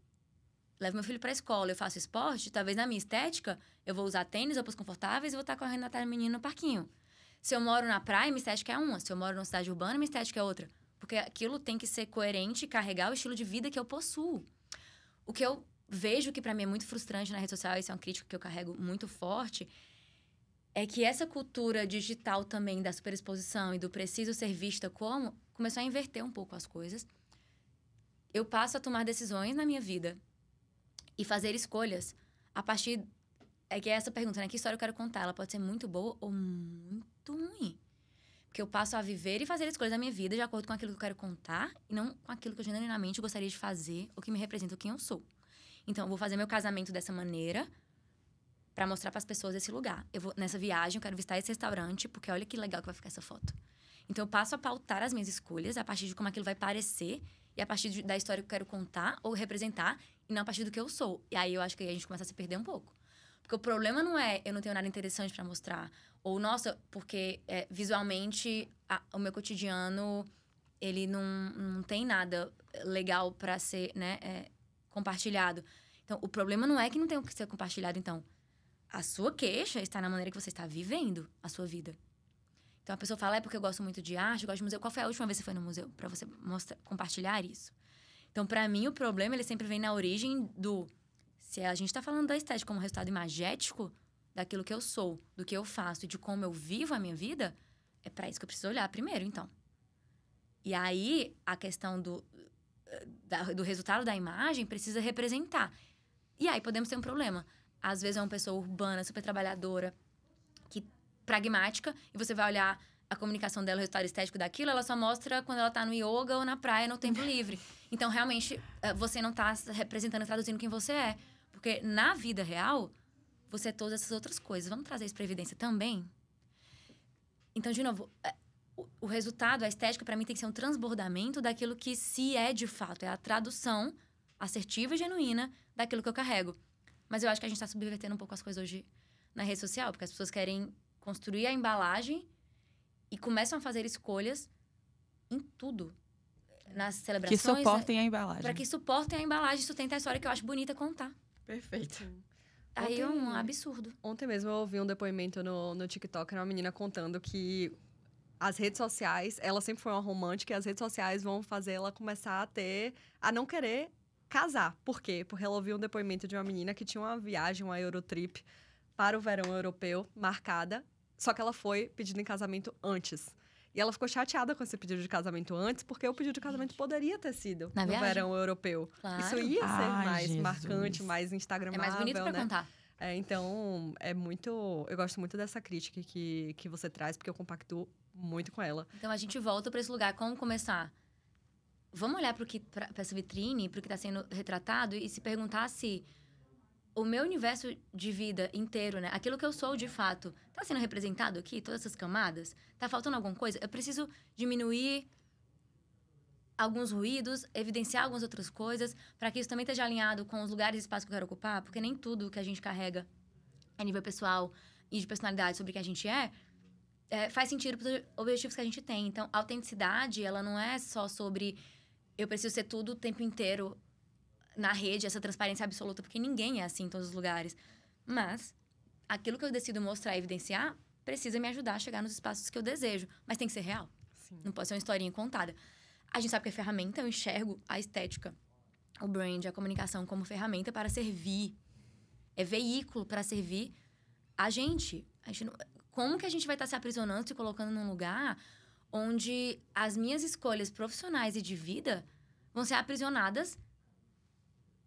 levo meu filho pra escola, eu faço esporte, talvez na minha estética eu vou usar tênis, roupas confortáveis e vou estar correndo atrás do menino no parquinho. Se eu moro na praia, minha estética é uma. Se eu moro numa cidade urbana, minha estética é outra. Porque aquilo tem que ser coerente e carregar o estilo de vida que eu possuo. O que eu vejo que pra mim é muito frustrante na rede social, isso é uma crítica que eu carrego muito forte, é que essa cultura digital também da superexposição e do preciso ser vista como começou a inverter um pouco as coisas. Eu passo a tomar decisões na minha vida e fazer escolhas a partir... É que é essa pergunta, né? Que história eu quero contar? Ela pode ser muito boa ou muito ruim. Porque eu passo a viver e fazer escolhas da minha vida de acordo com aquilo que eu quero contar e não com aquilo que eu genuinamente gostaria de fazer ou que me representa quem eu sou. Então, eu vou fazer meu casamento dessa maneira pra mostrar pras pessoas esse lugar. Nessa viagem, eu quero visitar esse restaurante porque olha que legal que vai ficar essa foto. Então, eu passo a pautar as minhas escolhas a partir de como aquilo vai parecer e a partir da história que eu quero contar ou representar e não a partir do que eu sou. E aí, eu acho que aí a gente começa a se perder um pouco. Porque o problema não é eu não tenho nada interessante pra mostrar. Ou, nossa, porque visualmente o meu cotidiano, ele não tem nada legal pra ser, né, compartilhado. Então, o problema não é que não tem o que ser compartilhado, então. A sua queixa está na maneira que você está vivendo a sua vida. Então, a pessoa fala, é porque eu gosto muito de arte, eu gosto de museu. Qual foi a última vez que você foi no museu? Pra você compartilhar isso. Então, pra mim, o problema, ele sempre vem na origem do... Se a gente tá falando da estética como resultado imagético daquilo que eu sou, do que eu faço e de como eu vivo a minha vida, é pra isso que eu preciso olhar primeiro, então. E aí, a questão do resultado da imagem precisa representar. E aí, podemos ter um problema. Às vezes é uma pessoa urbana, super trabalhadora, pragmática, e você vai olhar a comunicação dela, o resultado estético daquilo, ela só mostra quando ela tá no yoga ou na praia, no tempo livre. Então, realmente, você não tá representando e traduzindo quem você é. Porque na vida real, você é todas essas outras coisas. Vamos trazer isso pra evidência também? Então, de novo, o resultado, a estética, pra mim, tem que ser um transbordamento daquilo que se é de fato. É a tradução assertiva e genuína daquilo que eu carrego. Mas eu acho que a gente tá subvertendo um pouco as coisas hoje na rede social, porque as pessoas querem construir a embalagem e começam a fazer escolhas em tudo. Nas celebrações... Que suportem a embalagem. Para que suportem a embalagem, sustentem a história que eu acho bonita contar. Perfeito. Aí é um absurdo. Ontem mesmo eu ouvi um depoimento no TikTok, era uma menina contando que as redes sociais, ela sempre foi uma romântica, e as redes sociais vão fazer ela começar a não querer casar. Por quê? Porque ela ouviu um depoimento de uma menina que tinha uma viagem, uma Eurotrip, para o verão europeu, marcada, só que ela foi pedida em casamento antes. E ela ficou chateada com esse pedido de casamento antes, porque o pedido de casamento poderia ter sido no verão europeu. Claro. Isso ia ser mais marcante, mais instagramável, é mais bonito pra contar. Então, é muito... Eu gosto muito dessa crítica que você traz, porque eu compactuo muito com ela. Então, a gente volta pra esse lugar. Como começar? Vamos olhar pra essa vitrine, pro que tá sendo retratado e se perguntar se o meu universo de vida inteiro, né? Aquilo que eu sou de fato, tá sendo representado aqui? Todas essas camadas? Tá faltando alguma coisa? Eu preciso diminuir alguns ruídos, evidenciar algumas outras coisas, para que isso também esteja alinhado com os lugares e espaços que eu quero ocupar, porque nem tudo que a gente carrega a nível pessoal e de personalidade sobre o que a gente faz sentido para os objetivos que a gente tem. Então, a autenticidade, ela não é só sobre eu preciso ser tudo o tempo inteiro na rede, essa transparência absoluta, porque ninguém é assim em todos os lugares. Mas aquilo que eu decido mostrar e evidenciar precisa me ajudar a chegar nos espaços que eu desejo. Mas tem que ser real. Sim. Não pode ser uma historinha contada. A gente sabe que é ferramenta, eu enxergo a estética, o brand, a comunicação como ferramenta para servir. É veículo para servir a gente. Como que a gente vai estar se aprisionando, se colocando num lugar onde as minhas escolhas profissionais e de vida vão ser aprisionadas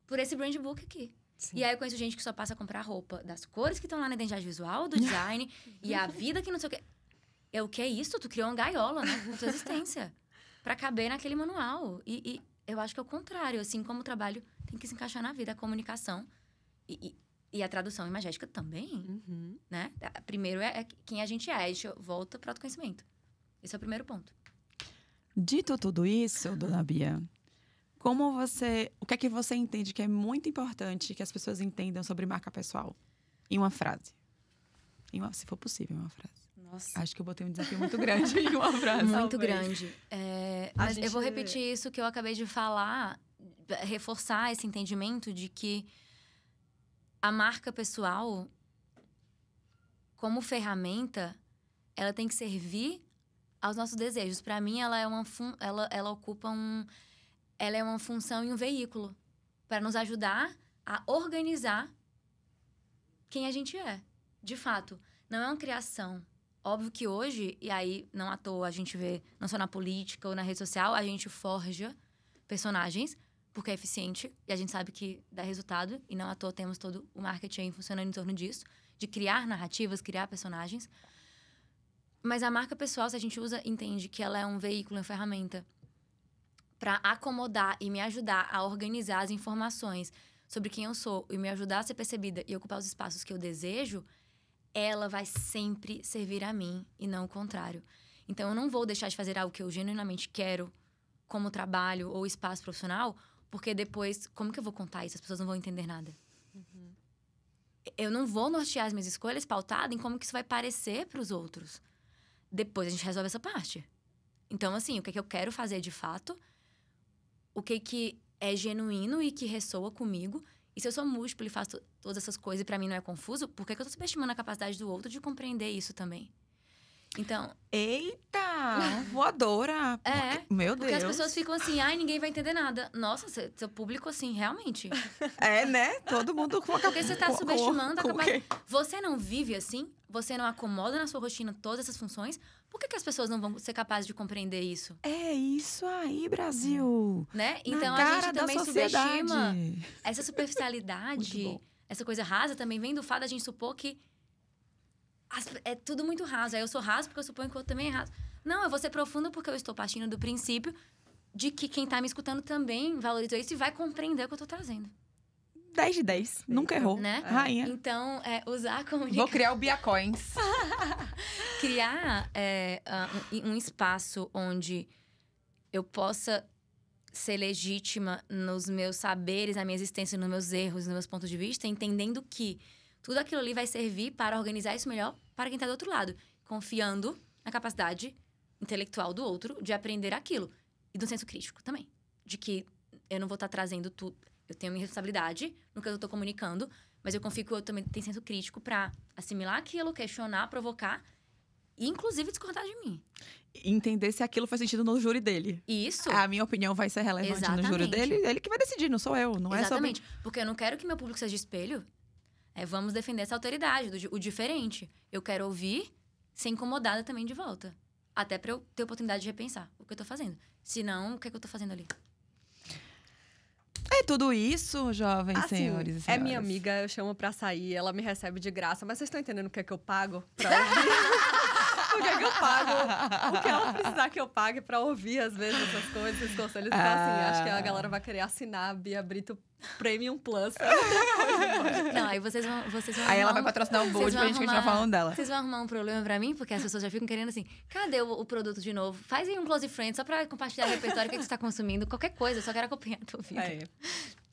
por esse brand book aqui. Sim. E aí eu conheço gente que só passa a comprar roupa das cores que estão lá na identidade visual, do design, e a vida que não sei o quê. O que é isso? Tu criou uma gaiola, né? Na tua existência. Pra caber naquele manual. E eu acho que é o contrário. Assim como o trabalho tem que se encaixar na vida, a comunicação e a tradução imagética também, né? Primeiro é quem a gente é. A gente volta pro autoconhecimento. Esse é o primeiro ponto. Dito tudo isso, dona Bia, o que é que você entende que é muito importante que as pessoas entendam sobre marca pessoal? Em uma frase. Se for possível, em uma frase. Nossa. Acho que eu botei um desafio muito grande em uma frase. Muito Talvez. grande. Mas eu vou repetir isso que eu acabei de falar, reforçar esse entendimento de que a marca pessoal, como ferramenta, ela tem que servir aos nossos desejos. Para mim, ela é ela ocupa ela é uma função e um veículo para nos ajudar a organizar quem a gente é. De fato, não é uma criação. Óbvio que hoje, e aí não à toa a gente vê, não só na política ou na rede social, a gente forja personagens porque é eficiente e a gente sabe que dá resultado. E não à toa temos todo o marketing funcionando em torno disso, de criar narrativas, criar personagens. Mas a marca pessoal, se a gente entende que ela é um veículo, uma ferramenta para acomodar e me ajudar a organizar as informações sobre quem eu sou e me ajudar a ser percebida e ocupar os espaços que eu desejo, ela vai sempre servir a mim e não o contrário. Então, eu não vou deixar de fazer algo que eu genuinamente quero como trabalho ou espaço profissional, porque depois, como que eu vou contar isso? As pessoas não vão entender nada. Eu não vou nortear as minhas escolhas pautada em como que isso vai parecer para os outros. Depois a gente resolve essa parte. Então, assim, o que é que eu quero fazer de fato? O que é genuíno e que ressoa comigo? E se eu sou múltipla e faço todas essas coisas e pra mim não é confuso, por que eu tô subestimando a capacidade do outro de compreender isso também? Então... Eita! Voadora! Meu Deus! Porque as pessoas ficam assim, ai, ninguém vai entender nada. Nossa, seu público, assim, realmente. É, né? Todo mundo... Porque você tá subestimando a capacidade... Você não vive assim? Você não acomoda na sua rotina todas essas funções? Por que as pessoas não vão ser capazes de compreender isso? É isso aí, Brasil! Né? Então, a gente também subestima essa superficialidade, essa coisa rasa também vem do fato da gente supor que é tudo muito raso. Aí eu sou raso porque eu suponho que o outro também é raso. Não, eu vou ser profundo porque eu estou partindo do princípio de que quem tá me escutando também valorizou isso e vai compreender o que eu tô trazendo. 10 de 10. Nunca errou. Né? Rainha. Então, usar a comunicação... Vou criar o Bia Coins. Criar um espaço onde eu possa ser legítima nos meus saberes, na minha existência, nos meus erros, nos meus pontos de vista, entendendo que tudo aquilo ali vai servir para organizar isso melhor para quem está do outro lado. Confiando na capacidade intelectual do outro de aprender aquilo. E do senso crítico também. De que eu não vou estar trazendo tudo. Eu tenho minha responsabilidade no que eu estou comunicando, mas eu confio que o outro também tem senso crítico para assimilar aquilo, questionar, provocar e, inclusive, discordar de mim. Entender se aquilo faz sentido no júri dele. Isso. A minha opinião vai ser relevante no júri dele. Ele que vai decidir, não sou eu. Não Exatamente. É sobre... Porque eu não quero que meu público seja espelho. Vamos defender essa alteridade, o diferente. Eu quero ouvir, ser incomodada também de volta. Até para eu ter oportunidade de repensar o que eu tô fazendo. Se não, o que é que eu tô fazendo ali? É tudo isso, jovens senhores e senhoras. É minha amiga, eu chamo pra sair, ela me recebe de graça. Mas vocês estão entendendo o que é que eu pago pra ouvir? O que é que eu pago? O que ela precisar que eu pague pra ouvir, às vezes, essas coisas, esses conselhos. Então, assim, acho que a galera vai querer assinar a Bia Brito Premium Plus. Não, aí vocês vão aí ela vai patrocinar o Bold pra gente continuar falando dela. Vocês vão arrumar um problema pra mim? Porque as pessoas já ficam querendo assim, cadê o produto de novo? Faz aí um close friend só pra compartilhar o repertório, o que você tá consumindo, qualquer coisa, eu só quero acompanhar a tua vida.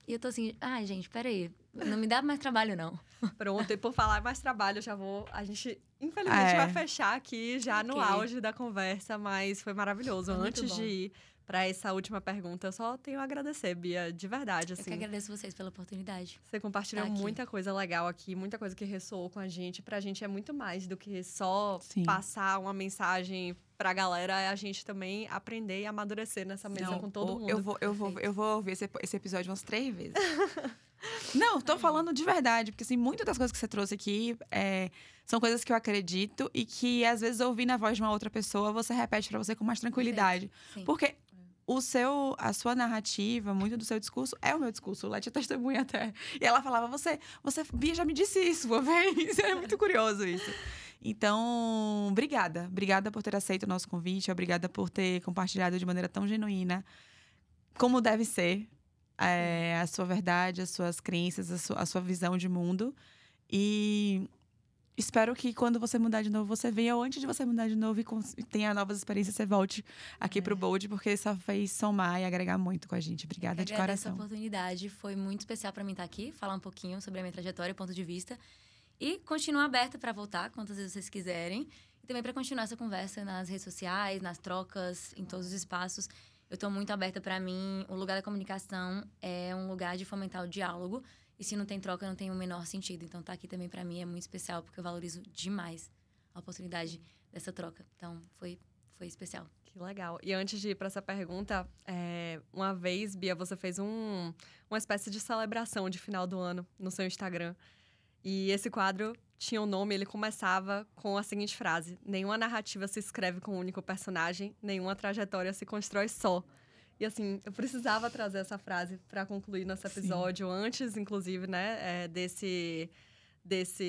E eu tô assim, ai, gente, peraí, não me dá mais trabalho, não. Pronto, e por falar mais trabalho, já vou... A gente, infelizmente, vai fechar aqui já no auge da conversa, mas foi maravilhoso. Antes de ir para essa última pergunta, eu só tenho a agradecer, Bia, de verdade, assim. Eu que agradeço vocês pela oportunidade. Você compartilhou muita coisa legal aqui, muita coisa que ressoou com a gente. Pra gente é muito mais do que só passar uma mensagem pra galera, é a gente também aprender e amadurecer nessa mesa com todo mundo. Eu vou ouvir esse episódio umas 3 vezes. Não, tô falando de verdade, porque assim, muitas das coisas que você trouxe aqui são coisas que eu acredito e que, às vezes, ouvindo a voz de uma outra pessoa, você repete pra você com mais tranquilidade. Porque a sua narrativa, muito do seu discurso, é o meu discurso. Leti é testemunha até. E ela falava, Bia já me disse isso uma vez. É muito curioso isso. Então, obrigada. Obrigada por ter aceito o nosso convite. Obrigada por ter compartilhado de maneira tão genuína, como deve ser, a sua verdade, as suas crenças, a sua visão de mundo. E espero que quando você mudar de novo, você venha, ou antes de você mudar de novo e tenha novas experiências, você volte aqui pro Bold, porque só fez somar e agregar muito com a gente. Obrigada de coração. Essa oportunidade foi muito especial para mim estar aqui, falar um pouquinho sobre a minha trajetória e ponto de vista. E continuar aberta para voltar, quantas vezes vocês quiserem. E também para continuar essa conversa nas redes sociais, nas trocas, em todos os espaços. Eu estou muito aberta. Para mim, o lugar da comunicação é um lugar de fomentar o diálogo. E se não tem troca, não tem o menor sentido. Então, estar aqui também, para mim, é muito especial, porque eu valorizo demais a oportunidade dessa troca. Então, foi especial. Que legal. E antes de ir para essa pergunta, uma vez, Bia, você fez uma espécie de celebração de final do ano no seu Instagram. E esse quadro tinha um nome, ele começava com a seguinte frase: nenhuma narrativa se escreve com um único personagem, nenhuma trajetória se constrói só. E assim, eu precisava trazer essa frase para concluir nosso episódio, Sim. Antes, inclusive, né,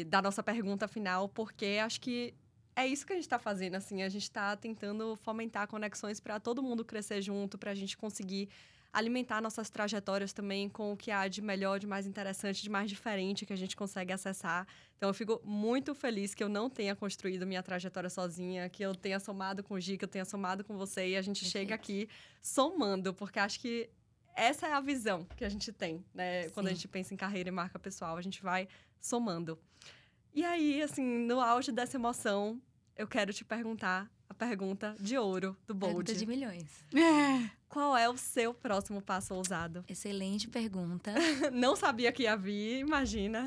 da nossa pergunta final, porque acho que é isso que a gente está fazendo, assim, a gente está tentando fomentar conexões para todo mundo crescer junto, para a gente conseguir alimentar nossas trajetórias também com o que há de melhor, de mais interessante, de mais diferente que a gente consegue acessar. Então, eu fico muito feliz que eu não tenha construído minha trajetória sozinha, que eu tenha somado com o Gi, que eu tenha somado com você e a gente chega aqui somando, porque acho que essa é a visão que a gente tem, né? Sim. Quando a gente pensa em carreira e marca pessoal, a gente vai somando. E aí, assim, no auge dessa emoção, eu quero te perguntar a pergunta de ouro do Bold. Pergunta de milhões. Qual é o seu próximo passo ousado? Excelente pergunta. Não sabia que ia vir, imagina.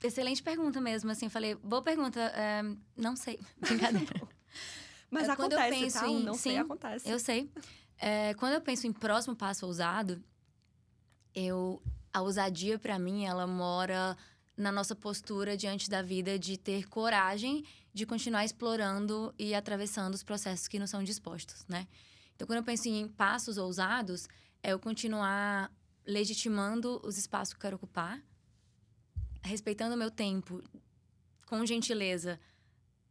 Excelente pergunta mesmo, assim, falei, boa pergunta, não sei, brincadeira. Mas quando acontece, eu penso tá? Não sei, sim, acontece. Eu sei. Quando eu penso em próximo passo ousado, a ousadia, pra mim, ela mora na nossa postura diante da vida de ter coragem de continuar explorando e atravessando os processos que nos são dispostos, né? Então, quando eu penso em passos ousados, é eu continuar legitimando os espaços que eu quero ocupar, respeitando o meu tempo com gentileza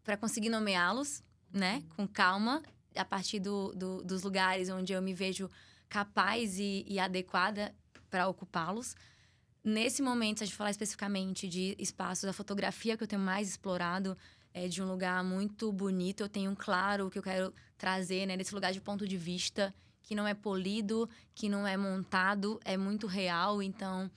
para conseguir nomeá-los, né? Com calma, a partir dos lugares onde eu me vejo capaz e adequada para ocupá-los. Nesse momento, se a gente falar especificamente de espaços, a fotografia que eu tenho mais explorado é de um lugar muito bonito. Eu tenho claro o que eu quero trazer, né? Nesse lugar de ponto de vista, que não é polido, que não é montado, é muito real. Então,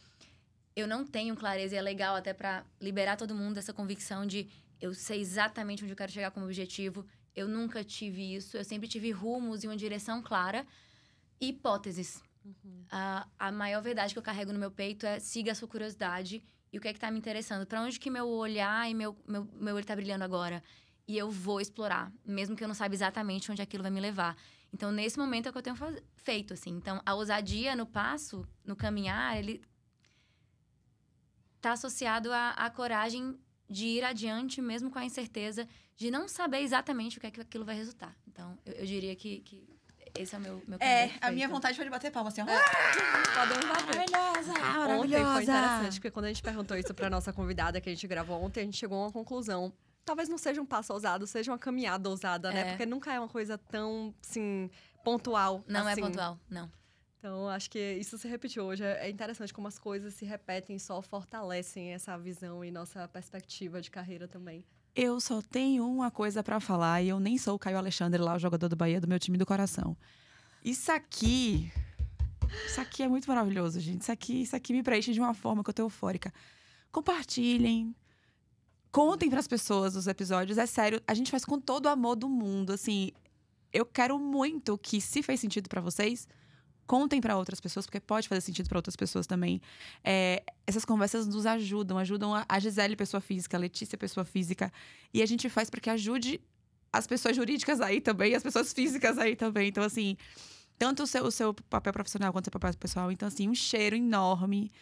eu não tenho clareza e é legal até para liberar todo mundo dessa convicção de eu sei exatamente onde eu quero chegar como objetivo. Eu nunca tive isso. Eu sempre tive rumos e uma direção clara e hipóteses. Uhum. A maior verdade que eu carrego no meu peito é siga a sua curiosidade e o que é que tá me interessando. Para onde que meu olhar e meu olho tá brilhando agora? E eu vou explorar, mesmo que eu não saiba exatamente onde aquilo vai me levar. Então, nesse momento é o que eu tenho feito, assim. Então, a ousadia no passo, no caminhar, ele tá associado à coragem de ir adiante, mesmo com a incerteza de não saber exatamente o que é que aquilo vai resultar. Então, eu diria que esse é o meu a minha vontade foi de bater palma, assim, ó. Podemos bater. Maravilhosa! Ontem foi interessante, porque quando a gente perguntou isso pra nossa convidada, que a gente gravou ontem, a gente chegou a uma conclusão. Talvez não seja um passo ousado, seja uma caminhada ousada, né? Porque nunca é uma coisa tão, assim, pontual. Não assim. É pontual, não. Então, acho que isso se repetiu hoje. É interessante como as coisas se repetem e só fortalecem essa visão e nossa perspectiva de carreira também. Eu só tenho uma coisa pra falar e eu nem sou o Caio Alexandre lá, o jogador do Bahia, do meu time do coração. Isso aqui é muito maravilhoso, gente. Isso aqui me preenche de uma forma que eu tô eufórica. Compartilhem. Contem pras pessoas os episódios. É sério, a gente faz com todo o amor do mundo. Assim, eu quero muito que, se fez sentido pra vocês, contem pra outras pessoas, porque pode fazer sentido pra outras pessoas também. Essas conversas nos ajudam a Gisele, pessoa física, a Letícia, pessoa física. E a gente faz para que ajude as pessoas jurídicas aí também, e as pessoas físicas aí também. Então, assim, tanto o seu papel profissional quanto o seu papel pessoal. Então, assim, um cheiro enorme.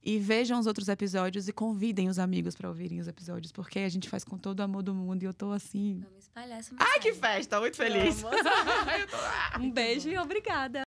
E vejam os outros episódios e convidem os amigos pra ouvirem os episódios. Porque a gente faz com todo o amor do mundo e eu tô assim... Vamos espalhar essa Ai, que mensagem. festa! Muito feliz! Um beijo e obrigada!